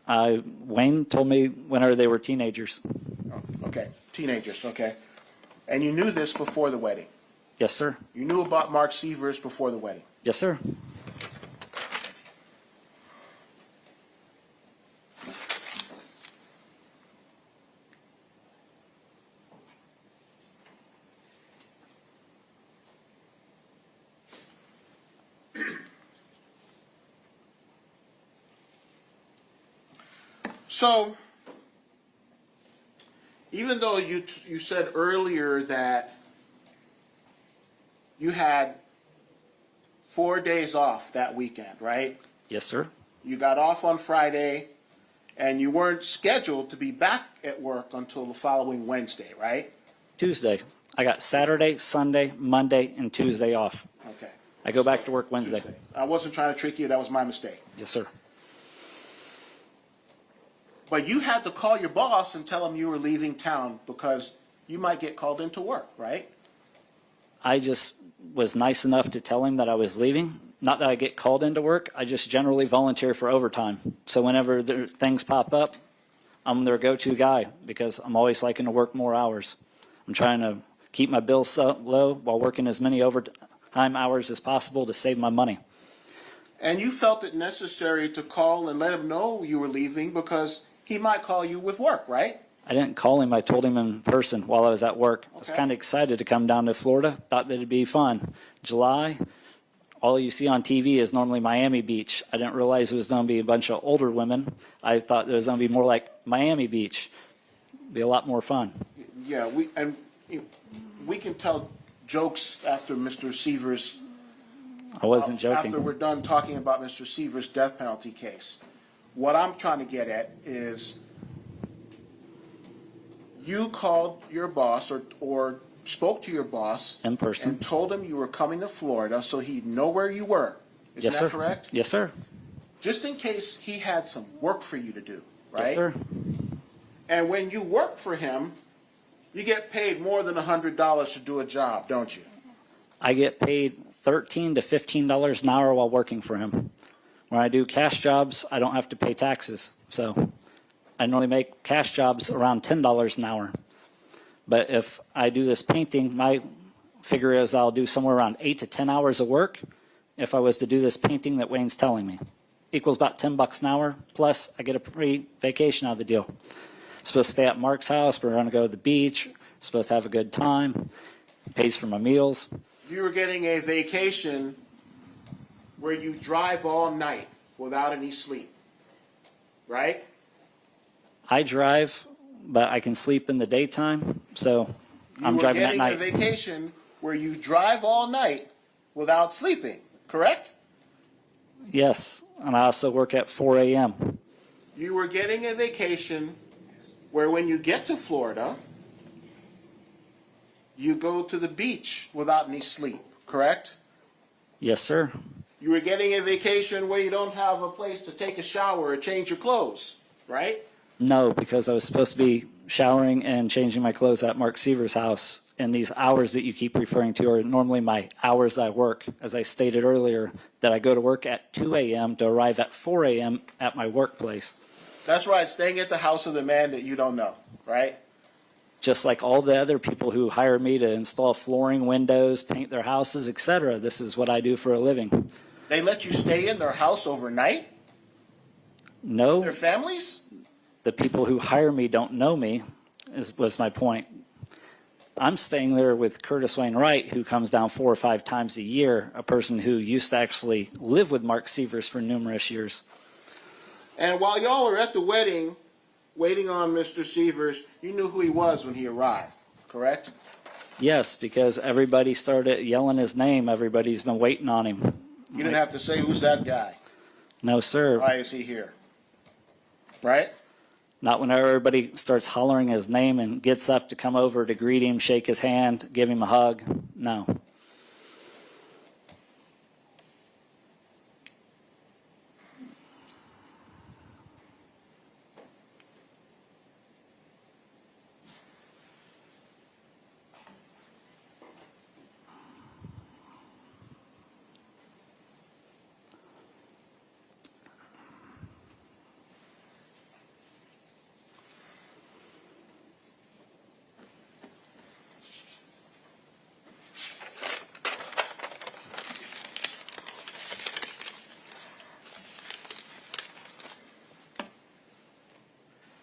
Wayne told me whenever they were teenagers. Oh, okay, teenagers, okay. And you knew this before the wedding? Yes, sir. You knew about Mark Sievers before the wedding? Yes, sir. So, even though you said earlier that you had 4 days off that weekend, right? Yes, sir. You got off on Friday, and you weren't scheduled to be back at work until the following Wednesday, right? Tuesday. I got Saturday, Sunday, Monday, and Tuesday off. Okay. I go back to work Wednesday. Tuesday. I wasn't trying to trick you. That was my mistake. Yes, sir. But you had to call your boss and tell him you were leaving town because you might get called into work, right? I just was nice enough to tell him that I was leaving. Not that I get called into work. I just generally volunteer for overtime. So whenever things pop up, I'm their go-to guy because I'm always liking to work more hours. I'm trying to keep my bills so low while working as many overtime hours as possible to save my money. And you felt it necessary to call and let him know you were leaving because he might call you with work, right? I didn't call him. I told him in person while I was at work. I was Okay. kind of excited to come down to Florida. Thought that it'd be fun. July, all you see on TV is normally Miami Beach. I didn't realize it was going to be a bunch of older women. I thought it was going to be more like Miami Beach. Be a lot more fun. Yeah, we can tell jokes after Mr. Sievers. I wasn't joking. After we're done talking about Mr. Sievers' death penalty case. What I'm trying to get at is you called your boss or spoke to your boss In person. and told him you were coming to Florida so he'd know where you were. Isn't Yes, that sir. correct? Yes, sir. Just in case he had some work for you to do, right? Yes, sir. And when you work for him, you get paid more than $100 to do a job, don't you? I get paid $13 to $15 an hour while working for him. When I do cash jobs, I don't have to pay taxes. So I normally make cash jobs around $10 an hour. But if I do this painting, my figure is I'll do somewhere around 8 to 10 hours of work if I was to do this painting that Wayne's telling me. Equals about $10 an hour, plus I get a free vacation out of the deal. supposed to stay at Mark's house. We're going to go to the beach. Supposed to have a good time. Pays for my meals. You were getting a vacation where you drive all night without any sleep, right? I drive, but I can sleep in the daytime, so I'm driving at You were night. getting a vacation where you drive all night without sleeping, correct? Yes, and I also work at 4 a.m. You were getting a vacation where when you get to Florida, you go to the beach without any sleep, correct? Yes, sir. You were getting a vacation where you don't have a place to take a shower or change your clothes, right? No, because I was supposed to be showering and changing my clothes at Mark Sievers' house. And these hours that you keep referring to are normally my hours I work. As I stated earlier, that I go to work at 2 a.m. to arrive at 4 a.m. at my workplace. That's right, staying at the house of the man that you don't know, right? Just like all the other people who hire me to install flooring, windows, paint their houses, etc. This is what I do for a living. They let you stay in their house overnight? No, Their families? the people who hire me don't know me, was my point. I'm staying there with Curtis Wayne Wright, who comes down 4 or 5 times a year, a person who used to actually live with Mark Sievers for numerous years. And while y'all were at the wedding, waiting on Mr. Sievers, you knew who he was when he arrived, correct? Yes, because everybody started yelling his name. Everybody's been waiting on him. You didn't have to say, who's that guy? No, sir. Why is he here? Right? Not when everybody starts hollering his name and gets up to come over to greet him, shake his hand, give him a hug. No.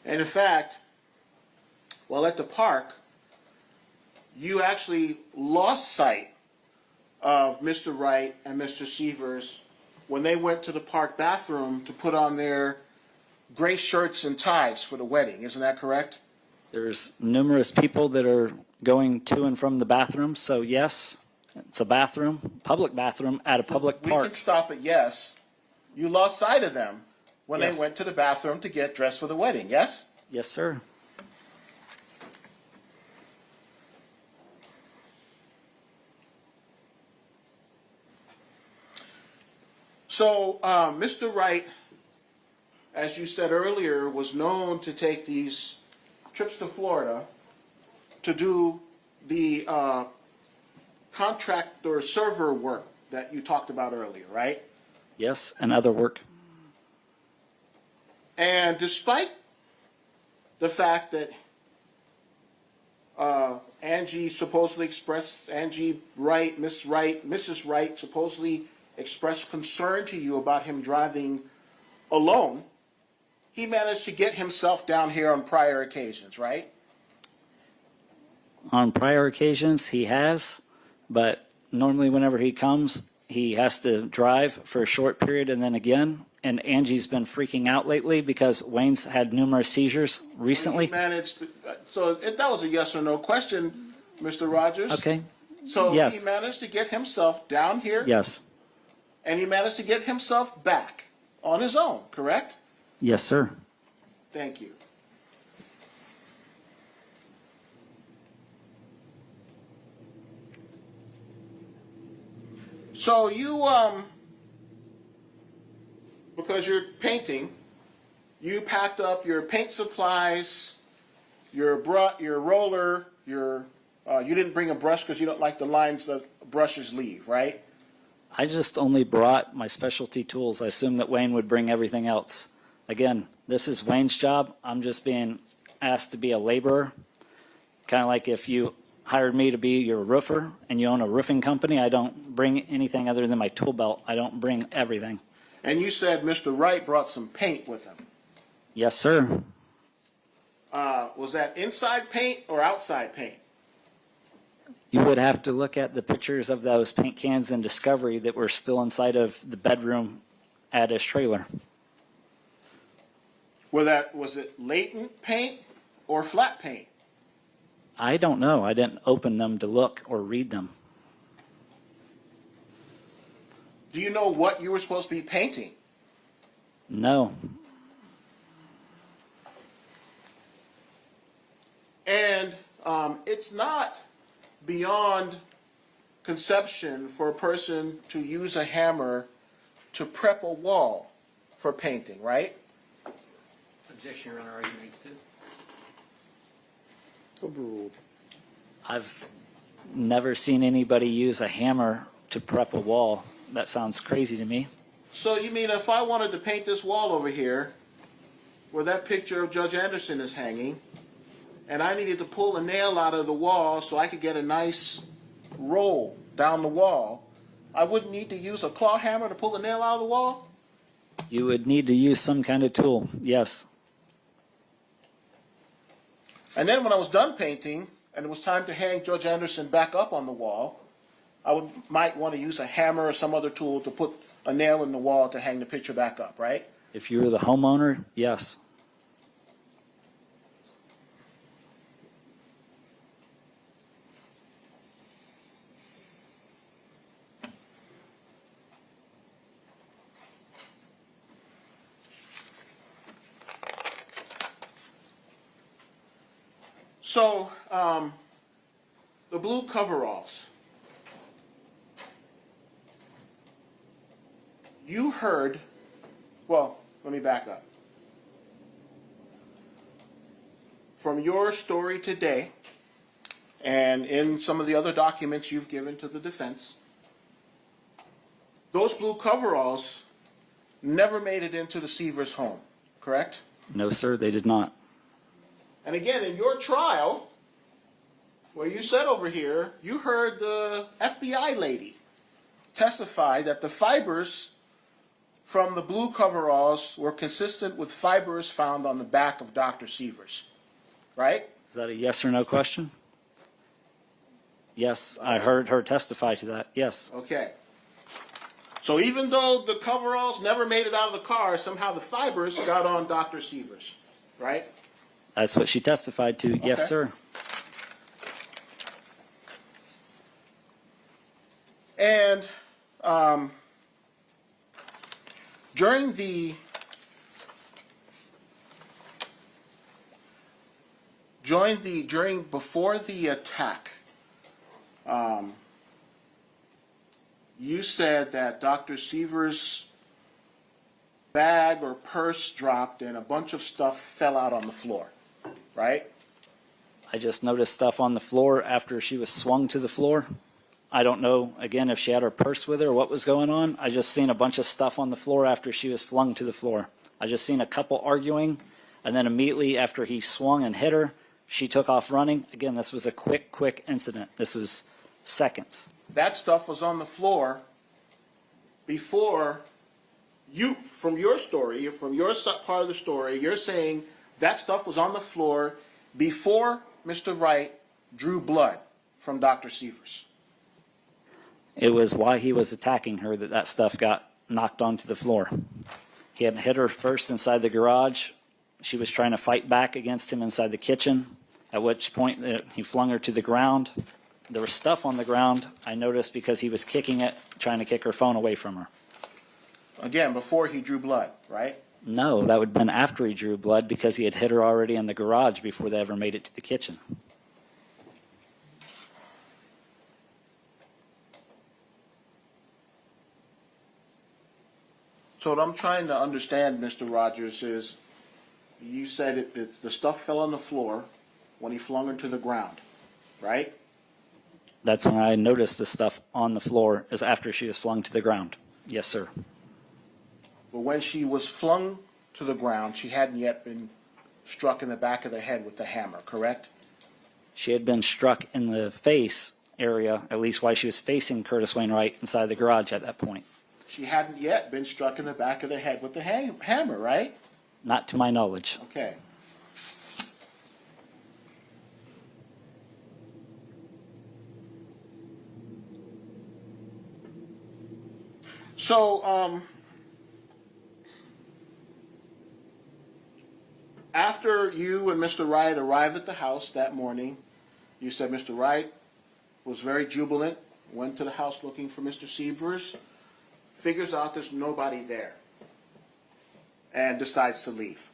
And in fact, while at the park, you actually lost sight of Mr. Wright and Mr. Sievers when they went to the park bathroom to put on their gray shirts and ties for the wedding. Isn't that correct? There's numerous people that are going to and from the bathroom, so yes, it's a bathroom, public bathroom at a public We park. can stop at yes. You lost sight of them when Yes. they went to the bathroom to get dressed for the wedding, yes? Yes, sir. So, Mr. Wright, as you said earlier, was known to take these trips to Florida to do the contract or server work that you talked about earlier, right? Yes, and other work. And despite the fact that Angie Wright, Mrs. Wright supposedly expressed concern to you about him driving alone, he managed to get himself down here on prior occasions, right? On prior occasions, he has, but normally whenever he comes, he has to drive for a short period and then again. And Angie's been freaking out lately because Wayne's had numerous seizures recently. He managed to, that was a yes or no question, Mr. Rodgers. Okay. So Yes. he managed to get himself down here, Yes. and he managed to get himself back on his own, correct? Yes, sir. Thank you. So you, because you're painting, you packed up your paint supplies, your roller, you didn't bring a brush because you don't like the lines that brushes leave, right? I just only brought my specialty tools. I assumed that Wayne would bring everything else. Again, this is Wayne's job. I'm just being asked to be a laborer. Kind of like if you hired me to be your roofer and you own a roofing company, I don't bring anything other than my tool belt. I don't bring everything. And you said Mr. Wright brought some paint with him. Yes, sir. Was that inside paint or outside paint? You would have to look at the pictures of those paint cans in Discovery that were still inside of the bedroom at his trailer. Was it latent paint or flat paint? I don't know. I didn't open them to look or read them. Do you know what you were supposed to be painting? No. And it's not beyond conception for a person to use a hammer to prep a wall for painting, right? Objection, Your Honor, argument two. Overruled. I've never seen anybody use a hammer to prep a wall. That sounds crazy to me. So you mean if I wanted to paint this wall over here, where that picture of Judge Anderson is hanging, and I needed to pull a nail out of the wall so I could get a nice roll down the wall, I wouldn't need to use a claw hammer to pull the nail out of the wall? You would need to use some kind of tool, yes. And then when I was done painting, and it was time to hang Judge Anderson back up on the wall, I might want to use a hammer or some other tool to put a nail in the wall to hang the picture back up, right? If you were the homeowner, yes. So, the blue coveralls. You heard, well, let me back up. From your story today, and in some of the other documents you've given to the defense, those blue coveralls never made it into the Sievers home, correct? No, sir, they did not. And again, in your trial, where you said over here, you heard the FBI lady testify that the fibers from the blue coveralls were consistent with fibers found on the back of Dr. Sievers, right? Is that a yes or no question? Yes, I heard her testify to that, yes. Okay. So even though the coveralls never made it out of the car, somehow the fibers got on Dr. Sievers, right? That's what she testified to, yes, Okay. sir. And during before the attack, you said that Dr. Sievers' bag or purse dropped and a bunch of stuff fell out on the floor, right? I just noticed stuff on the floor after she was swung to the floor. I don't know, again, if she had her purse with her or what was going on. I just seen a bunch of stuff on the floor after she was flung to the floor. I just seen a couple arguing, and then immediately after he swung and hit her, she took off running. Again, this was a quick incident. This was seconds. That stuff was on the floor before you, from your story, from your part of the story, you're saying that stuff was on the floor before Mr. Wright drew blood from Dr. Sievers. It was while he was attacking her that stuff got knocked onto the floor. He had hit her first inside the garage. She was trying to fight back against him inside the kitchen, at which point he flung her to the ground. There was stuff on the ground, I noticed, because he was kicking it, trying to kick her phone away from her. Again, before he drew blood, right? No, that would have been after he drew blood because he had hit her already in the garage before they ever made it to the kitchen. So what I'm trying to understand, Mr. Rodgers, is you said the stuff fell on the floor when he flung her to the ground, right? That's when I noticed the stuff on the floor, is after she was flung to the ground. Yes, sir. But when she was flung to the ground, she hadn't yet been struck in the back of the head with the hammer, correct? She had been struck in the face area, at least while she was facing Curtis Wayne Wright inside the garage at that point. She hadn't yet been struck in the back of the head with the hammer, right? Not to my knowledge. Okay. So, after you and Mr. Wright arrived at the house that morning, you said Mr. Wright was very jubilant, went to the house looking for Mr. Sievers, figures out there's nobody there, and decides to leave.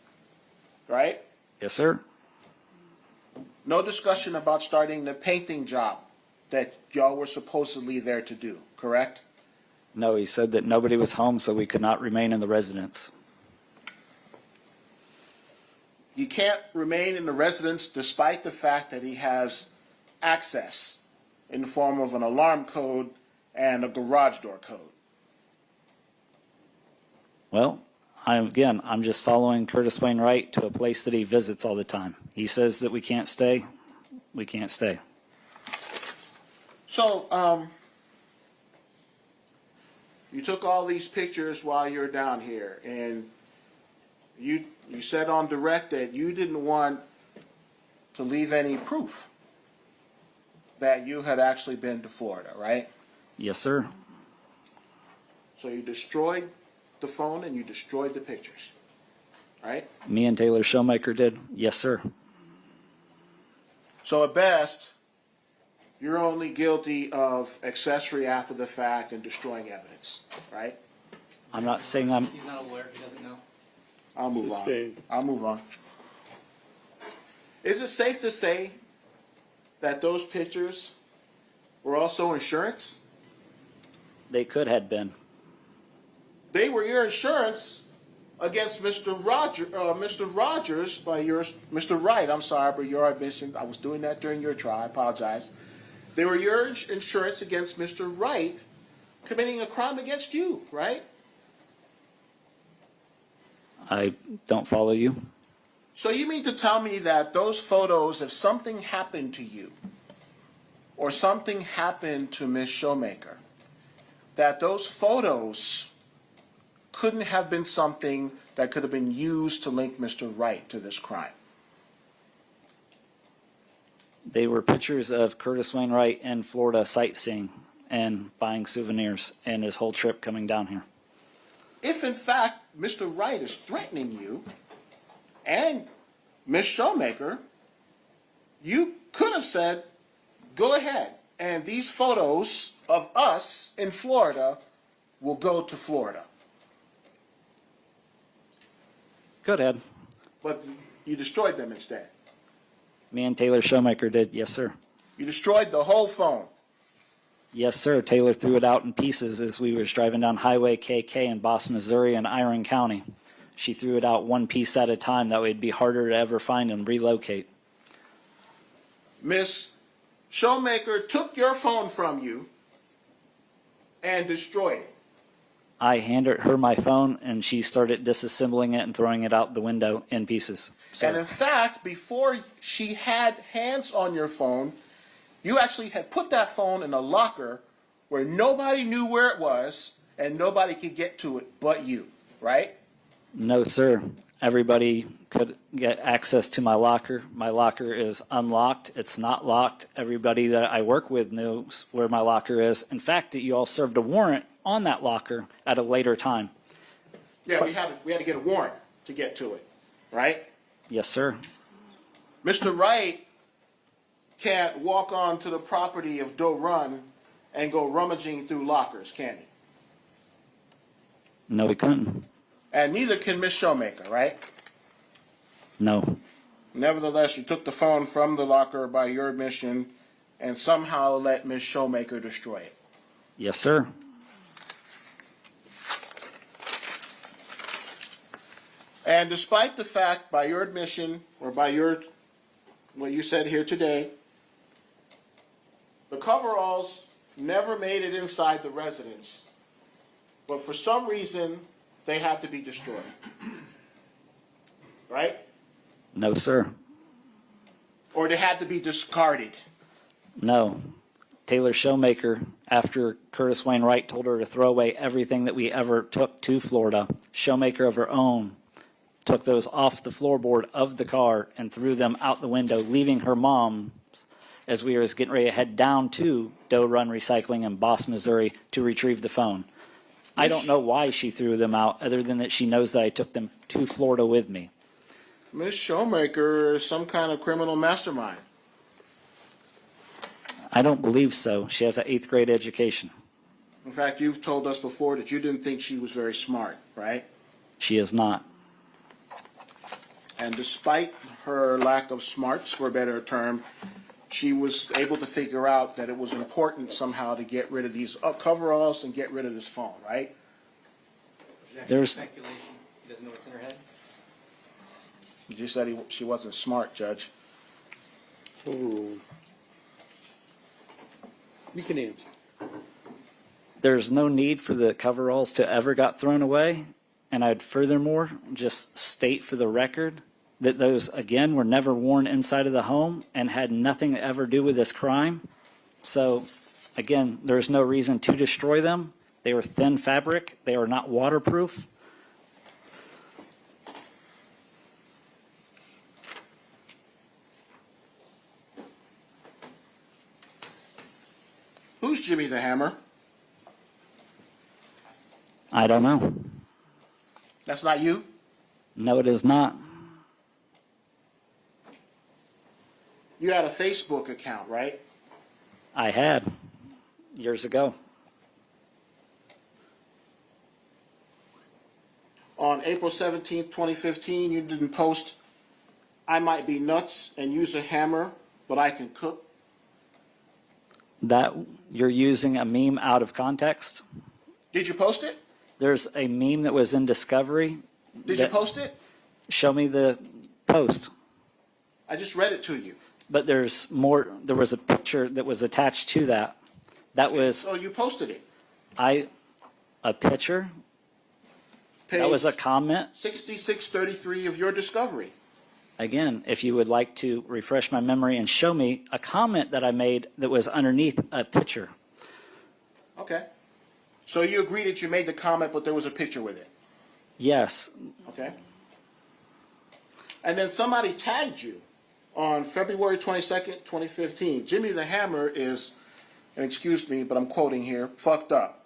Right? Yes, sir. No discussion about starting the painting job that y'all were supposedly there to do, correct? No, he said that nobody was home, so we could not remain in the residence. You can't remain in the residence despite the fact that he has access in the form of an alarm code and a garage door code. Well, I'm just following Curtis Wayne Wright to a place that he visits all the time. He says that we can't stay. We can't stay. So, you took all these pictures while you're down here, and you said on direct that you didn't want to leave any proof that you had actually been to Florida, right? Yes, sir. So you destroyed the phone and you destroyed the pictures, right? Me and Taylor Showmaker did. Yes, sir. So at best, you're only guilty of accessory after the fact and destroying evidence, right? I'm not saying I'm. He's not aware, he doesn't know. I'll move on. Sustained. I'll move on. Is it safe to say that those pictures were also insurance? They could have been. They were your insurance against Mr. Rodgers by yours, Mr. Wright. I'm sorry, but your admission. I was doing that during your trial. I apologize. They were your insurance against Mr. Wright committing a crime against you, right? I don't follow you. So you mean to tell me that those photos, if something happened to you, or something happened to Ms. Showmaker, that those photos couldn't have been something that could have been used to link Mr. Wright to this crime? They were pictures of Curtis Wayne Wright in Florida sightseeing and buying souvenirs and his whole trip coming down here. If in fact Mr. Wright is threatening you and Ms. Showmaker, you could have said, go ahead, and these photos of us in Florida will go to Florida. Could have. But you destroyed them instead. Me and Taylor Showmaker did. Yes, sir. You destroyed the whole phone. Yes, sir. Taylor threw it out in pieces as we were driving down Highway KK in Boston, Missouri and Iron County. She threw it out one piece at a time. That way it'd be harder to ever find and relocate. Miss Showmaker took your phone from you and destroyed it. I handed her my phone, and she started disassembling it and throwing it out the window in pieces. And in fact, before she had hands on your phone, you actually had put that phone in a locker where nobody knew where it was and nobody could get to it but you, right? No, sir. Everybody could get access to my locker. My locker is unlocked. It's not locked. Everybody that I work with knows where my locker is. In fact, you all served a warrant on that locker at a later time. Yeah, we had to get a warrant to get to it, right? Yes, sir. Mr. Wright can't walk onto the property of Doe Run and go rummaging through lockers, can he? No, we couldn't. And neither can Miss Showmaker, right? No. Nevertheless, you took the phone from the locker by your admission and somehow let Miss Showmaker destroy it. Yes, sir. And despite the fact, by your admission, or by what you said here today, the coveralls never made it inside the residence, but for some reason, they had to be destroyed. Right? No, sir. Or they had to be discarded. No. Taylor Showmaker, after Curtis Wayne Wright told her to throw away everything that we ever took to Florida, Showmaker of her own took those off the floorboard of the car and threw them out the window, leaving her mom as we were getting ready to head down to Doe Run Recycling in Boston, Missouri to retrieve the phone. I don't know why she threw them out, other than that she knows that I took them to Florida with me. Ms. Showmaker is some kind of criminal mastermind. I don't believe so. She has an 8th grade education. In fact, you've told us before that you didn't think she was very smart, right? She is not. And despite her lack of smarts, for a better term, she was able to figure out that it was important somehow to get rid of these coveralls and get rid of this phone, right? There's Speculation. He doesn't know what's in her head. You just said she wasn't smart, Judge. Oh. You can answer. there's no need for the coveralls to ever got thrown away. And I'd furthermore just state for the record that those, again, were never worn inside of the home and had nothing to ever do with this crime. So, again, there's no reason to destroy them. They were thin fabric. They are not waterproof. Who's Jimmy the Hammer? I don't know. That's not you? No, it is not. You had a Facebook account, right? I had years ago. On April 17th, 2015, you didn't post, "I might be nuts and use a hammer, but I can cook." That you're using a meme out of context. Did you post it? There's a meme that was in Discovery. Did you post it? Show me the post. I just read it to you. But there's more. There was a picture that was attached to that. That was So you posted it. a picture. Page That was a comment. 6633 of your Discovery. Again, if you would like to refresh my memory and show me a comment that I made that was underneath a picture. Okay. So you agree that you made the comment, but there was a picture with it. Yes, Okay. And then somebody tagged you on February 22nd, 2015. Jimmy the Hammer is, and excuse me, but I'm quoting here, fucked up.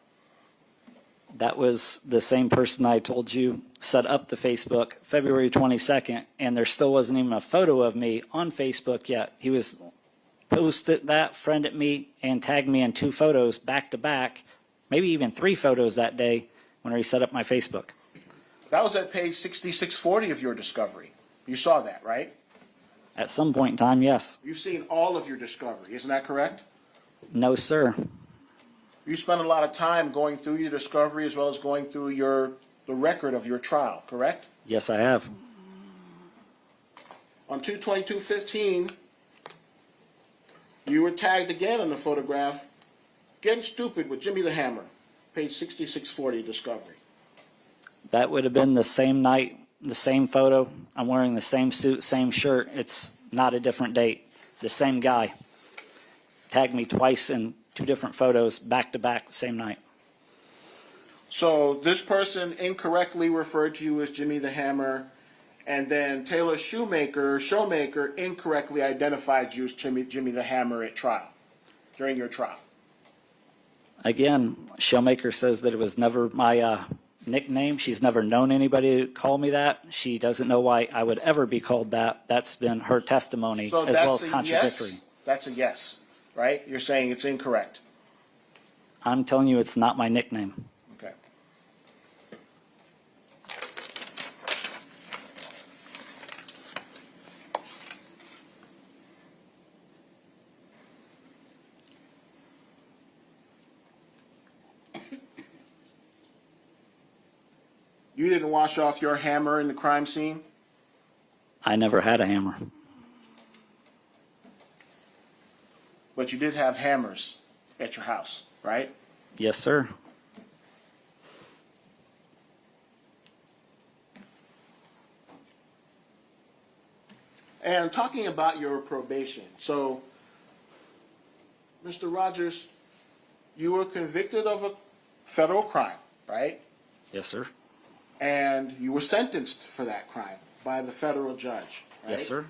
that was the same person I told you set up the Facebook February 22nd, and there still wasn't even a photo of me on Facebook yet. He was posted that, friended me, and tagged me in 2 photos back to back, maybe even 3 photos that day when he set up my Facebook. That was at page 6640 of your Discovery. You saw that, right? At some point in time, yes. You've seen all of your Discovery, isn't that correct? No, sir. You spent a lot of time going through your Discovery as well as going through the record of your trial, correct? Yes, I have. On 2/22/15, you were tagged again in the photograph, "Getting Stupid with Jimmy the Hammer," page 6640 Discovery. That would have been the same night, the same photo. I'm wearing the same suit, same shirt. It's not a different date. The same guy. Tagged me twice in 2 different photos, back to back, the same night. So this person incorrectly referred to you as Jimmy the Hammer, and then Taylor Showmaker incorrectly identified you as Jimmy the Hammer at trial, during your trial. Again, Showmaker says that it was never my nickname. She's never known anybody to call me that. She doesn't know why I would ever be called that. That's been her testimony, So as well as that's a contradictory. yes? That's a yes, right? You're saying it's incorrect. I'm telling you, it's not my nickname. Okay. You didn't wash off your hammer in the crime scene? I never had a hammer. But you did have hammers at your house, right? Yes, sir. And talking about your probation, so, Mr. Rodgers, you were convicted of a federal crime, right? Yes, sir. And you were sentenced for that crime by the federal judge, right? Yes, sir.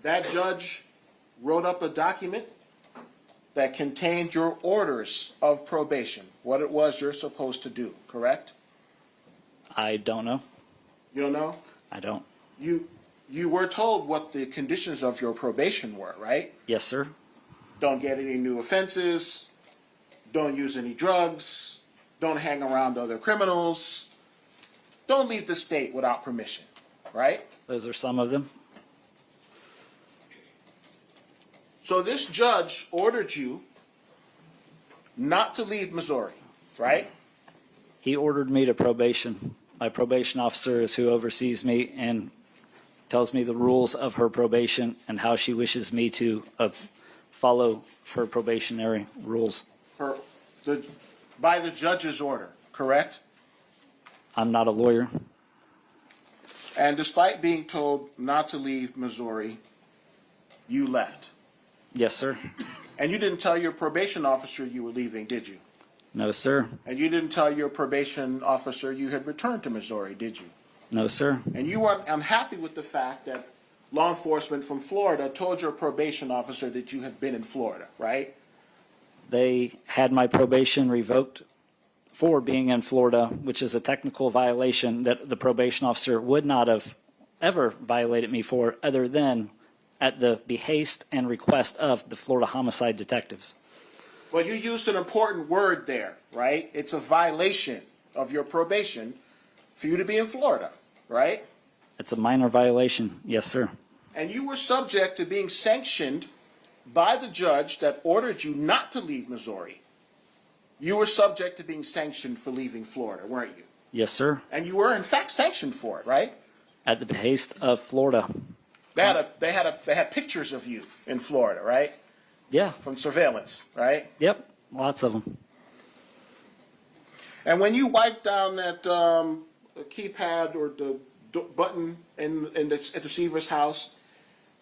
That judge wrote up a document that contained your orders of probation, what it was you're supposed to do, correct? I don't know. You don't know? I don't. You were told what the conditions of your probation were, right? Yes, sir. Don't get any new offenses, don't use any drugs, don't hang around other criminals, don't leave the state without permission, right? Those are some of them. So this judge ordered you not to leave Missouri, right? He ordered me to probation. My probation officer is who oversees me and tells me the rules of her probation and how she wishes me to follow her probationary rules. By the judge's order, correct? I'm not a lawyer. And despite being told not to leave Missouri, you left. Yes, sir. And you didn't tell your probation officer you were leaving, did you? No, sir. And you didn't tell your probation officer you had returned to Missouri, did you? No, sir. And you weren't unhappy with the fact that law enforcement from Florida told your probation officer that you had been in Florida, right? They had my probation revoked for being in Florida, which is a technical violation that the probation officer would not have ever violated me for other than at the behest and request of the Florida homicide detectives. Well, you used an important word there, right? It's a violation of your probation for you to be in Florida, right? It's a minor violation. Yes, sir. And you were subject to being sanctioned by the judge that ordered you not to leave Missouri. You were subject to being sanctioned for leaving Florida, weren't you? Yes, sir. And you were, in fact, sanctioned for it, right? At the behest of Florida. They had pictures of you in Florida, right? Yeah. From surveillance, right? Yep. Lots of them. And when you wiped down that keypad or the button at the Sievers house,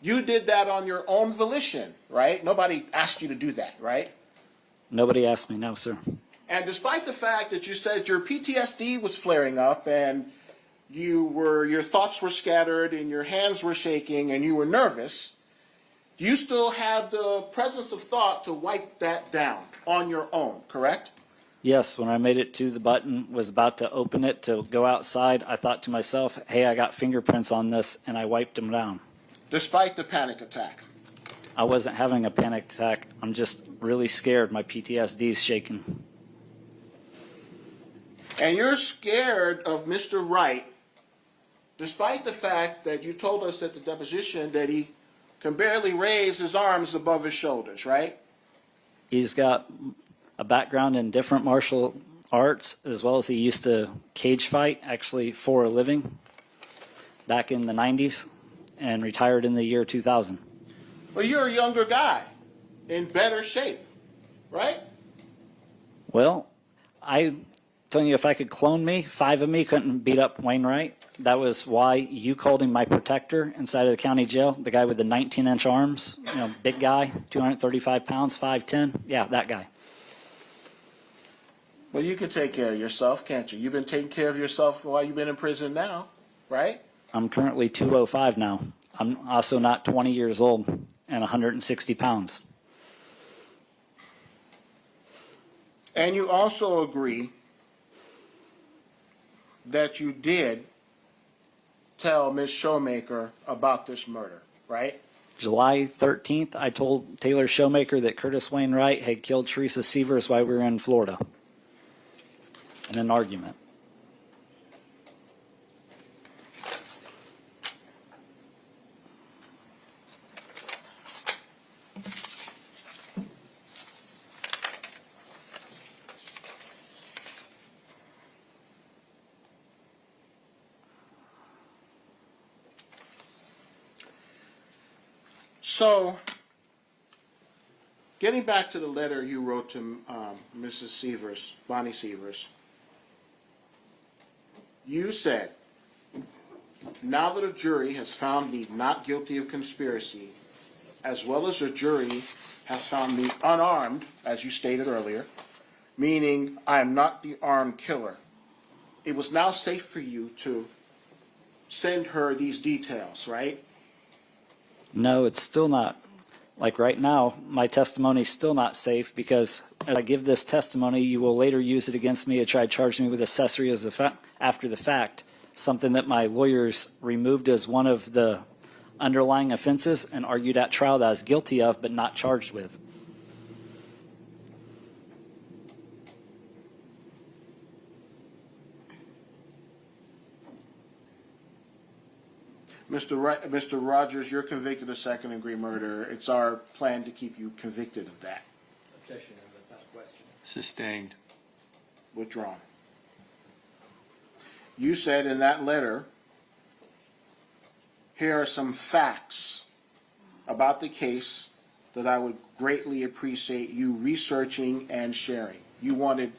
you did that on your own volition, right? Nobody asked you to do that, right? Nobody asked me. No, sir. And despite the fact that you said your PTSD was flaring up and your thoughts were scattered and your hands were shaking and you were nervous, you still had the presence of thought to wipe that down on your own, correct? Yes, when I made it to the button, was about to open it to go outside, I thought to myself, hey, I got fingerprints on this, and I wiped them down. Despite the panic attack. I wasn't having a panic attack. I'm just really scared. My PTSD is shaking. And you're scared of Mr. Wright, despite the fact that you told us at the deposition that he can barely raise his arms above his shoulders, right? He's got a background in different martial arts, as well as he used to cage fight, actually for a living, back in the 90s, and retired in the year 2000. Well, you're a younger guy in better shape, right? Well, I'm telling you, if I could clone me, 5 of me couldn't beat up Wayne Wright. That was why you called him my protector inside of the county jail, the guy with the 19-inch arms, big guy, 235 pounds, 5'10". Yeah, that guy. Well, you can take care of yourself, can't you? You've been taking care of yourself while you've been in prison now, right? I'm currently 205 now. I'm also not 20 years old and 160 pounds. And you also agree that you did tell Ms. Showmaker about this murder, right? July 13th, I told Taylor Showmaker that Curtis Wainwright had killed Teresa Sievers while we were in Florida in an argument. So, getting back to the letter you wrote to Mrs. Sievers, Bonnie Sievers, you said, now that a jury has found me not guilty of conspiracy, as well as a jury has found me unarmed, as you stated earlier, meaning I am not the armed killer, it was now safe for you to send her these details, right? No, it's still not. Like right now, my testimony is still not safe because as I give this testimony, you will later use it against me to try to charge me with accessory as after the fact, something that my lawyers removed as one of the underlying offenses and argued at trial that I was guilty of but not charged with. Mr. Rodgers, you're convicted of second-degree murder. It's our plan to keep you convicted of that. Objection, that's not a question. Sustained. Withdrawn. You said in that letter, here are some facts about the case that I would greatly appreciate you researching and sharing. You wanted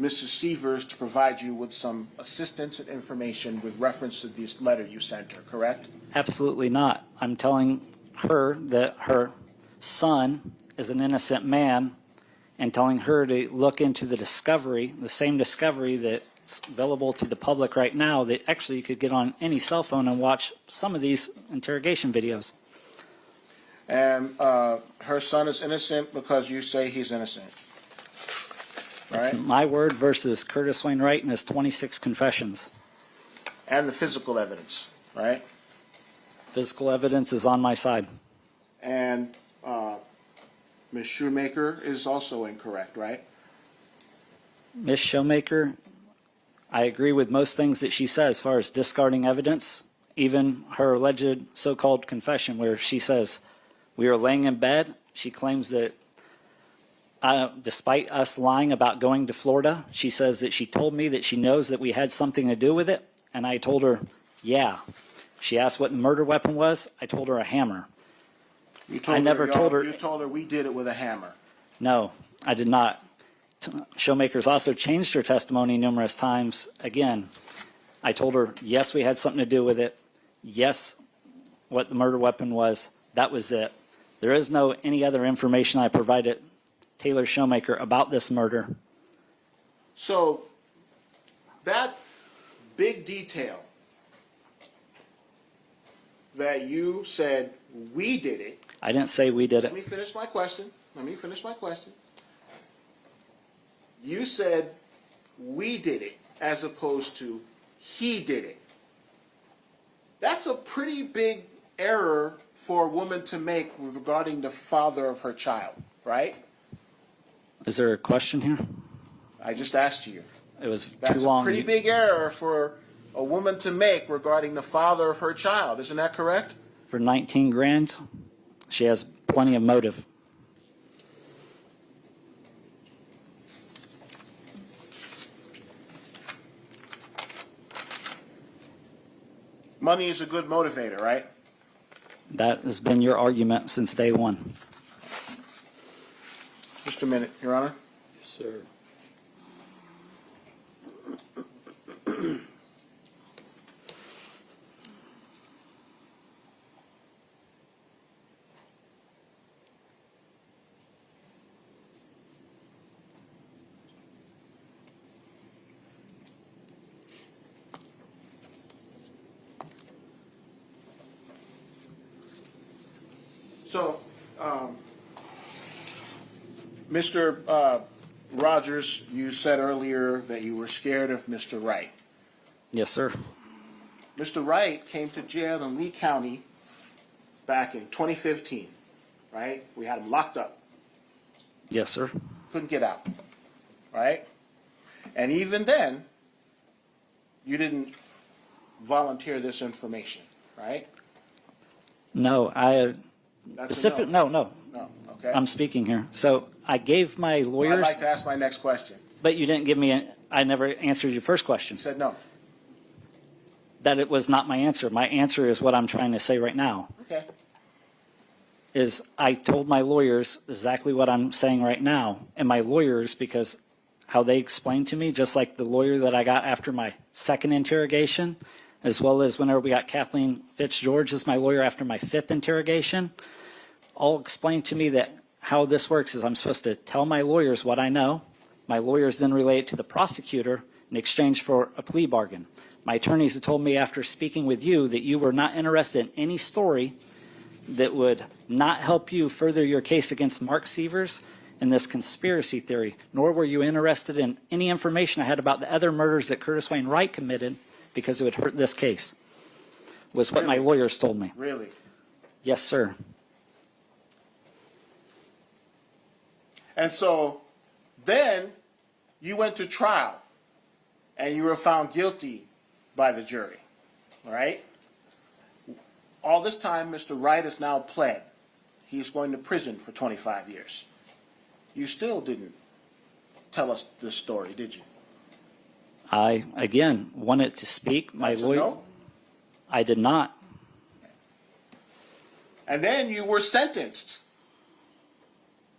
Mrs. Sievers to provide you with some assistance and information with reference to this letter you sent her, correct? Absolutely not. I'm telling her that her son is an innocent man and telling her to look into the discovery, the same discovery that's available to the public right now that actually you could get on any cell phone and watch some of these interrogation videos. And her son is innocent because you say he's innocent. It's Right? my word versus Curtis Wayne Wright and his 26 confessions. And the physical evidence, right? Physical evidence is on my side. And Ms. Shoemaker is also incorrect, right? Ms. Showmaker, I agree with most things that she says as far as discarding evidence, even her alleged so-called confession where she says, we were laying in bed. She claims that despite us lying about going to Florida, she says that she told me that she knows that we had something to do with it. And I told her, yeah. She asked what the murder weapon was. I told her a hammer. You told I never her, told her- You told her we did it with a hammer. No, I did not. Showmaker's also changed her testimony numerous times. Again, I told her, yes, we had something to do with it. Yes, what the murder weapon was. That was it. There is no any other information I provided Taylor Showmaker about this murder. So that big detail that you said we did it. I didn't say we did Let it. me finish my question. You said we did it as opposed to he did it. That's a pretty big error for a woman to make regarding the father of her child, right? Is there a question here? I just asked you. It was too That's a long. pretty big error for a woman to make regarding the father of her child. Isn't that correct? For 19 grand, she has plenty of motive. Money is a good motivator, right? That has been your argument since day one. Just a minute, Your Honor. Sir. So, Mr. Rodgers, you said earlier that you were scared of Mr. Wright. Yes, sir. Mr. Wright came to jail in Lee County back in 2015, right? We had him locked up. Yes, sir. Couldn't get out, right? And even then, you didn't volunteer this information, right? No, That's a specific. no. No. No, okay. I'm speaking here. So I gave my I'd lawyers, like to ask my next question. but you didn't give me. I never answered your first question. You said no. That it was not my answer. My answer is what I'm trying to say right now. Okay. Is I told my lawyers exactly what I'm saying right now, and my lawyers, because how they explained to me, just like the lawyer that I got after my second interrogation, as well as whenever we got Kathleen Fitzgeorge as my lawyer after my fifth interrogation, all explained to me that how this works is I'm supposed to tell my lawyers what I know. My lawyers then relay it to the prosecutor in exchange for a plea bargain. My attorneys have told me after speaking with you that you were not interested in any story that would not help you further your case against Mark Sievers in this conspiracy theory, nor were you interested in any information I had about the other murders that Curtis Wayne Wright committed because it would hurt this case, was what my Really? lawyers told me. Really? Yes, sir. And so then you went to trial and you were found guilty by the jury, all right? All this time, Mr. Wright is now pled. He's going to prison for 25 years. You still didn't tell us this story, did you? I, again, wanted to speak. My Yes or lawyer, no? I did not. And then you were sentenced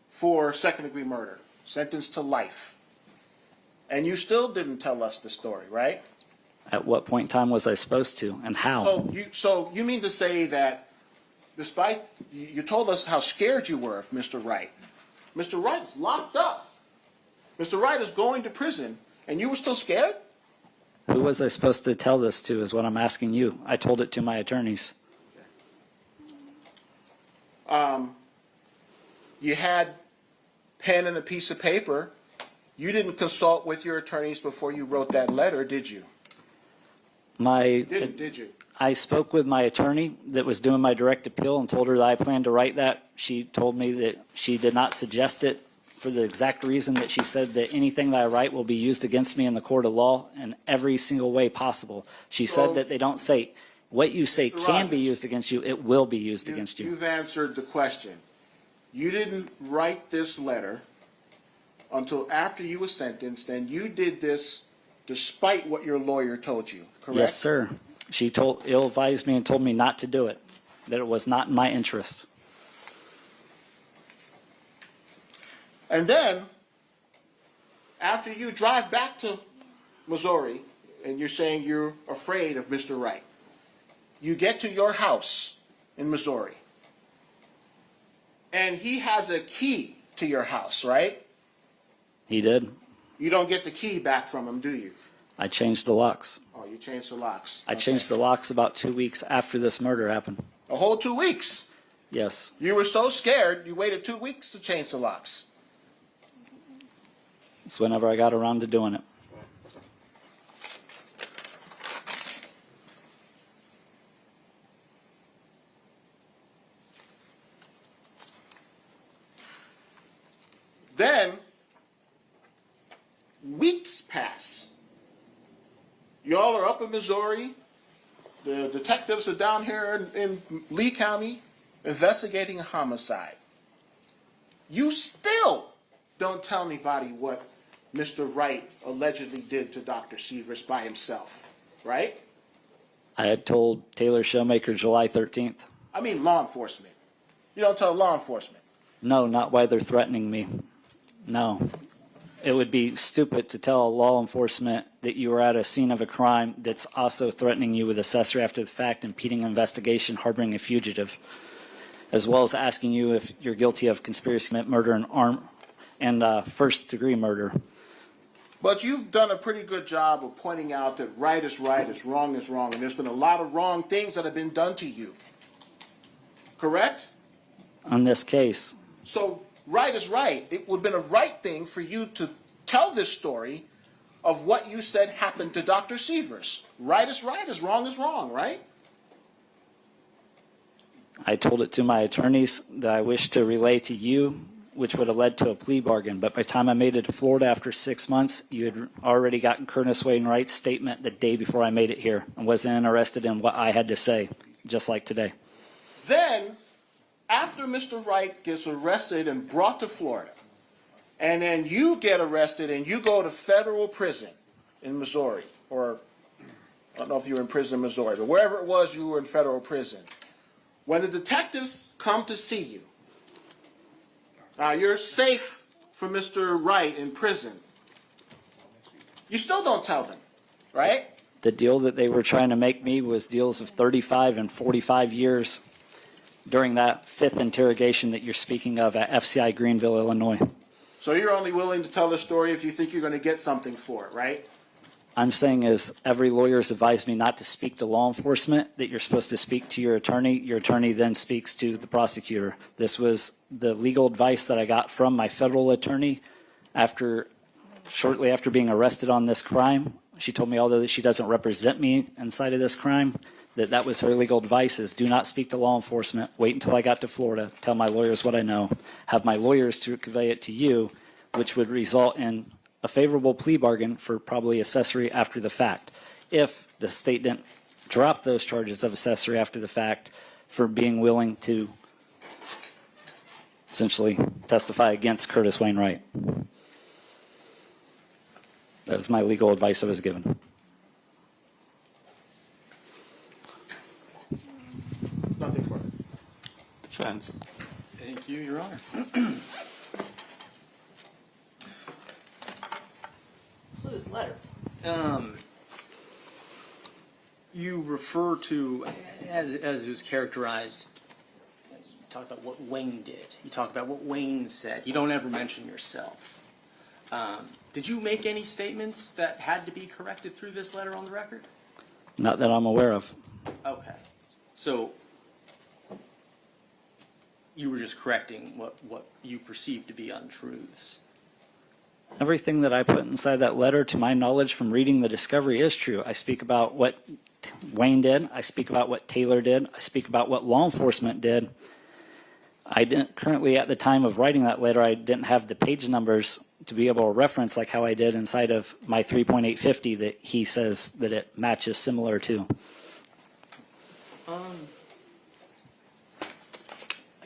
for second-degree murder, sentenced to life. And you still didn't tell us the story, right? At what point in time was I supposed to, and how? So you mean to say that despite, you told us how scared you were of Mr. Wright. Mr. Wright is locked up. Mr. Wright is going to prison, and you were still scared? Who was I supposed to tell this to is what I'm asking you. I told it to my attorneys. You had pen and a piece of paper. You didn't consult with your attorneys before you wrote that letter, did you? Did you? I spoke with my attorney that was doing my direct appeal and told her that I planned to write that. She told me that she did not suggest it for the exact reason that she said that anything that I write will be used against me in the court of law in every single way possible. She said that they don't say what you say Mr. can be Rodgers, used against you, it will be used against you. You've answered the question. You didn't write this letter until after you were sentenced, and you did this despite what your lawyer told you, correct? Yes, sir. She ill-advised me and told me not to do it, that it was not in my interest. And then, after you drive back to Missouri, and you're saying you're afraid of Mr. Wright, you get to your house in Missouri, and he has a key to your house, right? He did. You don't get the key back from him, do you? I changed the locks. Oh, you changed the locks. I changed the locks about 2 weeks after this murder happened. A whole 2 weeks. Yes. You were so scared, you waited 2 weeks to change the locks. It's whenever I got around to doing it. Then, weeks pass. Y'all are up in Missouri. The detectives are down here in Lee County investigating a homicide. You still don't tell anybody what Mr. Wright allegedly did to Dr. Sievers by himself, right? I had told Taylor Showmaker July 13th. I mean law enforcement. You don't tell law enforcement. No, not why they're threatening me. No. It would be stupid to tell law enforcement that you were at a scene of a crime that's also threatening you with accessory after the fact, impeding investigation, harboring a fugitive, as well as asking you if you're guilty of conspiracy to commit murder and first-degree murder. But you've done a pretty good job of pointing out that right is wrong, and there's been a lot of wrong things that have been done to you. Correct? On this case, So right is right. It would have been a right thing for you to tell this story of what you said happened to Dr. Sievers. Right is wrong, right? I told it to my attorneys that I wished to relay to you, which would have led to a plea bargain. But by the time I made it to Florida after 6 months, you had already gotten Curtis Wayne Wright's statement the day before I made it here and wasn't interested in what I had to say, just like today. Then, after Mr. Wright gets arrested and brought to Florida, and then you get arrested and you go to federal prison in Missouri, or I don't know if you were in prison in Missouri, but wherever it was, you were in federal prison. When the detectives come to see you, now you're safe from Mr. Wright in prison, you still don't tell them, right? The deal that they were trying to make me was deals of 35 and 45 years during that fifth interrogation that you're speaking of at FCI Greenville, Illinois. So you're only willing to tell the story if you think you're going to get something for it, right? I'm saying is every lawyer's advised me not to speak to law enforcement, that you're supposed to speak to your attorney then speaks to the prosecutor. This was the legal advice that I got from my federal attorney shortly after being arrested on this crime. She told me, although she doesn't represent me inside of this crime, that was her legal advice is do not speak to law enforcement, wait until I got to Florida, tell my lawyers what I know, have my lawyers to convey it to you, which would result in a favorable plea bargain for probably accessory after the fact. If the state didn't drop those charges of accessory after the fact for being willing to essentially testify against Curtis Wayne Wright. That's my legal advice I was given. Nothing further. Defense. Thank you, Your Honor. So this letter, you refer to, as it was characterized, you talk about what Wayne did. You talk about what Wayne said. You don't ever mention yourself. Did you make any statements that had to be corrected through this letter on the record? Not that I'm aware of. Okay. So you were just correcting what you perceived to be untruths. Everything that I put inside that letter, to my knowledge from reading the discovery, is true. I speak about what Wayne did. I speak about what Taylor did. I speak about what law enforcement did. I didn't currently, at the time of writing that letter, I didn't have the page numbers to be able to reference like how I did inside of my 3.850 that he says that it matches similar to. I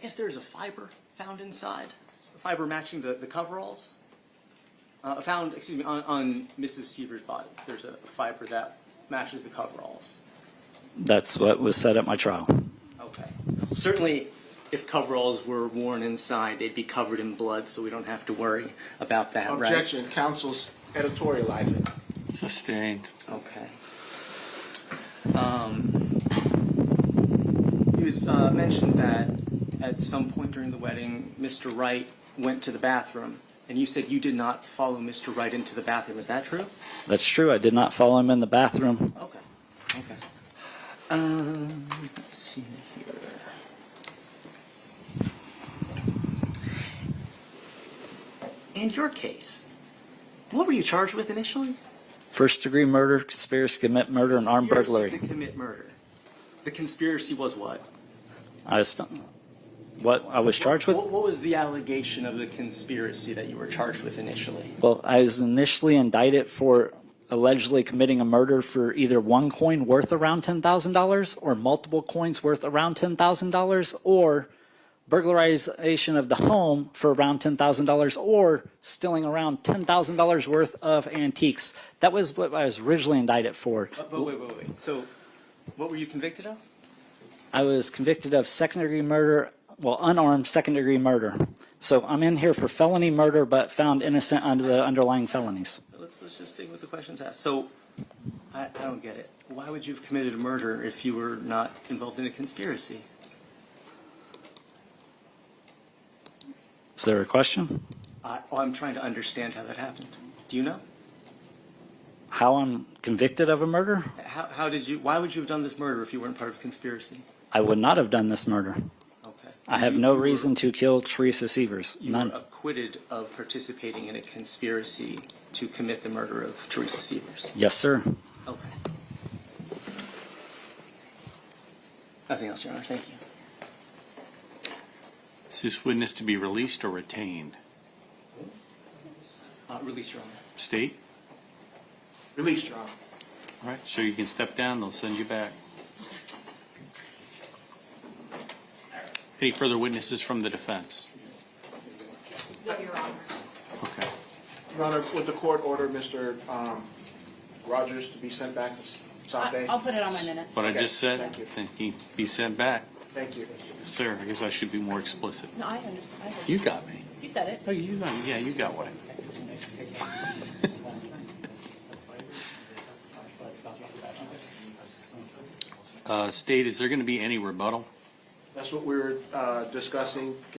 guess there's a fiber found inside, a fiber matching the coveralls. Found, excuse me, on Mrs. Sievers' body. There's a fiber that matches the coveralls. That's what was said at my trial. Okay. Certainly, if coveralls were worn inside, they'd be covered in blood, so we don't have to worry about that, right? Objection, counsel's editorializing. Sustained. Okay. It was mentioned that at some point during the wedding, Mr. Wright went to the bathroom, and you said you did not follow Mr. Wright into the bathroom. Is that true? That's true. I did not follow him in the bathroom. Okay. Okay. Let's see here. In your case, what were you charged with initially? First-degree murder, conspiracy to commit murder, and armed burglary. Conspiracy to commit murder. The conspiracy was what? What I was charged with? What was the allegation of the conspiracy that you were charged with initially? Well, I was initially indicted for allegedly committing a murder for either one coin worth around $10,000 or multiple coins worth around $10,000 or burglarization of the home for around $10,000 or stealing around $10,000 worth of antiques. That was what I was originally indicted for. But wait. So what were you convicted of? I was convicted of second-degree murder, well, unarmed second-degree murder. So I'm in here for felony murder, but found innocent under the underlying felonies. Let's just stick with the questions asked. So I don't get it. Why would you have committed a murder if you were not involved in a conspiracy? Is there a question? I'm trying to understand how that happened. Do you know? How I'm convicted of a murder? Why would you have done this murder if you weren't part of a conspiracy? I would not have done this murder. Okay. I have no reason to kill Teresa Sievers. You None. were acquitted of participating in a conspiracy to commit the murder of Teresa Sievers. Yes, sir. Okay. Nothing else, Your Honor. Thank you. Is this witness to be released or retained? Release, Your Honor. State? Released, Your Honor. All right, so you can step down. They'll send you back. Any further witnesses from the defense? No, Your Honor. Okay. Your Honor, would the court order Mr. Rodgers to be sent back to South Bay? I'll put it on my minutes. What I Okay, just said, thank you. then he be sent back. Thank you. Sir, I guess I should be more explicit. No, I understand. I heard You got me. you said it. Oh, you got one. State, is there going to be any rebuttal? That's what we were discussing.